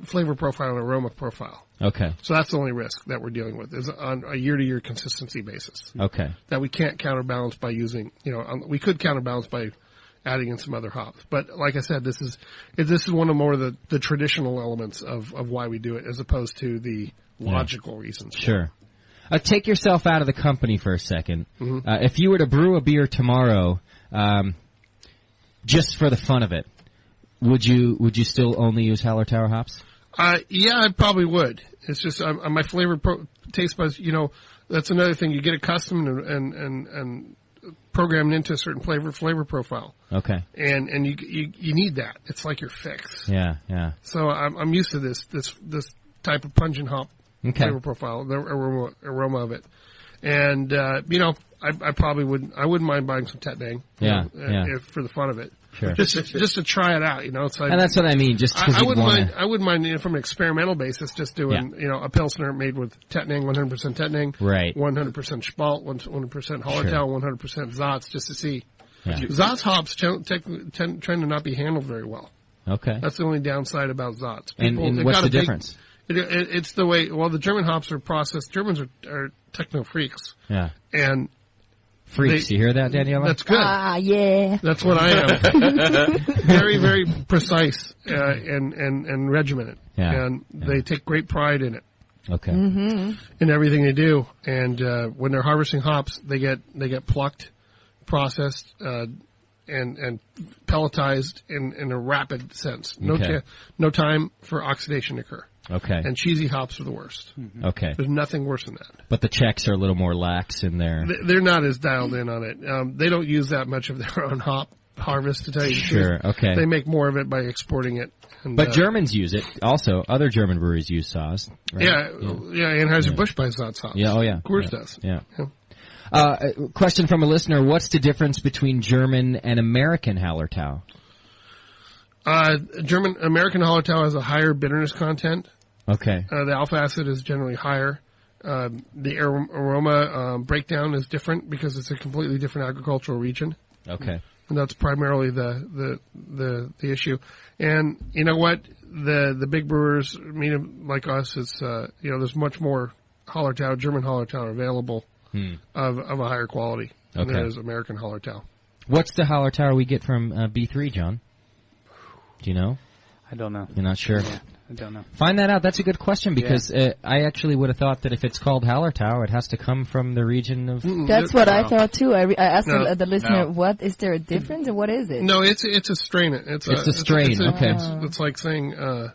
flavor profile and aroma profile. Okay. So that's the only risk that we're dealing with is on a year-to-year consistency basis. Okay. That we can't counterbalance by using, we could counterbalance by adding in some other hops. But like I said, this is one of more of the traditional elements of why we do it as opposed to the logical reasons. Sure. Take yourself out of the company for a second. Mm-hmm. If you were to brew a beer tomorrow, just for the fun of it, would you still only use Hallertauer hops? Yeah, I probably would. It's just my flavor taste buds. That's another thing. You get accustomed and programmed into a certain flavor profile. Okay. And you need that. It's like your fix. Yeah, yeah. So I'm used to this type of pungent hop flavor profile, the aroma of it, and I probably wouldn't mind buying some Tettnang. If for the fun of it. Sure. Just to try it out, So and that's what I mean. Just I wouldn't mind from an experimental basis, just doing a Pilsner made with Tettnang, 100% Tettnang, right, 100% Spalt, 100% Hallertau, 100% Zatz, just to see. Yeah. Zatz hops tend to not be handled very well. Okay, that's the only downside about Zatz. And what's the difference? It's the way. Well, the German hops are processed. Germans are techno freaks. Yeah, and. Freaks, you hear that, Daniela? That's good. Yeah. That's what I am. Very, very precise and regimented. Yeah. And they take great pride in it. Okay. Mm-hmm. In everything they do. And when they're harvesting hops, they get plucked, processed, and pelletized in a rapid sense. No time for oxidation to occur. Okay. And cheesy hops are the worst. Mm-hmm. Okay. There's nothing worse than that. But the Czechs are a little more lax in their... They're not as dialed in on it. They don't use that much of their own hop harvest, to tell you the truth. Sure, okay. They make more of it by exporting it. But Germans use it also. Other German breweries use Saaz. Right? Yeah, Anheuser-Busch buys Saaz hops. Yeah, oh yeah. Coors does. Yeah. Question from a listener, what's the difference between German and American Hallertau? American Hallertau has a higher bitterness content. Okay. The alpha acid is generally higher. The aroma breakdown is different because it's a completely different agricultural region. Okay. And that's primarily the issue. And you know what? The big brewers, like us, it's there's much more Hallertau, German Hallertau available of a higher quality than there is American Hallertau. What's the Hallertau we get from B3, John? Do you know? I don't know. You're not sure? Yeah, I don't know. Find that out. That's a good question because I actually would have thought that if it's called Hallertau, it has to come from the region of... That's what I thought too. I asked the listener, what is there a difference or what is it? No, it's a strain. It's a strain, okay. It's like saying a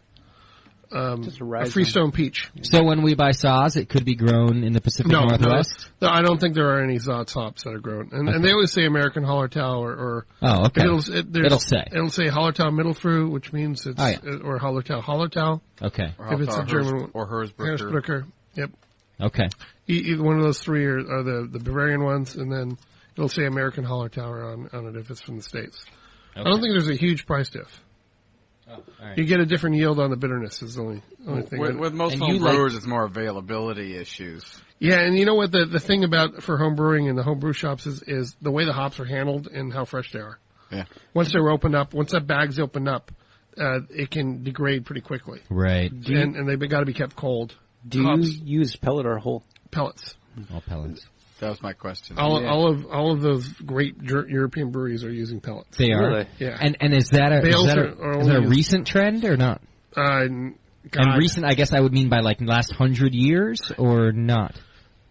Freestone peach. So when we buy Saaz, it could be grown in the Pacific Northwest? No, I don't think there are any Saaz hops that are grown. And they always say American Hallertau or oh, okay. It'll say Hallertau Mittelfrüh, which means it's or Hallertau. Okay. If it's a German one. Or Hersbrucker. Yep. Okay. Either one of those three are the Bavarian ones, and then it'll say American Hallertau on it if it's from the States. Okay. I don't think there's a huge price diff. Oh, all right. You get a different yield on the bitterness is the only thing. With most home brewers, it's more availability issues. Yeah, and you know what the thing about for home brewing and the home brew shops is the way the hops are handled and how fresh they are. Yeah. Once they're opened up, once that bag's opened up, it can degrade pretty quickly. Right. And they've got to be kept cold. Do you use pellet or whole? Pellets. All pellets. That was my question. All of those great European breweries are using pellets. They are? Really? Yeah. And is that a recent trend or not? And recent, I guess I would mean by like last 100 years or not?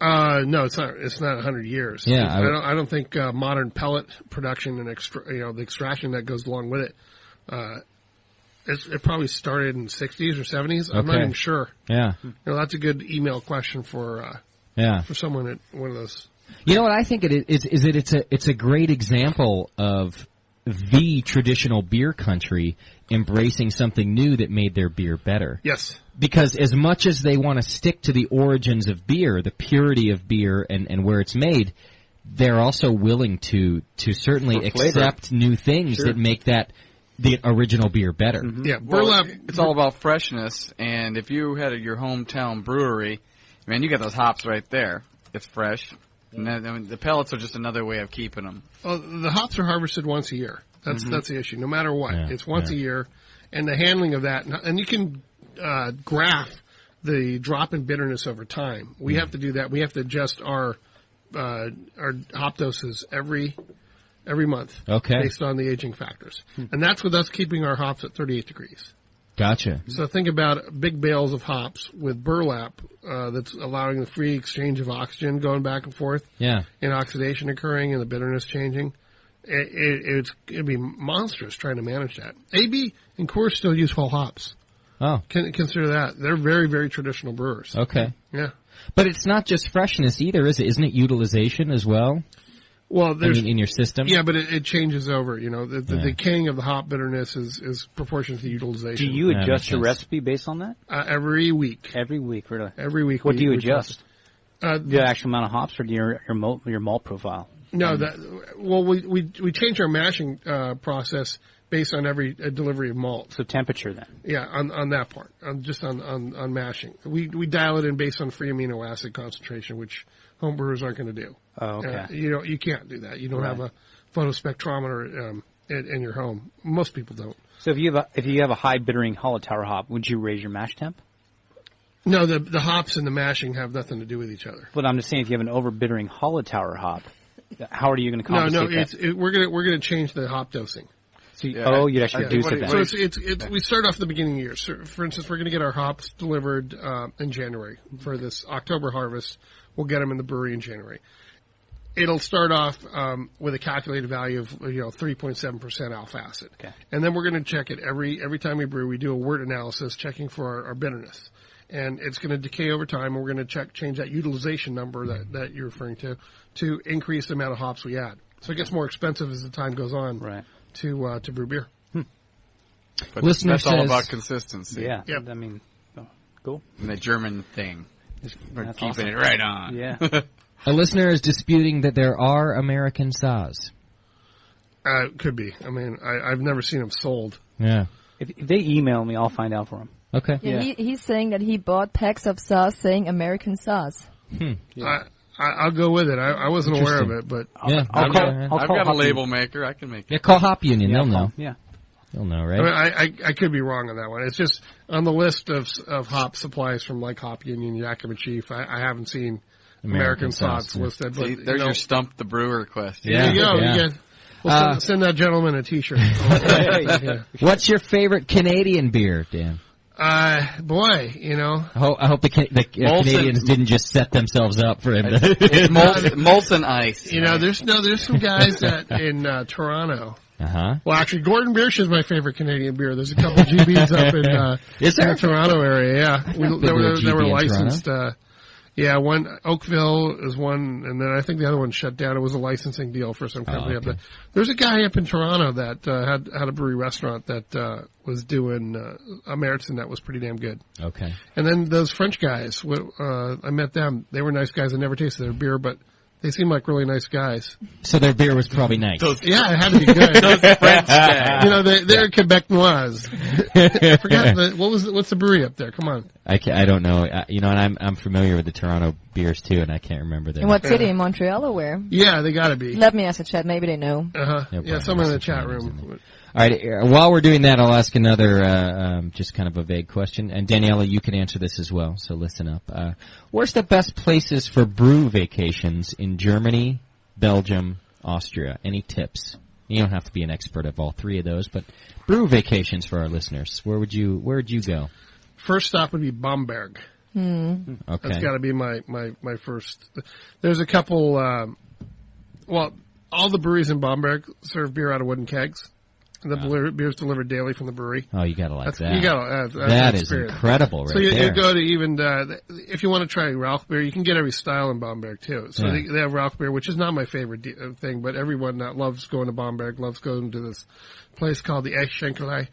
No, it's not. It's not 100 years. Yeah, I don't think modern pellet production and the extraction that goes along with it. It probably started in the 60s or 70s. I'm not even sure. Yeah. That's a good email question for someone at one of those. You know what I think it is it's a great example of the traditional beer country embracing something new that made their beer better. Yes. Because as much as they want to stick to the origins of beer, the purity of beer and where it's made, they're also willing to certainly accept new things that make the original beer better. Mm-hmm. Yeah, burlap. It's all about freshness, and if you had your hometown brewery, man, you got those hops right there. It's fresh. And the pellets are just another way of keeping them. Well, the hops are harvested once a year. That's the issue. No matter what, it's once a year, and the handling of that, and you can graph the drop in bitterness over time. We have to do that. We have to adjust our hop doses every month, based on the aging factors, and that's with us keeping our hops at 38 degrees. Gotcha. So think about big bales of hops with burlap that's allowing the free exchange of oxygen going back and forth. Yeah. And oxidation occurring and the bitterness changing. It'd be monstrous trying to manage that. AB and Coors still use whole hops. Oh. Consider that. They're very, very traditional brewers. Okay. Yeah. But it's not just freshness either, is it? Isn't it utilization as well? Well, in your system. Yeah, but it changes over. The decaying of the hop bitterness is proportional to utilization. Do you adjust your recipe based on that? Every week. Every week, really. Every week. What do you adjust? The actual amount of hops, or your malt profile? No, we change our mashing process based on every delivery of malt. So temperature, then. Yeah, on that part, on mashing. We dial it in based on free amino acid concentration, which homebrewers aren't going to do. Oh, okay. You can't do that. You don't have a photospectrometer in your home. Most people don't. So if you have a high bittering Hallertau hop, would you raise your mash temp? No, the hops and the mashing have nothing to do with each other. But I'm just saying, if you have an over bittering Hallertau hop, how are you going to compensate that? We're gonna change the hop dosing. So you'd actually reduce it then. So we start off the beginning of the year. So for instance, we're going to get our hops delivered in January for this October harvest. We'll get them in the brewery in January. It'll start off with a calculated value of 3.7% alpha acid. Okay. And then we're going to check it every time we brew. We do a wort analysis checking for our bitterness, and it's going to decay over time. And we're going to change that utilization number that you're referring to increase the amount of hops we add. So it gets more expensive as the time goes on. Right. To brew beer. But that's all about consistency. Yeah. Yep. I mean, cool. And the German thing. We're keeping awesome. it right on. Yeah. A listener is disputing that there are American Saaz. Could be. I mean, I've never seen them sold. Yeah. If they email me, I'll find out for them. Okay. Yeah, he's saying that he bought packs of sauce saying American sauce. I'll go with it. I wasn't aware of it, but I've got a label maker. I can make it. Yeah, call Hop Union. They'll know. Yeah. They'll know, right? I mean, I could be wrong on that one. It's just on the list of hop supplies from like Hop Union, Yakima Chief. I haven't seen American sauce listed. But See, there's your Stump the Brewer question. There you go. Yeah. We'll send that gentleman a T-shirt. What's your favorite Canadian beer, Dan? Boy, you know. I hope the Canadians didn't just set themselves up for him. It's Molson Ice. You know, there's some guys that in Toronto. Uh-huh. Well, actually, Gordon Biersch is my favorite Canadian beer. There's a couple GBs up in the Toronto area. Yeah, they were licensed. One Oakville is one, and then I think the other one shut down. It was a licensing deal for some company up there. There's a guy up in Toronto that had a brewery restaurant that was doing a Meritzen that was pretty damn good. Okay. And then those French guys, I met them. They were nice guys. I never tasted their beer, but they seem like really nice guys. So their beer was probably nice. Yeah, it had to be good. Those French guys. You know, they're Quebec Noirs. I forgot what's the brewery up there? Come on. I don't know. And I'm familiar with the Toronto beers too, and I can't remember them. In what city? In Montreal or where? Yeah, they gotta be. Let me ask the chat. Maybe they know. Yeah, someone in the chat room. All right. While we're doing that, I'll ask another, just kind of a vague question. And Daniela, you can answer this as well, so listen up. Where's the best places for brew vacations in Germany, Belgium, Austria? Any tips? You don't have to be an expert of all three of those, but brew vacations for our listeners. Where'd you go? First stop would be Bamberg. Okay. That's got to be my first. There's a couple. All the breweries in Bamberg serve beer out of wooden kegs. And the beer's delivered daily from the brewery. Oh, you gotta like that. You gotta. That is incredible, right? So you there. go to even if you want to try Rauch beer, you can get every style in Bamberg too. So they have Rauch beer, which is not my favorite thing, but everyone that loves going to Bamberg loves going to this place called the Eschenkelei,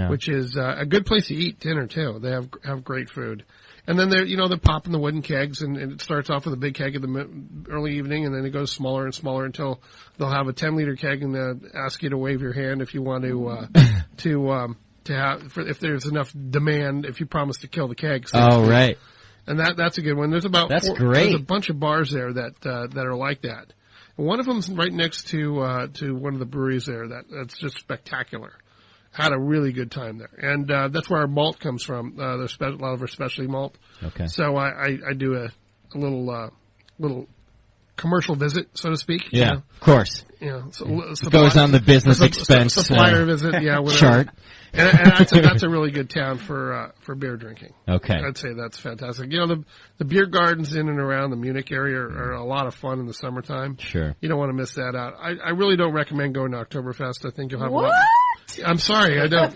which is a good place to eat dinner too. They have great food. And then they're popping the wooden kegs, and it starts off with a big keg in the early evening, and then it goes smaller and smaller until they'll have a 10-liter keg and ask you to wave your hand if you want to have if there's enough demand if you promise to kill the keg. So right. And that's a good one. There's great. There's a bunch of bars there that are like that. And one of them's right next to one of the breweries there that's just spectacular. Had a really good time there, and that's where our malt comes from. There's a lot of our specialty malt. Okay. So I do a little commercial visit, so to speak. Yeah, you know? Of course. It goes on the business expense supplier visit. Yeah, whatever. Chart. And that's a really good town for beer drinking. Okay. I'd say that's fantastic. The beer gardens in and around the Munich area are a lot of fun in the summertime. Sure. You don't want to miss that out. I really don't recommend going to Oktoberfest. I think you'll have what? I'm sorry, I don't.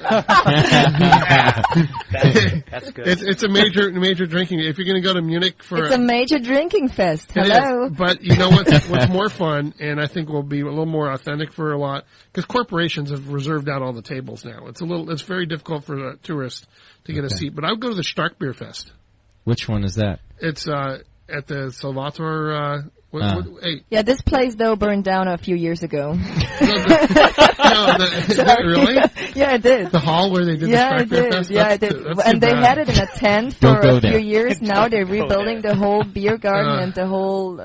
That's good. It's a major drinking. If you're going to go to Munich it's a major drinking fest. Hello. But you know what's more fun, and I think will be a little more authentic for a lot, because corporations have reserved out all the tables now. It's very difficult for a tourist to get a seat. But I would go to the Stark Beer Fest. Which one is that? It's at the Salvatore. Yeah, this place though burned down a few years ago. Really? Yeah, it did. The hall where they did the Stark Beer Fest? Yeah, it did. And they had it in a tent for a few years. Now they're rebuilding the whole beer garden and the whole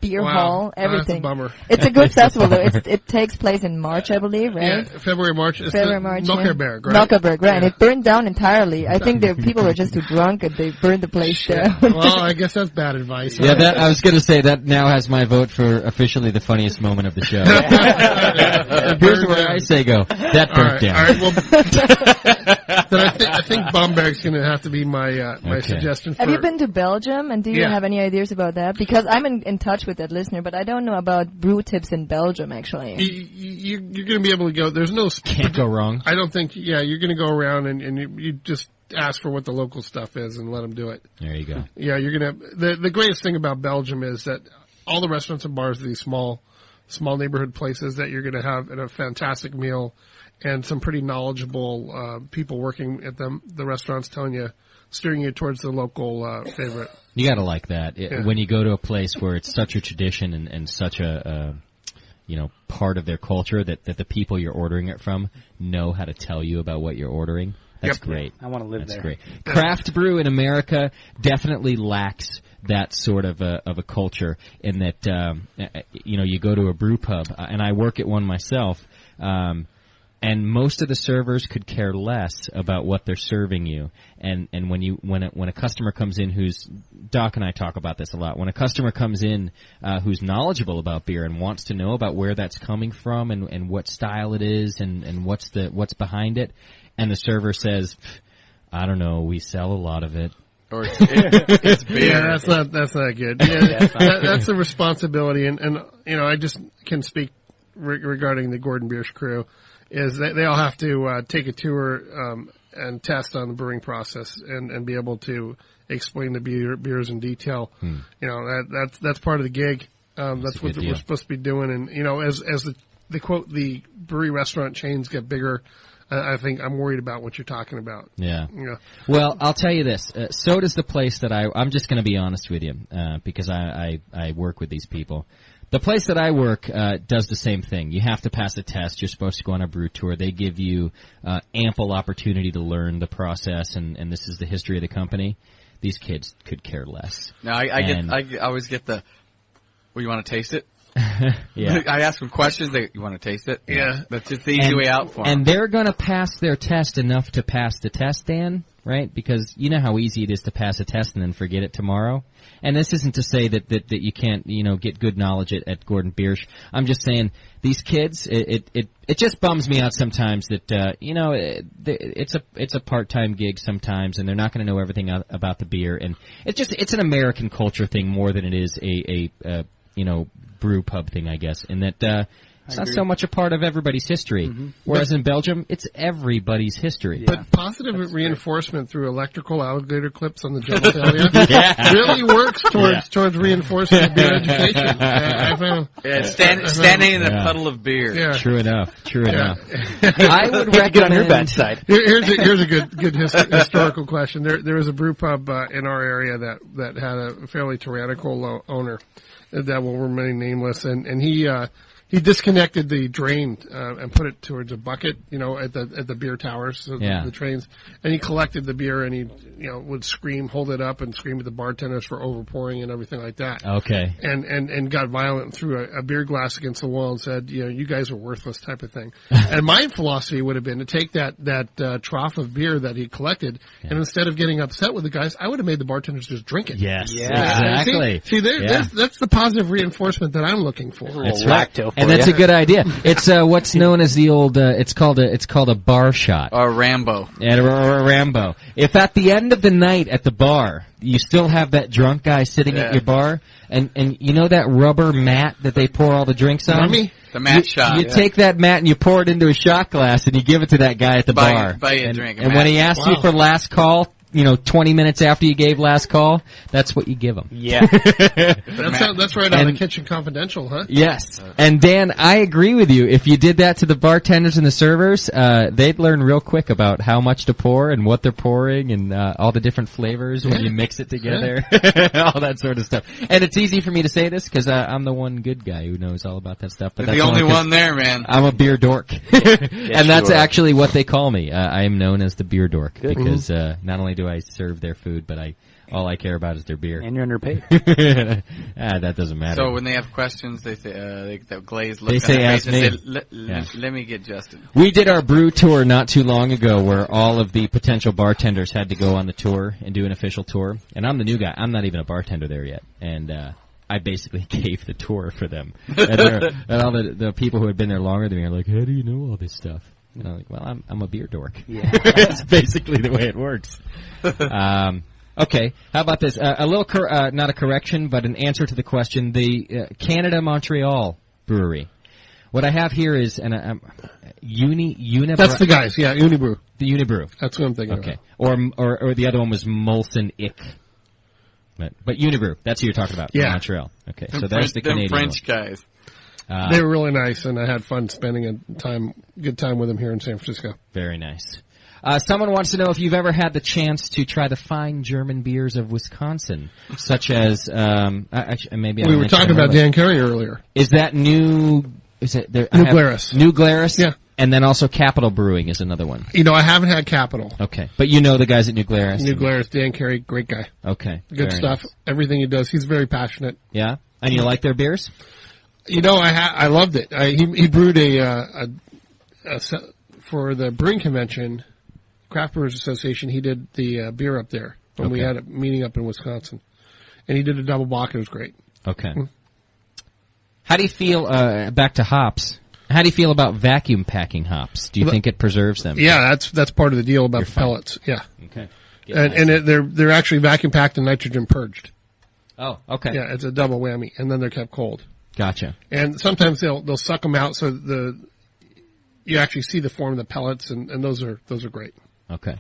beer hall, everything. That's a bummer. It's a good festival though. It takes place in March, I believe, right? Yeah, February, March. Nockerberg, right? Nockerberg, right. And it burned down entirely. I think the people were just too drunk and they burned the place down. Well, I guess that's bad advice. Yeah, I was going to say that now has my vote for officially the funniest moment of the show. Here's where I say go. That burnt down. All right, well, then I think Bamberg's going to have to be my suggestion. Have you been to Belgium, and do you have any ideas about that? Because I'm in touch with that listener, but I don't know about brew tips in Belgium, actually. You're going to be able to go. There's no... Can't go wrong. I don't think... Yeah, you're going to go around and you just ask for what the local stuff is and let them do it. There you go. Yeah, you're going to... The greatest thing about Belgium is that all the restaurants and bars are these small neighborhood places that you're going to have a fantastic meal and some pretty knowledgeable people working at the restaurants steering you towards the local favorite. You got to like that. When you go to a place where it's such a tradition and such a part of their culture that the people you're ordering it from know how to tell you about what you're ordering. That's great. I want to live That's there. great. Craft brew in America definitely lacks that sort of a culture in that, you go to a brew pub, and I work at one myself, and most of the servers could care less about what they're serving you. And when a customer comes in Doc and I talk about this a lot, when a customer comes in who's knowledgeable about beer and wants to know about where that's coming from and what style it is and what's behind it, and the server says, I don't know, we sell a lot of it. Or it's beer. Yeah, that's not good. Yeah, that's a responsibility, and I just can speak regarding the Gordon Biersch crew, is that they all have to take a tour and test on the brewing process and be able to explain the beers in detail. That's part of the gig. That's what we're supposed to be doing, and as the quote, the brewery restaurant chains get bigger, I think I'm worried about what you're talking about. Yeah. Well, I'll tell you this. So does the place that I'm just going to be honest with you, because I work with these people. The place that I work does the same thing. You have to pass a test. You're supposed to go on a brew tour. They give you ample opportunity to learn the process, and this is the history of the company. These kids could care less. No, I always get the, well, you want to taste it? Yeah. I ask them questions. You want to taste it? Yeah. That's just the easy way out for them. And they're going to pass their test enough to pass the test, Dan, right? Because you know how easy it is to pass a test and then forget it tomorrow. And this isn't to say that you can't, get good knowledge at Gordon Biersch. I'm just saying these kids, it just bums me out sometimes that, it's a part-time gig sometimes, and they're not going to know everything about the beer. And it's an American culture thing more than it is a brew pub thing, I guess, in that it's not so much a part of everybody's history. Mm-hmm. Whereas in Belgium, it's everybody's history. But positive reinforcement through electrical alligator clips on the genitalia really works towards reinforcing the beer education. I found. Standing in a puddle of beer. Yeah. True enough. I would recommend. Get on your bad side. Here's a good historical question. There was a brew pub in our area that had a fairly tyrannical owner that will remain nameless, and he disconnected the drain and put it towards a bucket, at the beer towers, so the trains, and he collected the beer, and he would hold it up and scream at the bartenders for overpouring and everything like that. Okay. And got violent and threw a beer glass against the wall and said, you guys are worthless, type of thing. And my philosophy would have been to take that trough of beer that he collected, and instead of getting upset with the guys, I would have made the bartenders just drink it. Yes, exactly. See, that's the positive reinforcement that I'm looking for. That's right. And that's a good idea. It's what's known as the old. It's called a bar shot. Or Rambo. Or a Rambo. If at the end of the night at the bar you still have that drunk guy sitting at your bar, and that rubber mat that they pour all the drinks on. The mat shot. You take that mat and you pour it into a shot glass and you give it to that guy at the bar. Buy you a drink. And when he asks you for last call, 20 minutes after you gave last call, that's what you give him. Yeah. That's right on the Kitchen Confidential, huh? Yes. And Dan, I agree with you. If you did that to the bartenders and the servers, they'd learn real quick about how much to pour and what they're pouring and all the different flavors when you mix it together. All that sort of stuff. And it's easy for me to say this because I'm the one good guy who knows all about that stuff. But You're the only one there, man. I'm a beer dork. And that's actually what they call me. I am known as the beer dork because not only do I serve their food, but all I care about is their beer. And you're underpaid. That doesn't matter. So when they have questions, they say, the glazed look they say, ask me. Let me get Justin. We did our brew tour not too long ago where all of the potential bartenders had to go on the tour and do an official tour. And I'm the new guy. I'm not even a bartender there yet. And I basically gave the tour for them. And all the people who had been there longer than me are like, how do you know all this stuff? And I'm like, well, I'm a beer dork. Yeah. That's basically the way it works. Okay, how about this? A little, not a correction, but an answer to the question. The Canada Montreal Brewery. What I have here is Unibrew. That's the guys, Unibrew. The Unibrew. That's what I'm thinking. Okay, or the other one was Molson Ick. But Unibrew. That's who you're talking about. In Montreal. Okay, so there's the Canadian French one. guys. They were really nice, and I had fun spending good time with them here in San Francisco. Very nice. Someone wants to know if you've ever had the chance to try the fine German beers of Wisconsin, such as maybe we were talking about Dan Carey earlier. Is that New? Is it New Glarus? New Glarus. Yeah. And then also Capital Brewing is another one. I haven't had Capital. Okay. But you know the guys at New Glarus. New Glarus, Dan Carey, great guy. Okay. Good stuff. Nice. Everything he does, he's very passionate. Yeah? And you like their beers? I loved it. He brewed for the brewing convention, Craft Brewers Association, he did the beer up there when we had a meeting up in Wisconsin. And he did a double bock. It was great. Okay. How do you feel, back to hops, how do you feel about vacuum packing hops? Do you think it preserves them? Yeah, that's part of the deal about the pellets. Yeah. Okay. They're actually vacuum packed and nitrogen purged. Oh, okay. Yeah, it's a double whammy, and then they're kept cold. Gotcha. And sometimes they'll suck them out so you actually see the form of the pellets, and those are great. Okay.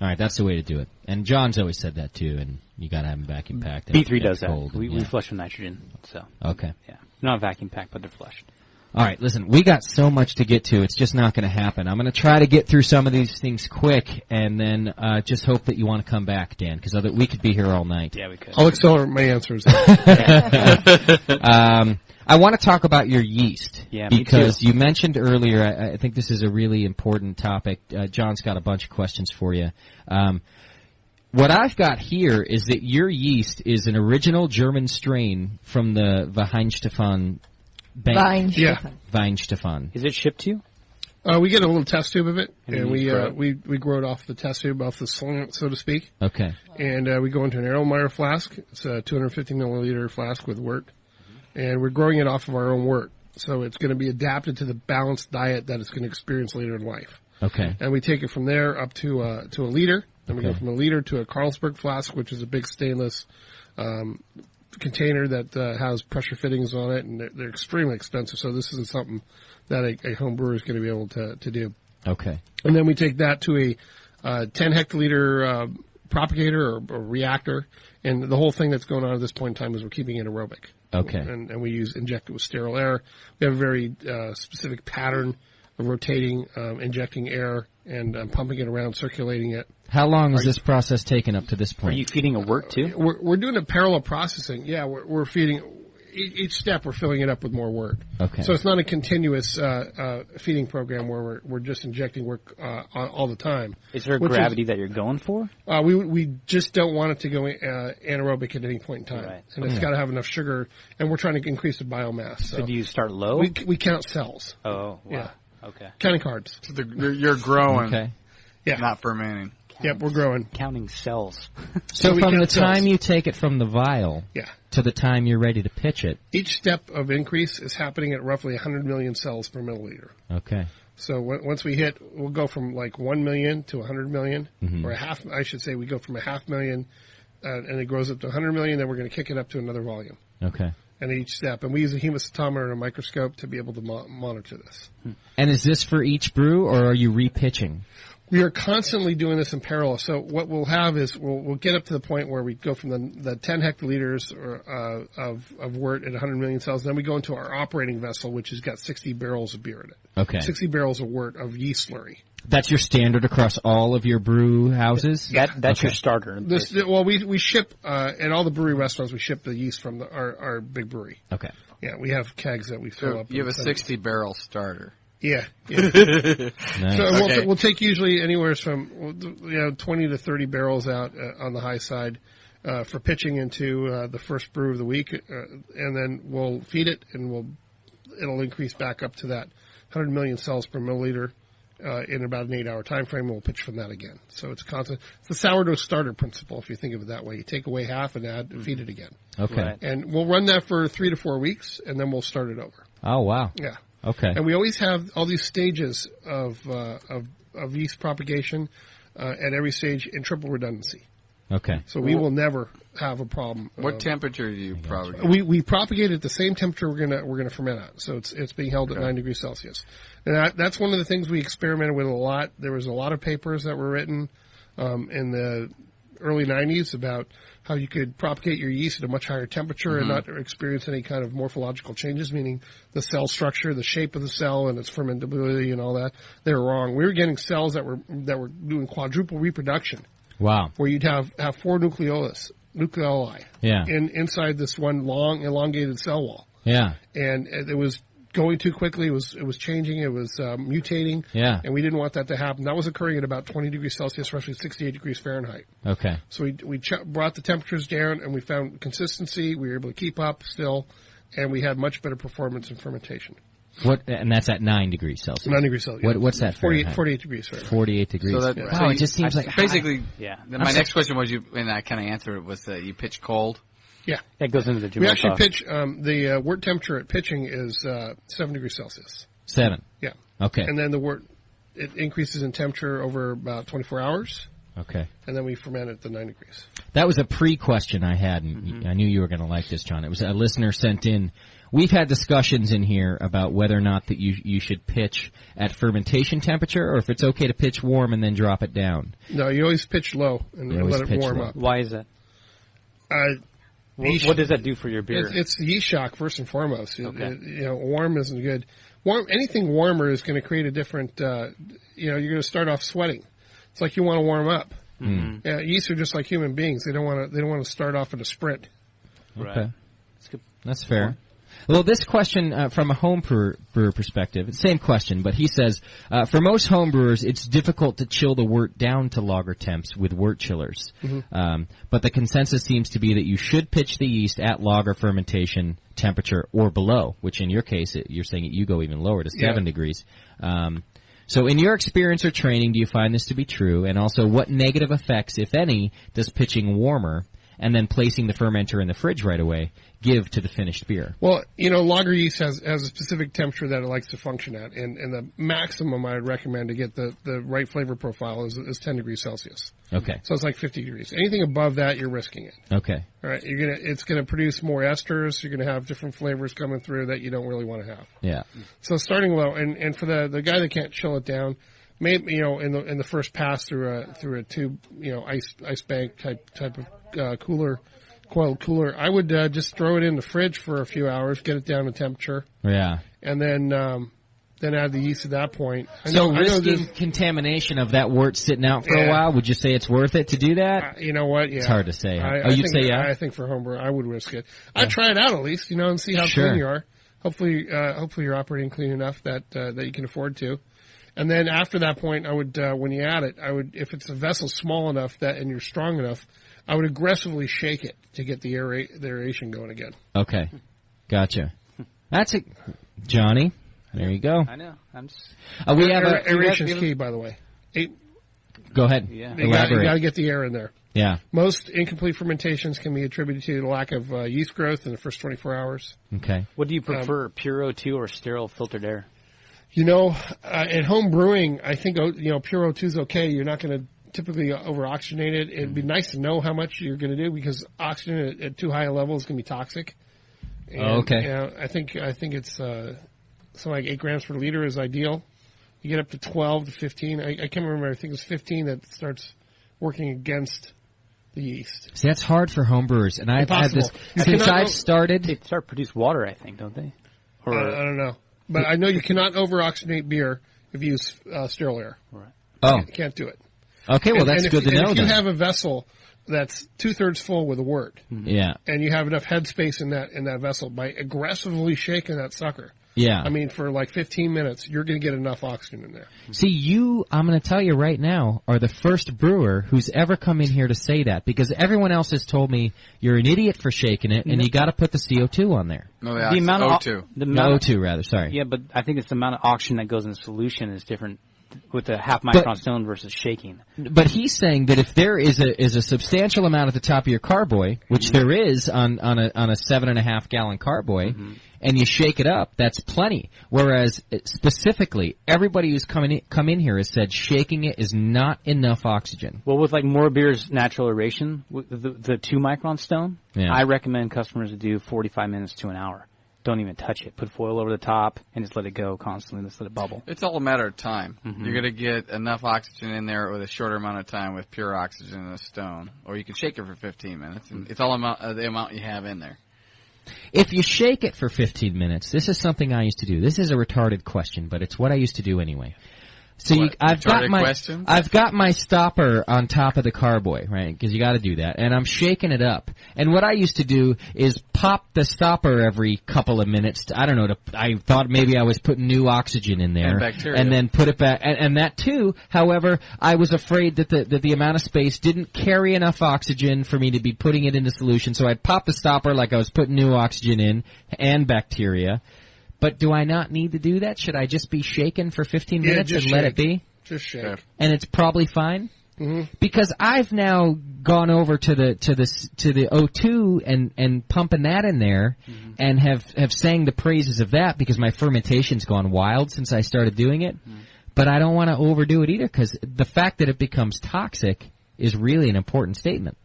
All right, that's the way to do it. And John's always said that too, and you got to have them vacuum packed. B3 does that. We flush with nitrogen, so. Okay. Yeah. Not vacuum packed, but they're flushed. All right, listen, we got so much to get to. It's just not going to happen. I'm going to try to get through some of these things quick, and then just hope that you want to come back, Dan, because we could be here all night. Yeah, we could. I'll accelerate my answers. I want to talk about your yeast. Yeah, me because too. you mentioned earlier, I think this is a really important topic. John's got a bunch of questions for you. What I've got here is that your yeast is an original German strain from the Weihenstephan bank. Weihenstephan. Is it shipped to you? We get a little test tube of it, and we grow grow it off the test tube, off the slant, so to speak. Okay. And we go into an Erlenmeyer flask. It's a 250 milliliter flask with wort, and we're growing it off of our own wort. So it's going to be adapted to the balanced diet that it's going to experience later in life. Okay. And we take it from there up to a liter. Then we go from a liter to a Carlsberg flask, which is a big stainless container that has pressure fittings on it, and they're extremely expensive. So this isn't something that a home brewer is going to be able to do. Okay. And then we take that to a 10 hectoliter propagator or reactor, and the whole thing that's going on at this point in time is we're keeping it aerobic. Okay. And we inject it with sterile air. We have a very specific pattern of rotating, injecting air, and pumping it around, circulating it. How long has this process taken up to this point? Are you feeding a wort too? We're doing a parallel processing. Yeah, we're feeding. Each step we're filling it up with more wort. Okay. So it's not a continuous feeding program where we're just injecting wort all the time. Is there a gravity that you're going for? We just don't want it to go anaerobic at any point in time, Right. and it's got to have enough sugar. And we're trying to increase the biomass. So do you start low? We count cells. Oh, wow. Yeah. Okay. Counting cards. So you're growing. Okay. Yeah. Not fermenting. Yep, we're growing. Counting cells. So we from the count cells. time you take it from the vial to the time you're ready to pitch it. Each step of increase is happening at roughly 100 million cells per milliliter. Okay. So once we hit, we'll go from like 1 million to 100 million, or we go from a half million, and it grows up to 100 million, then we're going to kick it up to another volume. Okay. And each step. And we use a hemocytometer and a microscope to be able to monitor this. And is this for each brew, or are you repitching? We are constantly doing this in parallel. So what we'll have is we'll get up to the point where we go from the 10 hectoliters of wort at 100 million cells. Then we go into our operating vessel, which has got 60 barrels of beer in it. Okay. 60 barrels of wort of yeast slurry. That's your standard across all of your brew houses? That's your starter. We ship at all the brewery restaurants. We ship the yeast from our big brewery. Okay. Yeah, we have kegs that we fill up. You have a 60 barrel starter. Yeah. Nice. So we'll take usually anywhere from 20 to 30 barrels out on the high side for pitching into the first brew of the week, and then we'll feed it, and it'll increase back up to that 100 million cells per milliliter in about an 8-hour time frame. We'll pitch from that again. So it's constant. It's the sourdough starter principle, if you think of it that way. You take away half and feed it again. Okay. Right. And we'll run that for 3 to 4 weeks, and then we'll start it over. Oh, wow. Yeah. Okay. And we always have all these stages of yeast propagation at every stage in triple redundancy. Okay. So we will never have a problem. What temperature do you propagate? We propagate at the same temperature we're gonna ferment at. So it's being held at 9 degrees Celsius. And that's one of the things we experimented with a lot. There was a lot of papers that were written in the early 90s about how you could propagate your yeast at a much higher temperature and not experience any kind of morphological changes, meaning the cell structure, the shape of the cell, and its fermentability and all that. They were wrong. We were getting cells that were doing quadruple reproduction. Wow. Where you'd have 4 nuclei Yeah. inside this one long elongated cell wall. Yeah. And it was going too quickly. It was changing. It was mutating. Yeah. And we didn't want that to happen. That was occurring at about 20 degrees Celsius, roughly 68 degrees Fahrenheit. Okay. So we brought the temperatures down, and we found consistency. We were able to keep up still, and we had much better performance in fermentation. And that's at 9 degrees Celsius. 9 degrees Celsius. What's that? 48 degrees Fahrenheit. 48 degrees. So Wow, it just seems like basically. Yeah. My next question was and I kind of answered it, was that you pitch cold. Yeah. That goes into the We actually pitch, the wort temperature at pitching is 7 degrees Celsius. 7? Yeah. Okay. And then the wort, it increases in temperature over about 24 hours. Okay. And then we ferment it to 9 degrees. That was a pre-question I had, and I knew you were going to like this, John. It was a listener sent in. We've had discussions in here about whether or not that you should pitch at fermentation temperature, or if it's okay to pitch warm and then drop it down. No, you always pitch low and let it warm up. Why is that? What does that do for your beer? It's yeast shock first and foremost. Okay. Warm isn't good. Anything warmer is going to create a different. You're going to start off sweating. It's like you want to warm up. Mm-hmm. Yeast are just like human beings. They don't want to start off in a sprint. Okay, that's fair. Well, this question from a home brewer perspective, same question, but he says, for most home brewers, it's difficult to chill the wort down to lager temps with wort chillers. Mm-hmm. But the consensus seems to be that you should pitch the yeast at lager fermentation temperature or below, which in your case, you're saying you go even lower to 7 degrees. So in your experience or training, do you find this to be true? And also, what negative effects, if any, does pitching warmer and then placing the fermenter in the fridge right away give to the finished beer? Well, lager yeast has a specific temperature that it likes to function at, and the maximum I would recommend to get the right flavor profile is 10 degrees Celsius. Okay. So it's like 50 degrees. Anything above that, you're risking it. Okay. All right. It's gonna produce more esters. You're gonna have different flavors coming through that you don't really want to have. Yeah. So starting low, and for the guy that can't chill it down, maybe in the first pass through a tube, ice bank type of coiled cooler, I would just throw it in the fridge for a few hours, get it down to temperature. Yeah. And then add the yeast at that point. Risking contamination of that wort sitting out for a while, would you say it's worth it to do that? You know what? Yeah. It's hard to say. You'd say yeah? I think for homebrew, I would risk it. I'd try it out at least, and see how clean you are. Hopefully you're operating clean enough that you can afford to. And then after that point, I would, when you add it, if it's a vessel small enough and you're strong enough, I would aggressively shake it to get the aeration going again. Okay. Gotcha. That's it. Johnny, there you go. I know. I'm just... Aeration's key, by the way. Go ahead. Yeah. You got to get the air in there. Yeah. Most incomplete fermentations can be attributed to the lack of yeast growth in the first 24 hours. Okay. What do you prefer, pure O2 or sterile filtered air? At home brewing, I think, pure O2 is okay. You're not going to typically over-oxygenate it. It'd be nice to know how much you're going to do, because oxygen at too high a level is going to be toxic. And, okay. I think it's something like 8 grams per liter is ideal. You get up to 12 to 15. I can't remember. I think it was 15 that starts working against the yeast. See, that's hard for homebrewers, and I've had this since I've started. They start to produce water, I think, don't they? Or I don't know, but I know you cannot over-oxygenate beer if you use sterile air. Right. Oh, you can't do it. Okay, well that's good to know. If you have a vessel that's 2/3 full with a wort, yeah, and you have enough headspace in that vessel, by aggressively shaking that sucker, yeah, for like 15 minutes, you're going to get enough oxygen in there. See, I'm going to tell you right now, are the first brewer who's ever come in here to say that, because everyone else has told me you're an idiot for shaking it, and you got to put the CO2 on there. No, the amount of O2. O2 rather. Sorry. Yeah, but I think it's the amount of oxygen that goes in the solution is different with the half micron stone versus shaking. But he's saying that if there is a substantial amount at the top of your carboy, which there is on a 7.5 gallon carboy, and you shake it up, that's plenty. Whereas specifically, everybody who's come in here has said shaking it is not enough oxygen. Well, with like more beer's natural aeration, with the 2 micron stone, I recommend customers to do 45 minutes to an hour. Don't even touch it. Put foil over the top and just let it go constantly. Just let it bubble. It's all a matter of time. You're going to get enough oxygen in there with a shorter amount of time with pure oxygen in a stone. Or you can shake it for 15 minutes. And it's all the amount you have in there. If you shake it for 15 minutes, this is something I used to do. This is a retarded question, but it's what I used to do anyway. So I've questions? got my stopper on top of the carboy, right? Because you got to do that, and I'm shaking it up. And what I used to do is pop the stopper every couple of minutes. I don't know. I thought maybe I was putting new oxygen in there, and bacteria, and then put it back. And that too. However, I was afraid that the amount of space didn't carry enough oxygen for me to be putting it into solution. So I'd pop the stopper like I was putting new oxygen in and bacteria. But do I not need to do that? Should I just be shaken for 15 minutes and let it be? Just shake. And it's probably fine? Mm-hmm. Because I've now gone over to the O2 and pumping that in there, and have sang the praises of that because my fermentation's gone wild since I started doing it. But I don't want to overdo it either, because the fact that it becomes toxic is really an important statement.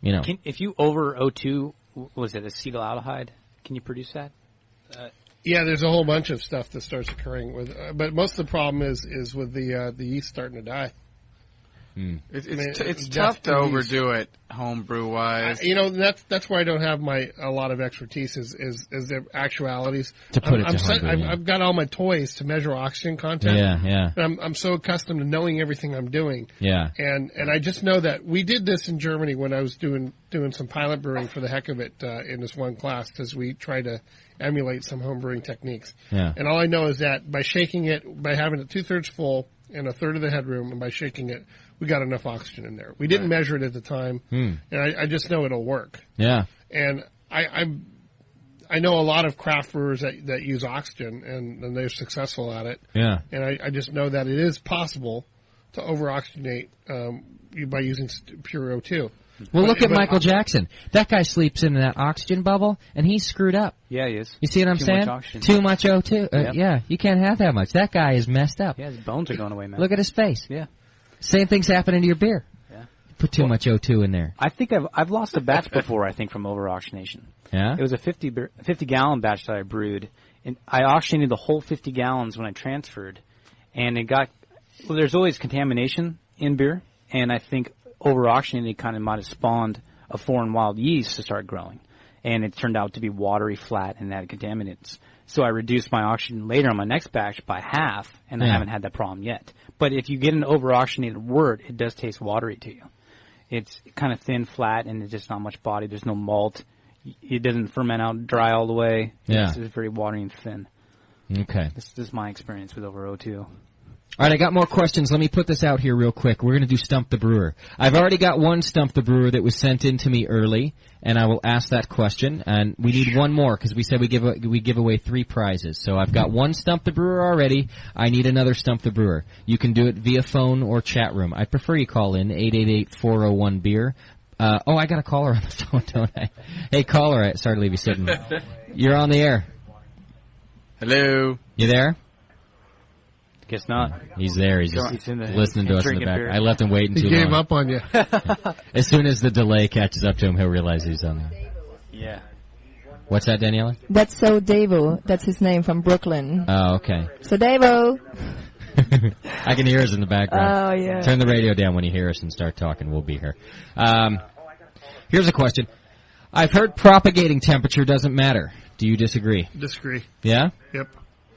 You know, if you over O2, was it acetaldehyde? Can you produce that? Yeah, there's a whole bunch of stuff that starts occurring with, but most of the problem is with the yeast starting to die. It's tough to overdo it homebrew wise. That's why I don't have a lot of expertise is the actualities. To put it to homebrew, I've got all my toys to measure oxygen content. Yeah. And I'm so accustomed to knowing everything I'm doing. Yeah. And I just know that we did this in Germany when I was doing some pilot brewing for the heck of it in this one class, because we tried to emulate some home brewing techniques. Yeah. And all I know is that by shaking it, by having it 2/3 full and 1/3 of the headroom, and by shaking it, we got enough oxygen in there. We didn't measure it at the time, and I just know it'll work. Yeah. And I know a lot of craft brewers that use oxygen, and they're successful at it. Yeah. And I just know that it is possible to over-oxygenate by using pure O2. Well, look at Michael Jackson. That guy sleeps in that oxygen bubble, and he's screwed up. Yeah, he is. You see what I'm saying? Too much O2. Yep. Yeah, you can't have that much. That guy is messed up. Yeah, his bones are going away, man. Look at his face. Yeah. Same thing's happening to your beer. Yeah. Put too much O2 in there. I think I've lost a batch before, I think, from over-oxygenation. Yeah? It was a 50-gallon batch that I brewed, and I oxygenated the whole 50 gallons when I transferred, and there's always contamination in beer, and I think over-oxygenating kind of might have spawned a foreign wild yeast to start growing, and it turned out to be watery, flat, and had contaminants. So I reduced my oxygen later on my next batch by half, and I haven't had that problem yet. But if you get an over-oxygenated wort, it does taste watery to you. It's kind of thin, flat, and there's just not much body. There's no malt. It doesn't ferment out dry all the way. Yeah. It's very watery and thin. Okay. This is my experience with over O2. All right, I got more questions. Let me put this out here real quick. We're going to do Stump the Brewer. I've already got one Stump the Brewer that was sent in to me early, and I will ask that question. And we need one more because we said we give away 3 prizes. So I've got one Stump the Brewer already. I need another Stump the Brewer. You can do it via phone or chat room. I prefer you call in 888-401-BEER. I got a caller on the phone, don't I? Hey, caller, sorry to leave you sitting. You're on the air. Hello. You there? Guess not. He's there. He's just listening to us in the back. Beer. I left him waiting too long. He gave up on you. As soon as the delay catches up to him, he'll realize he's on there. Yeah. What's that, Daniela? That's So Davo. That's his name from Brooklyn. Oh, okay. So Davo. I can hear us in the background. Oh, yeah. Turn the radio down when you hear us and start talking. We'll be here. Here's a question. I've heard propagating temperature doesn't matter. Do you disagree? Disagree. Yeah? Yep.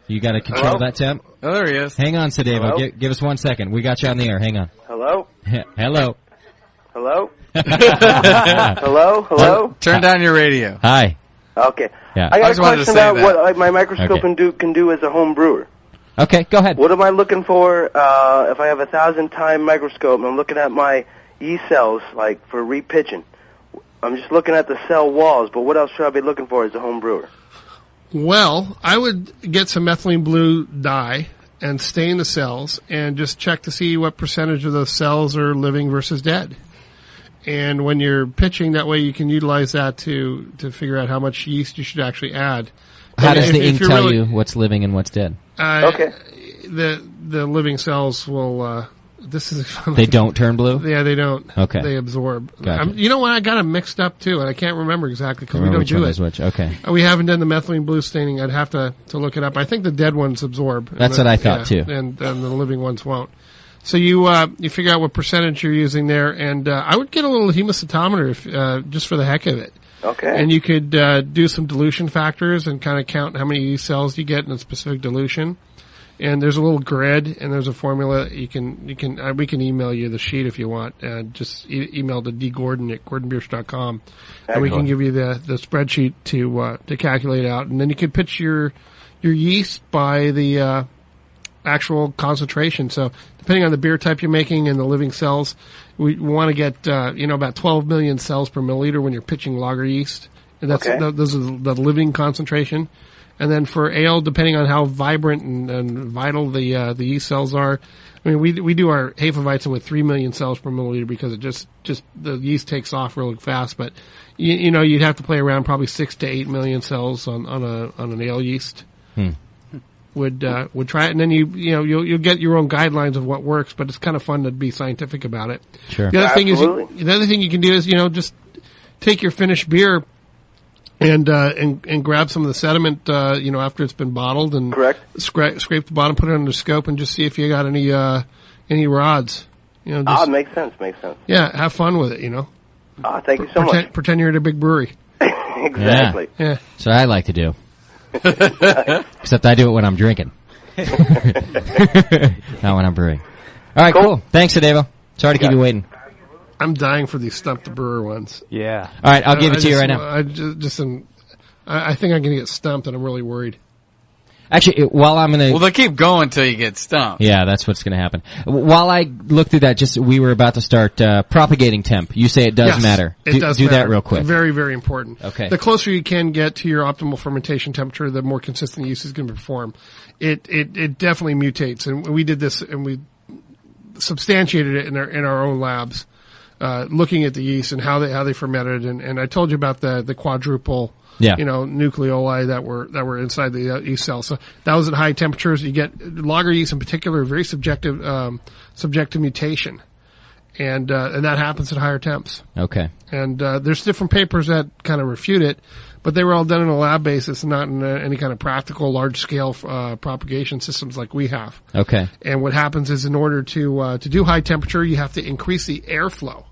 You got to control that temp? Oh, there he is. Hang on, Sadavo. Give us 1 second. We got you on the air. Hang on. Hello? Hello. Hello? Hello? Hello? Turn down your radio. Hi. Okay. Yeah. I got a question about what my microscope can do as a home brewer. Okay, go ahead. What am I looking for if I have a 1,000-time microscope and I'm looking at my yeast cells, like for repitching? I'm just looking at the cell walls, but what else should I be looking for as a home brewer? Well, I would get some methylene blue dye and stain the cells and just check to see what percentage of those cells are living versus dead. And when you're pitching, that way you can utilize that to figure out how much yeast you should actually add. How does the ink tell you what's living and what's dead? Okay. The living cells will, they don't turn blue? Yeah, they don't. Okay. They absorb. Gotcha. You know what? I got them mixed up too, and I can't remember exactly because we don't do it. Which. Okay. We haven't done the methylene blue staining. I'd have to look it up. I think the dead ones absorb. That's what I thought too. And the living ones won't. So you figure out what percentage you're using there, and I would get a little hemocytometer just for the heck of it. Okay. And you could do some dilution factors and kind of count how many cells you get in a specific dilution. And there's a little grid, and there's a formula. We can email you the sheet if you want. Just email to dgordon@gordonbiersch.com, and we can give you the spreadsheet to calculate out. And then you can pitch your yeast by the actual concentration. So depending on the beer type you're making and the living cells, we want to get about 12 million cells per milliliter when you're pitching lager yeast. And those are the living concentration. And then for ale, depending on how vibrant and vital the yeast cells are, I mean, we do our Hefeweizen with 3 million cells per milliliter because it just the yeast takes off really fast. But you'd have to play around probably 6 to 8 million cells on an ale yeast. Would try it, and then you'll get your own guidelines of what works. But it's kind of fun to be scientific about it. Sure. The other thing you can do is just take your finished beer and grab some of the sediment, after it's been bottled, and scrape the bottom, put it under the scope, and just see if you got any rods. Makes sense. Yeah, have fun with it. Thank you so much. Pretend you're at a big brewery. Exactly. Yeah. That's what I like to do. Except I do it when I'm drinking. Not when I'm brewing. All right, cool. Thanks, Adavo. Sorry to keep you waiting. I'm dying for these Stump the Brewer ones. Yeah. All right, I'll give it to you right now. I think I'm going to get stumped, and I'm really worried. Actually, while I'm going to... Well, they'll keep going until you get stumped. Yeah, that's what's going to happen. While I look through that, we were about to start propagating temp. You say it does matter. It does do matter. that real quick. Very, very important. Okay. The closer you can get to your optimal fermentation temperature, the more consistent yeast is going to perform. It definitely mutates, and we did this, and we substantiated it in our own labs. Looking at the yeast and how they fermented, and I told you about the quadruple, nucleoli that were inside the yeast cell. So that was at high temperatures. You get lager yeast in particular, very subject to mutation, and that happens at higher temps. Okay. And there's different papers that kind of refute it, but they were all done on a lab basis, not in any kind of practical large scale propagation systems like we have. Okay. And what happens is, in order to do high temperature, you have to increase the airflow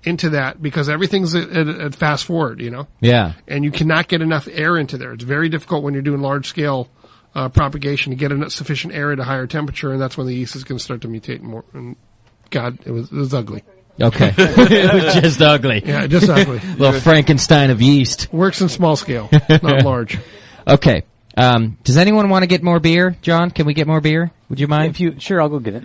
into that, because everything's at fast forward, Yeah. And you cannot get enough air into there. It's very difficult when you're doing large scale propagation to get enough sufficient air at a higher temperature, and that's when the yeast is going to start to mutate more. And God, it was ugly. Okay. It was just ugly. Yeah, just ugly. Little Frankenstein of yeast. Works in small scale, not large. Okay. Does anyone want to get more beer? John, can we get more beer? Would you mind? Sure, I'll go get it.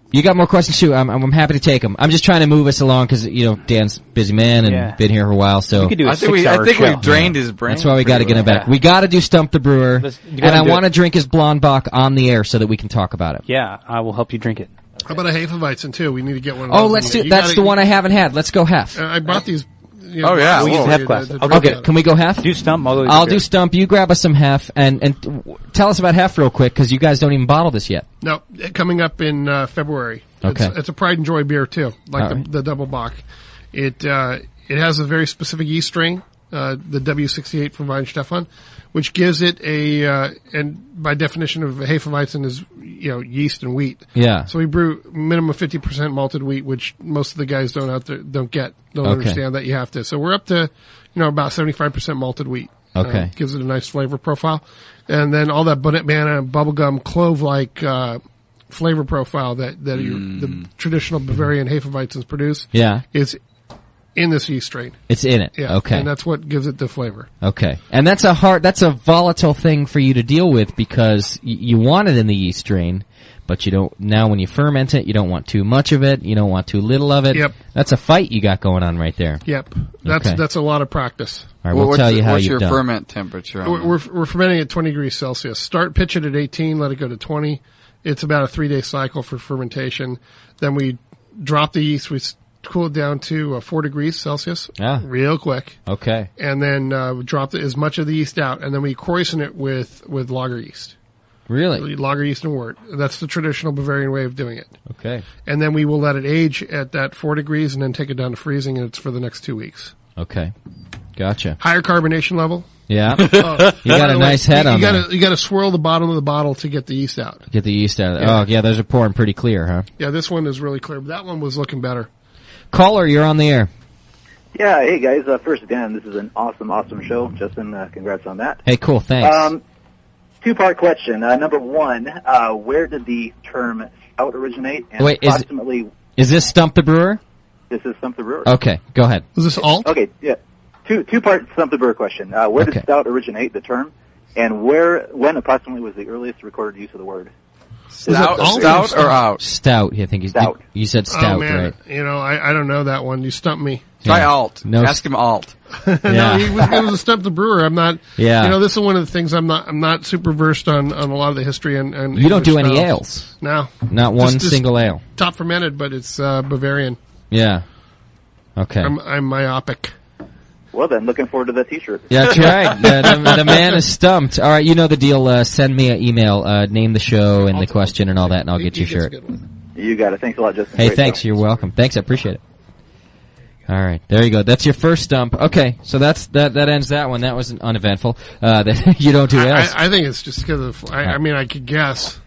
You got more questions too? I'm happy to take them. I'm just trying to move us along because Dan's a busy man and been here for a while. So we could do I think we've drained his brain. That's why we got to get him back. We got to do Stump the Brewer, and I want to drink his Blondbach on the air so that we can talk about it. Yeah, I will help you drink it. How about a Hefeweizen too? We need to get one of those. Oh, let's do. That's the one I haven't had. Let's go half. I bought these. Oh yeah, we use the half glass. Okay, can we go half? Do Stump. I'll do Stump. You grab us some half, and tell us about half real quick because you guys don't even bottle this yet. No, coming up in February. Okay. It's a Pride and Joy beer too, like the Double Bock. It has a very specific yeast strain, the W68 from Weinstefan, which gives it and by definition of Hefeweizen is, yeast and wheat. Yeah. So we brew minimum 50% malted wheat, which most of the guys don't understand that you have to. So we're up to, about 75% malted wheat. Okay. Gives it a nice flavor profile. And then all that banana and bubblegum clove-like, flavor profile that the traditional Bavarian Hefeweizens produce. Yeah. Is in this yeast strain. It's in it. Yeah. Okay. And that's what gives it the flavor. Okay. And that's a volatile thing for you to deal with because you want it in the yeast strain, but you don't, now when you ferment it, you don't want too much of it, you don't want too little of it. Yep. That's a fight you got going on right there. Yep. That's a lot of practice. All right, we'll tell you how what's you've your done. ferment temperature on We're fermenting at 20 degrees Celsius. Pitch it at 18, let it go to 20. It's about a 3-day cycle for fermentation. Then we drop the yeast, we cool it down to 4 degrees Celsius real quick. Okay. And then drop as much of the yeast out, and then we krausen it with lager yeast. Really? Lager yeast and wort. That's the traditional Bavarian way of doing it. Okay. And then we will let it age at that 4 degrees and then take it down to freezing, and it's for the next 2 weeks. Okay. Gotcha. Higher carbonation level. Yeah. You got a nice head on that. You gotta swirl the bottom of the bottle to get the yeast out. Get the yeast out. Yeah. Oh, yeah, those are pouring pretty clear, huh? Yeah, this one is really clear, but that one was looking better. Caller, you're on the air. Yeah, hey guys, first again, this is an awesome show. Justin, congrats on that. Hey, cool, thanks. Two-part question. Number one, where did the term stout originate? And Wait, approximately, is this Stump the Brewer? This is Stump the Brewer. Okay, go ahead. Was this alt? Okay, yeah. Two-part Stump the Brewer question. Where did stout originate, the term? And when approximately was the earliest recorded use of the word? Stout or out? Stout, I think you said stout, oh, man. right? You know, I don't know that one. You stumped me. Try alt. No, ask him alt. No, he was a Stump the Brewer. I'm not. Yeah. You know, this is one of the things I'm not super versed on a lot of the history and you don't do any styles. ales. No. Not one Just single ale. Top fermented, but it's Bavarian. Yeah. Okay. I'm myopic. Well, then, looking forward to the T-shirt. Yeah, that's right. The man is stumped. All right, you know the deal. Send me an email, name the show and the question and all that, and I'll get your shirt. You got it. Thanks a lot, Justin. Hey, Great thanks. show. You're welcome. Thanks. I appreciate it. All right, there you go. That's your first stump. Okay, so that ends that one. That was uneventful. That you don't do else. I think it's just because of. I mean, I could guess.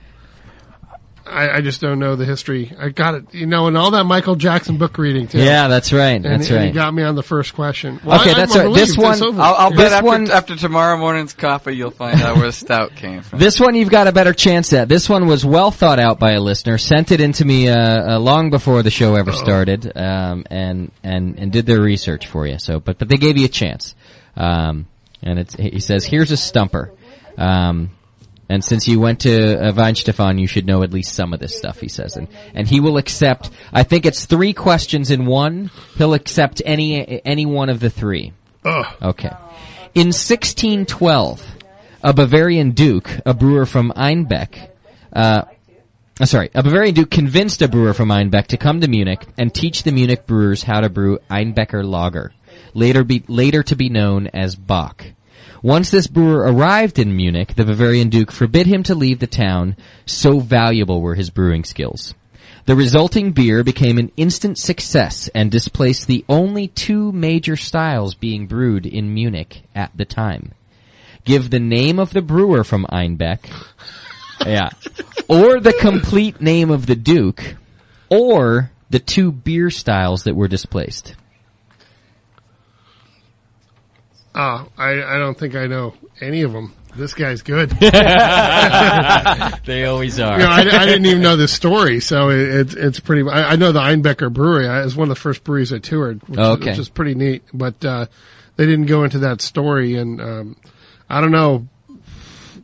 I just don't know the history. I got it, you know, and all that Michael Jackson book reading too. Yeah, that's right. And that's he right. got me on the first question. Well, Okay, that's right. This one, I'll bet after tomorrow morning's coffee, you'll find out where the stout came from. This one you've got a better chance at. This one was well thought out by a listener. Sent it into me long before the show ever started, and did their research for you. So, but they gave you a chance. And he says, here's a stumper. And since you went to Weinstefan, you should know at least some of this stuff, he says. And he will accept, I think it's 3 questions in one. He'll accept any one of the 3. Okay. In 1612, a Bavarian duke, a brewer from Einbeck, a Bavarian duke convinced a brewer from Einbeck to come to Munich and teach the Munich brewers how to brew Einbecker lager, later to be known as Bock. Once this brewer arrived in Munich, the Bavarian Duke forbid him to leave the town, so valuable were his brewing skills. The resulting beer became an instant success and displaced the only 2 major styles being brewed in Munich at the time. Give the name of the brewer from Einbeck, or the complete name of the Duke, or the 2 beer styles that were displaced. I don't think I know any of them. This guy's good. They always are. You know, I didn't even know this story, so it's pretty. I know the Einbecker Brewery. It's one of the first breweries I toured, which is pretty neat. But they didn't go into that story, and I don't know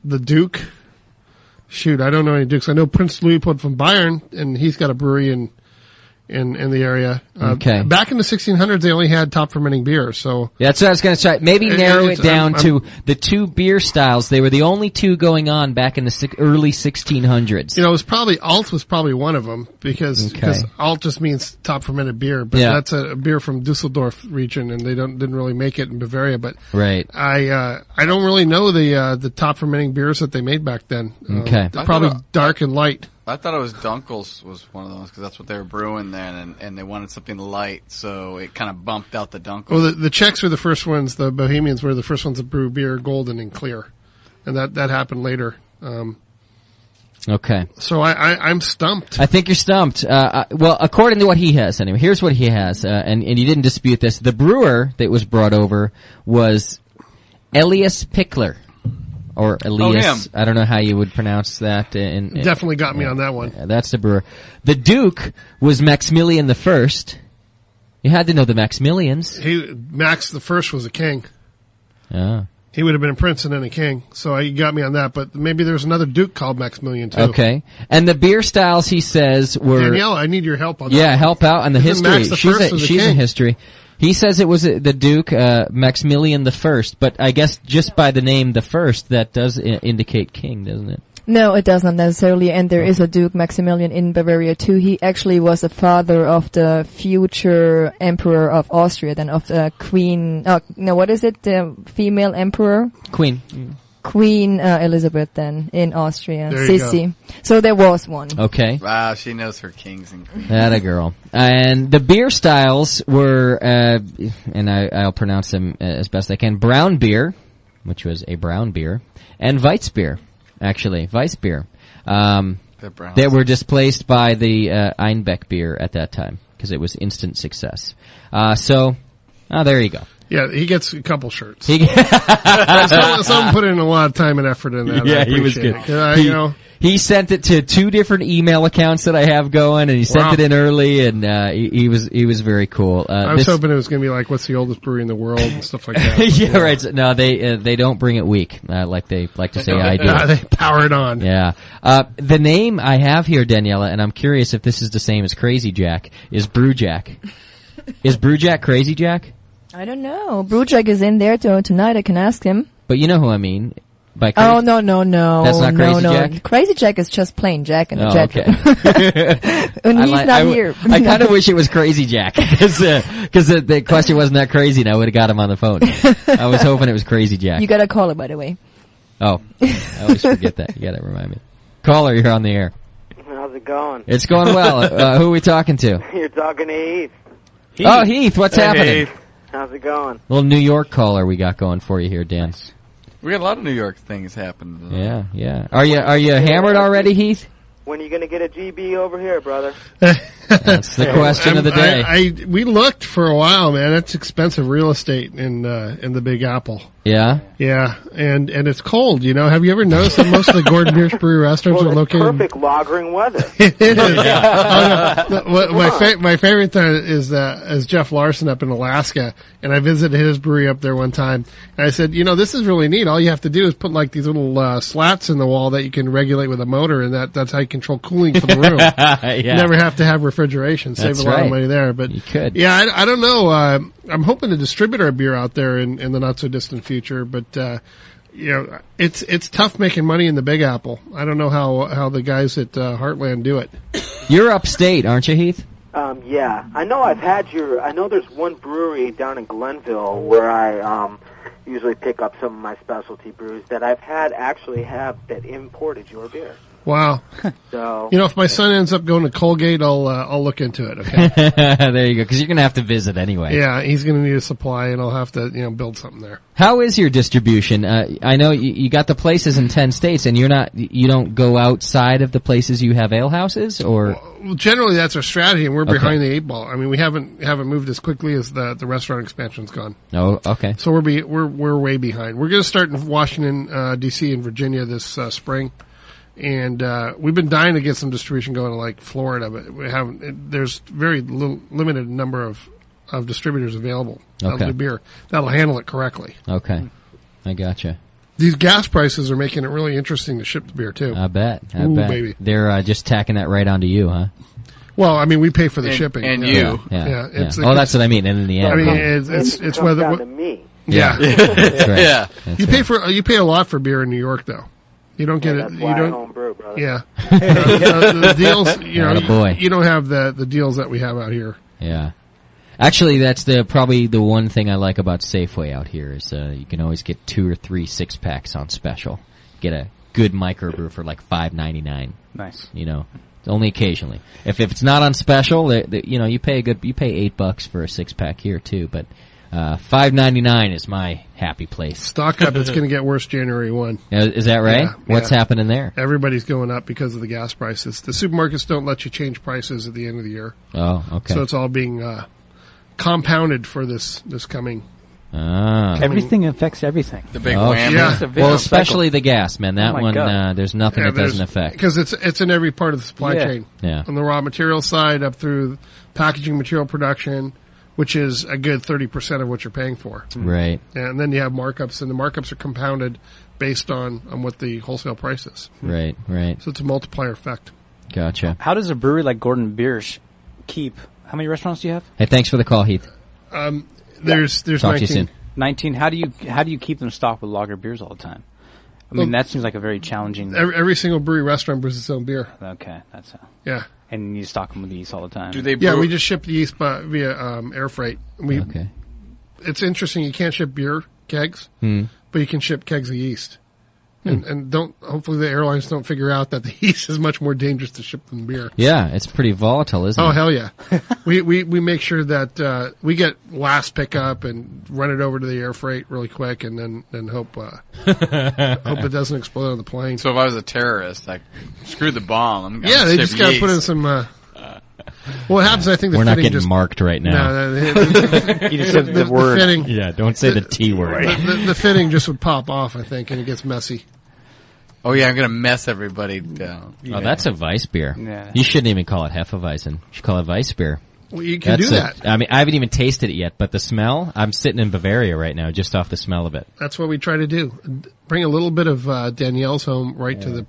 the Duke. Shoot, I don't know any Dukes. I know Prince Leopold from Bayern, and he's got a brewery in the area. Back in the 1600s, they only had top fermenting beer, so. Yeah, that's what I was gonna try. Maybe narrow it down to the 2 beer styles. They were the only 2 going on back in the early 1600s. You know, Alt was probably one of them, because Alt just means top fermented beer, but that's a beer from Dusseldorf region, and they didn't really make it in Bavaria, but. Right. I don't really know the top fermenting beers that they made back then. They're probably dark and light. I thought it was Dunkel's was one of those, because that's what they were brewing then, and they wanted something light, so it kind of bumped out the Dunkel. Well, the Czechs were the first ones, the Bohemians were the first ones to brew beer golden and clear. And that happened later. Okay. So I'm stumped. I think you're stumped. Well, according to what he has, anyway, here's what he has, and he didn't dispute this. The brewer that was brought over was Elias Pickler. Or Elias, I don't know how you would pronounce that. Definitely got me on that one. That's the brewer. The Duke was Maximilian I. You had to know the Maximilians. Max the First was a king. Yeah. He would have been a prince and then a king. So you got me on that. But maybe there's another Duke called Maximilian too. Okay. And the beer styles, he says, were... Danielle, I need your help on that. Yeah, help out on the history. Max the First was she's a history. He says it was the Duke, Maximilian I, but I guess just by the name the First, that does indicate king, doesn't it? No, it does not necessarily, and there is a Duke Maximilian in Bavaria too. He actually was the father of the future Emperor of Austria, then of the Queen, what is it, the female Emperor? Queen. Queen Elizabeth then in Austria, there you Sissi. go. So there was one. Okay. Wow, she knows her kings and queens. That a girl. And the beer styles were, and I'll pronounce them as best I can, brown beer, which was a brown beer, and Weissbier, actually, Weissbier. That were displaced by the Einbeck beer at that time, because it was instant success. So there you go. Yeah, he gets a couple shirts. Someone put in a lot of time and effort in that. Yeah, he was good. It. He sent it to 2 different email accounts that I have going, and he sent it in early, and he was very cool. I was hoping it was going to be like, what's the oldest brewery in the world and stuff like that. Yeah, right. No, they don't bring it weak, like they like to say I do. They power it on. Yeah. The name I have here, Daniela, and I'm curious if this is the same as Crazy Jack, is Brew Jack. Is Brew Jack Crazy Jack? I don't know. Brew Jack is in there tonight. I can ask him. But you know who I mean. No. That's not Crazy Jack? Crazy Jack is just plain Jack and a Jack. Okay. And he's not here. I kind of wish it was Crazy Jack, because the question wasn't that crazy and I would have got him on the phone. I was hoping it was Crazy Jack. You gotta call it, by the way. Oh, I always forget that. You gotta remind me. Caller, you're on the air. How's it going? It's going well. Who are we talking to? You're talking to Heath. Oh, Heath, what's happening? Heath. How's it going? Little New York caller we got going for you here, Dan. We got a lot of New York things happening. Yeah. Are you hammered already, Heath? When are you going to get a GB over here, brother? That's the question of the day. We looked for a while, man. It's expensive real estate in the Big Apple. Yeah? Yeah, and it's cold, you know. Have you ever noticed that most of the Gordon Biersch Brewery restaurants are located... perfect lagering weather. It is. My favorite time is Jeff Larson up in Alaska, and I visited his brewery up there one time, and I said, you know, this is really neat. All you have to do is put like these little slats in the wall that you can regulate with a motor, and that's how you control cooling for the room. Yeah. You never have to have refrigeration. Save a lot of money there. But you could. Yeah, I don't know. I'm hoping to distribute our beer out there in the not so distant future, but you know, it's tough making money in the Big Apple. I don't know how the guys at Heartland do it. You're upstate, aren't you, Heath? Yeah. I know there's one brewery down in Glenville where I usually pick up some of my specialty brews that I've actually have that imported your beer. Wow. So, you know, if my son ends up going to Colgate, I'll look into it, okay? There you go, because you're going to have to visit anyway. Yeah, he's going to need a supply, and I'll have to, build something there. How is your distribution? I know you got the places in 10 states, and you don't go outside of the places you have ale houses, or? Well, generally that's our strategy, and we're behind the 8 ball. I mean, we haven't moved as quickly as the restaurant expansion's gone. Oh, okay. So we're way behind. We're going to start in Washington, D.C. and Virginia this spring. And we've been dying to get some distribution going to like Florida, but we haven't. There's very limited number of distributors available that'll do beer that'll handle it correctly. Okay, I gotcha. These gas prices are making it really interesting to ship the beer too. I bet. Baby. They're just tacking that right onto you, huh? Well, I mean, we pay for the shipping, and you. Yeah. That's what I mean. And in the end, I mean, it's whether down to me. Yeah, that's right. Yeah. You pay a lot for beer in New York, though. You don't get it. That's why I home brew, brother. Yeah. The deals, you don't have the deals that we have out here. Yeah. Actually, that's probably the one thing I like about Safeway out here is you can always get 2 or 3 6-packs on special. Get a good microbrew for like $5.99. Nice. Only occasionally. If it's not on special, you pay $8 for a 6-pack here too, but $5.99 is my happy place. Stock up. It's going to get worse January 1. Is that right? Yeah, What's happening there? Everybody's going up because of the gas prices. The supermarkets don't let you change prices at the end of the year. Oh, okay. So it's all being compounded for this coming. Everything affects everything. The big whammy. Yeah. Well, especially the gas, man. That one, there's nothing that doesn't affect. Because it's in every part of the supply chain. Yeah. On the raw material side up through packaging material production, which is a good 30% of what you're paying for. Right. And then you have markups, and the markups are compounded based on what the wholesale price is. Right. So it's a multiplier effect. Gotcha. How does a brewery like Gordon Biersch keep? How many restaurants do you have? Hey, thanks for the call, Heath. There's Talk 19. to you soon. 19. How do you keep them stocked with lager beers all the time? I mean, that seems like a very challenging. Every single brewery restaurant brews its own beer. Okay, that's how. Yeah. And you stock them with yeast all the time. Do they? Yeah, we just ship the yeast via air freight. Okay. It's interesting. You can't ship beer kegs, but you can ship kegs of yeast. And hopefully the airlines don't figure out that the yeast is much more dangerous to ship than beer. Yeah, it's pretty volatile, isn't it? Oh, hell yeah. we make sure that we get last pickup and run it over to the air freight really quick, and then hope it doesn't explode on the plane. So if I was a terrorist, like, screw the bomb. They just got to put in some Well, what happens, I think we're not fitting getting marked right now. No, You just said the word. fitting, Yeah, don't say the T word. the fitting just would pop off, I think, and it gets messy. Oh yeah, I'm gonna mess everybody down. Oh, that's a Weiss beer. Yeah. You shouldn't even call it Hefeweizen. You should call it Weiss beer. Well, you can do that. I mean, I haven't even tasted it yet, but the smell, I'm sitting in Bavaria right now just off the smell of it. That's what we try to do. Bring a little bit of Danielle's home right to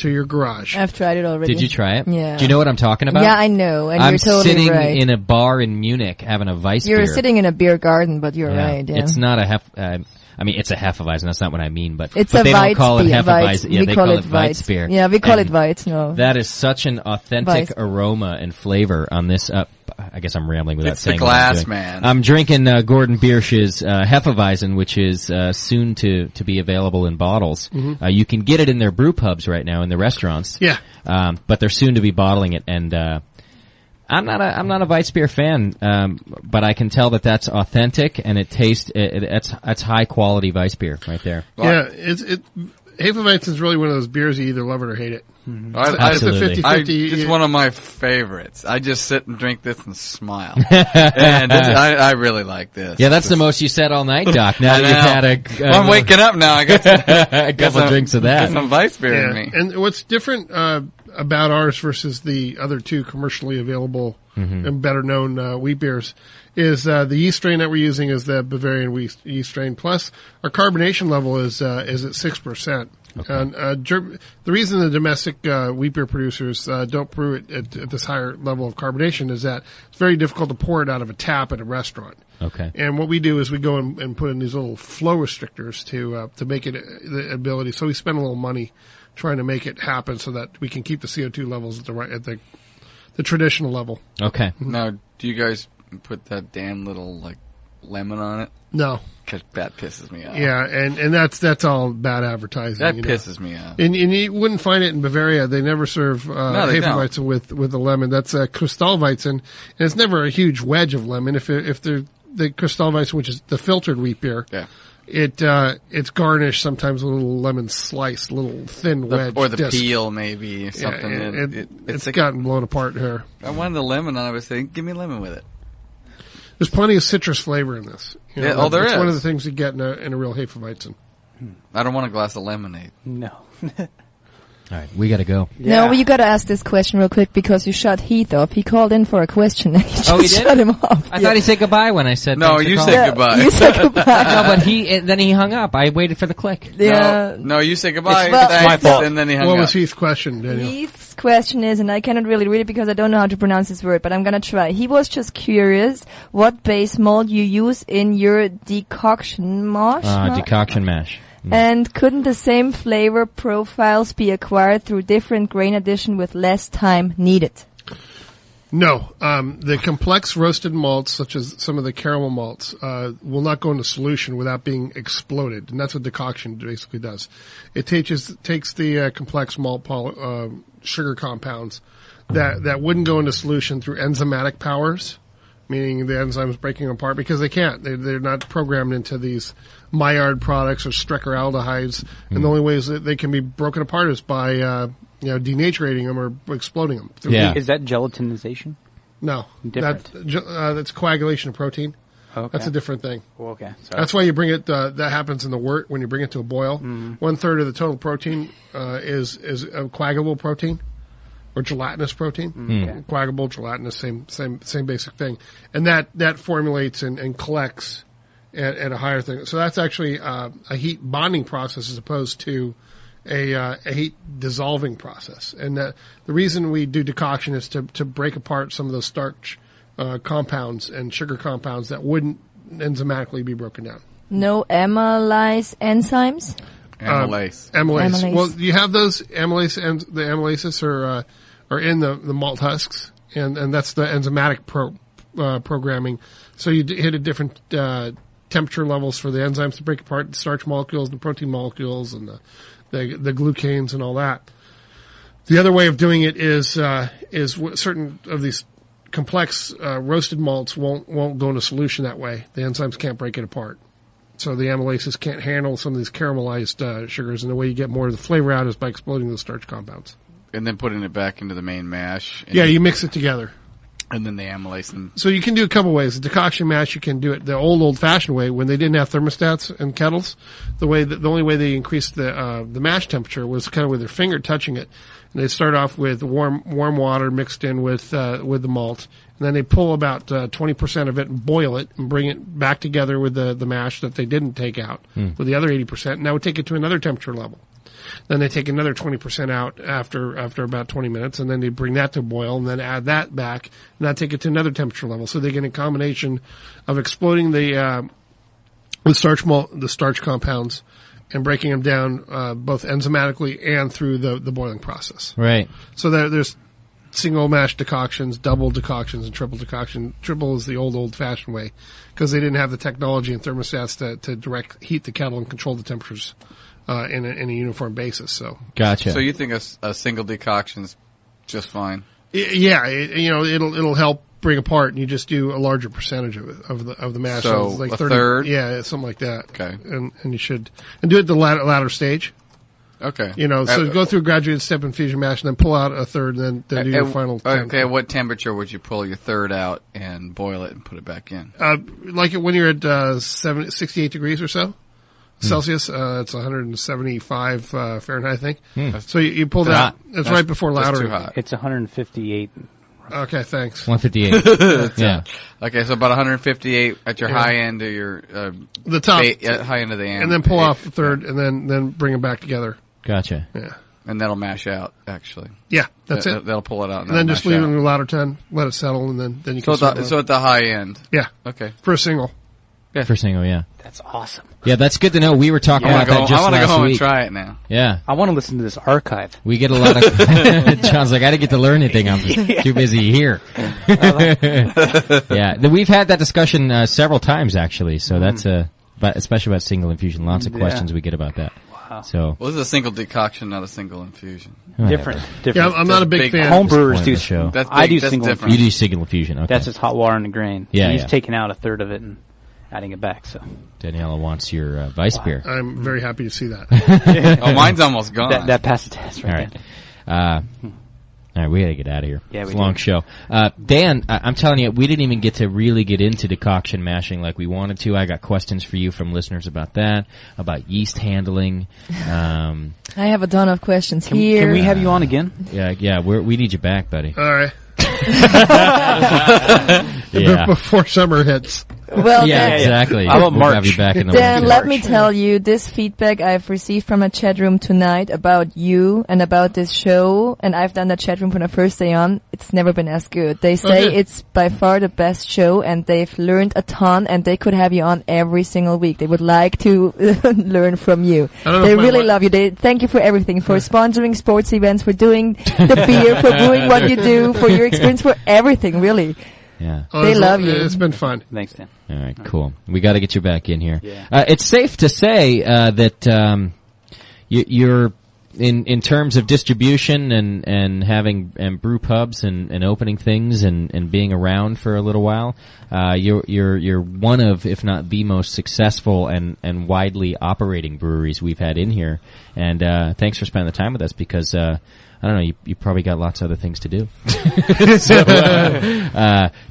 your garage. I've tried it already. Did you try it? Yeah. Do you know what I'm talking about? Yeah, I know, and I'm you're totally sitting right. in a bar in Munich having a Weiss beer. You're sitting in a beer garden, but you're Yeah. right. Yeah. It's not a I mean, it's a Hefeweizen. That's not what I mean, but It's but a they don't call it Weiz Hefeweizen. Yeah, we they call call it it Weiz Weiz. beer. Yeah, we call And it Weiz. No. That is such an authentic Weiz. aroma and flavor on this. I guess I'm rambling without It's the saying what I'm glass, doing. man. I'm drinking Gordon Biersch's Hefeweizen, which is soon to be available in bottles. Mm-hmm. You can get it in their brew pubs right now in the restaurants. Yeah. But they're soon to be bottling it, and I'm not a Weiss beer fan, but I can tell that that's authentic and it tastes. That's high quality Weiss beer right there. Yeah, Hefeweizen is really one of those beers you either love it or hate it. Mm-hmm. It's a 50-50. It's one of my favorites. I just sit and drink this and smile. And I really like this. Yeah, that's the most you said all night, Doc. Now that you've had I'm waking up now. I got a couple of drinks of that. Got some Weiss beer in me. And what's different about ours versus the other two commercially available and better known wheat beers is the yeast strain that we're using is the Bavarian yeast strain. Plus, our carbonation level is at 6%. Okay. And the reason the domestic wheat beer producers don't brew it at this higher level of carbonation is that it's very difficult to pour it out of a tap at a restaurant. Okay. And what we do is we go and put in these little flow restrictors to make it the ability. So we spend a little money trying to make it happen so that we can keep the CO2 levels at the traditional level. Okay. Now, do you guys put that damn little lemon on it? No. Because that pisses me off. Yeah, and that's all bad advertising. That pisses me off. And you wouldn't find it in Bavaria. They never serve Hefeweizen with a lemon. That's Kristallweizen, and it's never a huge wedge of lemon. If they're the Kristallweizen, which is the filtered wheat beer, it's garnished sometimes with a little lemon slice, a little thin wedge, or the disc. Peel maybe or something. Yeah, it's gotten blown apart here. I wanted the lemon on it. I was saying, give me lemon with it. There's plenty of citrus flavor in this. There it's is. one of the things you get in a real Hefeweizen. I don't want a glass of lemonade. No. All right, we got to go. No, well, you got to ask this question real quick because you shut Heath off. He called in for a question and you just he did? shut him off. I thought he said goodbye when I said no. You said goodbye. You said goodbye. No, but then he hung up. I waited for the click. Yeah. No, you said goodbye. It's my fault. And then he hung What up. was Heath's question, Daniel? Heath's question is, and I cannot really read it because I don't know how to pronounce this word, but I'm gonna try. He was just curious what base mold you use in your decoction mash. Decoction mash. And couldn't the same flavor profiles be acquired through different grain addition with less time needed? No. The complex roasted malts, such as some of the caramel malts, will not go into solution without being exploded. And that's what decoction basically does. It takes the complex malt sugar compounds that wouldn't go into solution through enzymatic powers, meaning the enzymes breaking them apart, because they can't. They're not programmed into these Maillard products or Strecker aldehydes. And the only ways that they can be broken apart is by denaturating them or exploding them. Yeah. Is that gelatinization? No. Different. That's coagulation of protein. Okay. That's a different thing. Oh, okay. Sorry. That's why you bring it, that happens in the wort when you bring it to a boil. 1/3 of the total protein, is a coagulable protein or gelatinous protein. Okay. Coagulable, gelatinous, same basic thing. And that formulates and collects at a higher thing. So that's actually, a heat bonding process as opposed to a heat dissolving process. And the reason we do decoction is to break apart some of those starch compounds and sugar compounds that wouldn't enzymatically be broken down. No amylase enzymes? Amylase. Well, you have those amylase, and the amylases are in the malt husks, and that's the enzymatic programming. So you hit a different temperature levels for the enzymes to break apart the starch molecules, the protein molecules, and the glucanes and all that. The other way of doing it is certain of these complex roasted malts won't go into solution that way. The enzymes can't break it apart. So the amylases can't handle some of these caramelized sugars, and the way you get more of the flavor out is by exploding those starch compounds. And then putting it back into the main mash. Yeah, you mix it together. And then they amylase them. So you can do a couple ways. The decoction mash, you can do it the old-fashioned way when they didn't have thermostats and kettles. The only way they increased the mash temperature was kind of with their finger touching it. And they start off with warm water mixed in with the malt. And then they pull about 20% of it and boil it and bring it back together with the mash that they didn't take out with the other 80%. And that would take it to another temperature level. Then they take another 20% out after about 20 minutes, and then they bring that to boil, and then add that back, and that take it to another temperature level. So they get a combination of exploding the starch compounds and breaking them down both enzymatically and through the boiling process. Right. So there's single mash decoctions, double decoctions, and triple decoction. Triple is the old-fashioned way because they didn't have the technology and thermostats to direct heat the kettle and control the temperatures. In a uniform basis, so. Gotcha. So you think a single decoction's just fine? Yeah, it'll help bring apart, and you just do a larger percentage of the mash. So like a 30, third? Yeah, something like that. Okay. And you should, and do it the latter stage. Okay. So go through a graduated step infusion mash, and then pull out a third, and then do your final. Okay, what temperature would you pull your third out and boil it and put it back in? Like when you're at 68 degrees or so. Celsius, it's 175 Fahrenheit, I think. So you pull that. It's right before lautering. Too hot. It's 158. Okay, thanks. 158. Yeah. Okay, so about 158 at your high end of your the top high end of the and then pull off the third, and then bring them back together. Gotcha. Yeah. And that'll mash out, actually. Yeah, that's it. That'll pull it out. And then just leave it in the louder 10, let it settle, and then you can. So at the high end. Yeah. Okay. For a single. Yeah. For single, yeah. That's awesome. Yeah, that's good to know. We were talking about that just last week. I want to go home and try it now. Yeah. I want to listen to this archive. We get a lot of... John's like, I didn't get to learn anything. I'm just too busy here. Yeah. We've had that discussion several times, actually. So that's especially about single infusion. Lots of questions we get about that. Wow. So. Well, this is a single decoction, not a single infusion. Different. Yeah, I'm not a big fan. Homebrewers do. Show. I do single infusion. You do single infusion, okay. That's just hot water and a grain. Yeah, He's taking out a third of it and adding it back, so. Daniela wants your Weiss beer. I'm very happy to see that. Oh, mine's almost gone. That passed the test right All right, we gotta get out of here. Yeah, it's a long show. Dan, I'm telling you, we didn't even get to really get into decoction mashing like we wanted to. I got questions for you from listeners about that, about yeast handling. I have a ton of questions here. Can we have you on again? Yeah, we need you back, buddy. All right. Yeah. Before summer hits. Well, yeah, exactly. How about we'll March? have you back in the Dan, let me tell you this feedback I've received from a chat room tonight about you and about this show, and I've done that chat room from the first day on. It's never been as good. They say it's by far the best show, and they've learned a ton, and they could have you on every single week. They would like to learn from you. They really love you. They thank you for everything, for sponsoring sports events, for doing the beer, for doing what you do, for your experience, for everything, really. Yeah. They love you. It's been fun. Thanks, Dan. All right, cool. We got to get you back in here. Yeah. It's safe to say that you're in terms of distribution and having and brew pubs and opening things and being around for a little while. You're one of, if not the most successful and widely operating breweries we've had in here. And thanks for spending the time with us because I don't know, you probably got lots of other things to do. So,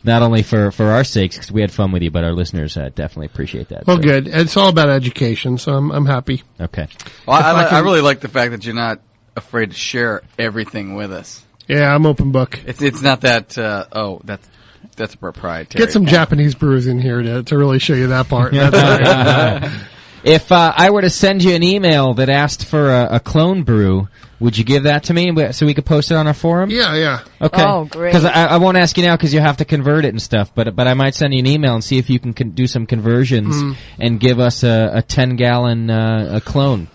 not only for our sakes, because we had fun with you, but our listeners definitely appreciate that. Well, good. It's all about education, so I'm happy. Okay. Well, I really like the fact that you're not afraid to share everything with us. Yeah, I'm open book. It's not that, that's proprietary. Get some Japanese brewers in here to really show you that part. If I were to send you an email that asked for a clone brew, would you give that to me so we could post it on our forum? Yeah. Okay. Oh, great. Because I won't ask you now because you have to convert it and stuff, but I might send you an email and see if you can do some conversions and give us a 10-gallon a clone.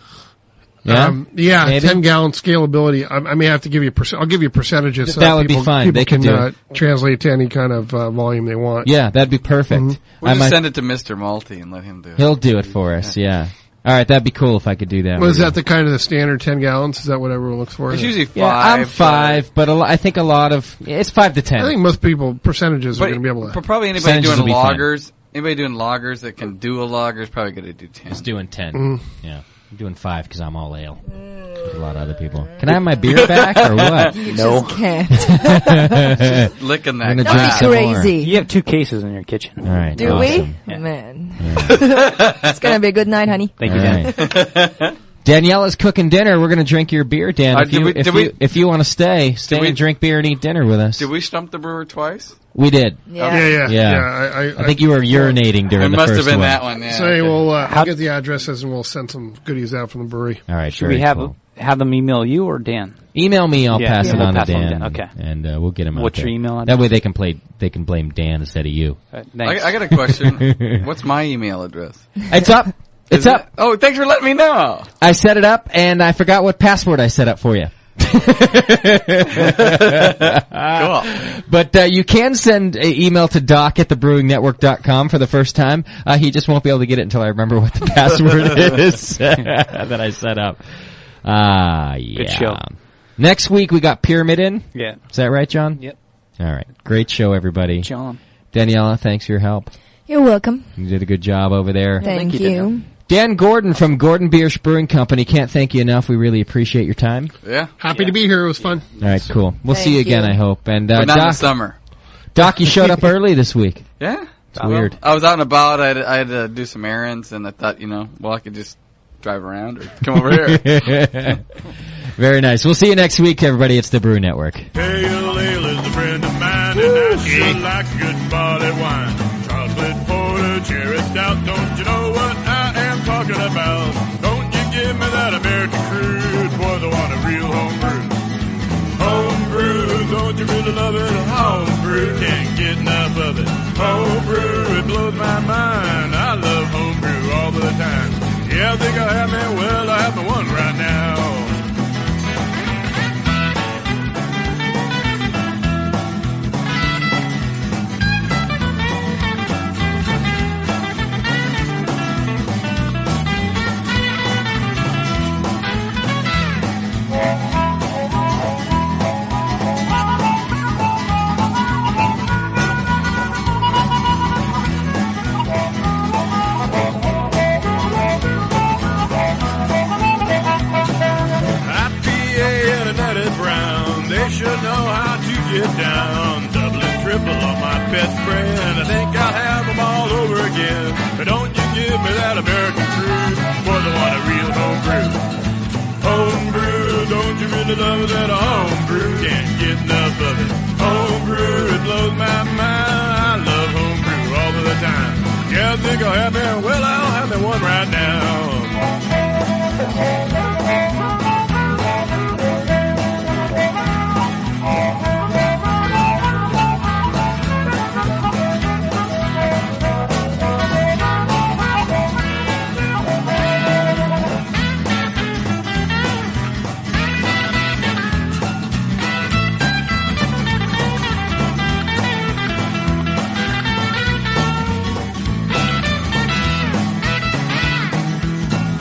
Yeah, maybe? 10-gallon scalability. I may have to give you I'll give you percentages. That would be fine. People they can do translate to any kind of volume they want. Yeah, that'd be perfect. We'll just send it to Mr. Malty and let him do it. He'll do it for us. Yeah. All right, that'd be cool if I could do that. Was that the kind of the standard 10 gallons? Is that what everyone looks for? It's usually 5. Yeah, I'm 5, but I think a lot of it's 5 to 10. I think most people percentages are going to be able to. But probably anybody doing lagers, anybody doing lagers that can do a lager is probably going to do 10. It's doing 10. Yeah. I'm doing 5 because I'm all ale. A lot of other people. Can I have my beer back or what? You No. just can't. Just licking that I'm gonna glass. drink some more. Crazy. You have 2 cases in your kitchen. All right. Do awesome. we? Man. It's going to be a good night, honey. Thank you, Dan. Daniela's cooking dinner. We're going to drink your beer, Dan. If you want to stay and drink beer and eat dinner with us. Did we stump the brewer twice? We did. Yeah. I think you were urinating during the first one. It must have been that one, yeah. So I'll get the addresses and we'll send some goodies out from the brewery. All right, Should we have them email you or Dan? Email me. I'll pass it we'll on to pass it Dan. Okay. And we'll get him out What's there. your email address? That way they can blame Dan instead of you. Thanks. I got a question. What's my email address? It's up. It's up. Oh, thanks for letting me know. I set it up, and I forgot what password I set up for you. Cool. But you can send an email to doc@thebrewingnetwork.com for the first time. He just won't be able to get it until I remember what the password is that I set up. Yeah. Good show. Next week we got Pyramid in. Yeah. Is that right, John? Yep. All right. Great show, everybody. John. Daniela, thanks for your help. You're welcome. You did a good job over there. Thank you. Dan Gordon from Gordon Biersch Brewing Company. Can't thank you enough. We really appreciate your time. Yeah. Happy to be here. It was fun. All right, cool. We'll see you again, I hope. And But not in the Doc, summer. Doc, you showed up early this week. Yeah. It's weird. I was out and about. I had to do some errands, and I thought, I could just drive around or come over here. Very nice. We'll see you next week, everybody. It's the Brew Network. Pale ale is a friend of mine, and I sure like good barley wine. Chocolate porter, cherry stout, don't you know what I am talking about? Don't you give me that American crude, boys, I want a real homebrew. Homebrew, don't you really love it? Homebrew, can't get enough of it. Homebrew, it blows my mind. I love homebrew all the time. Yeah, I think I have me, well, I have me one right now. Should know how to get down. Double and triple on my best friend. I think I'll have them all over again. But don't you give me that American crude, boys, I want a real homebrew. Homebrew, don't you really love that homebrew? Can't get enough of it. Homebrew, it blows my mind. I love homebrew all of the time. Yeah, I think I'll have me, well, I'll have me one right now.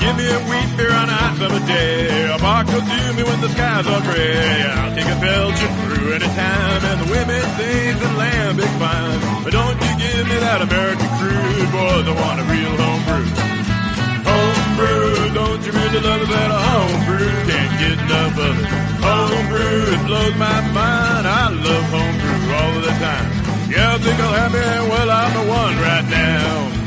Give me a wheat beer on a hot summer day. A bark will do me when the skies are gray. I'll take a Belgian brew anytime, and the women sing and lambic fine. But don't you give me that American crude, boys, I want a real homebrew. Homebrew, don't you really love that homebrew? Can't get enough of it. Homebrew, it blows my mind. I love homebrew all of the time. Yeah, I think I'll have me, well, I'm the one right now.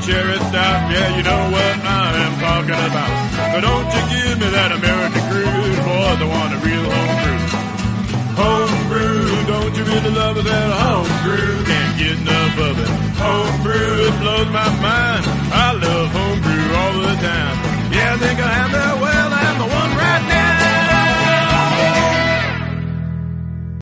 Cherry stout, yeah, you know what I am talking about. But don't you give me that American crude, boys, I want a real homebrew. Homebrew, don't you really love it, that homebrew? Can't get enough of it. Homebrew, it blows my mind. I love homebrew all the time. Yeah, I think I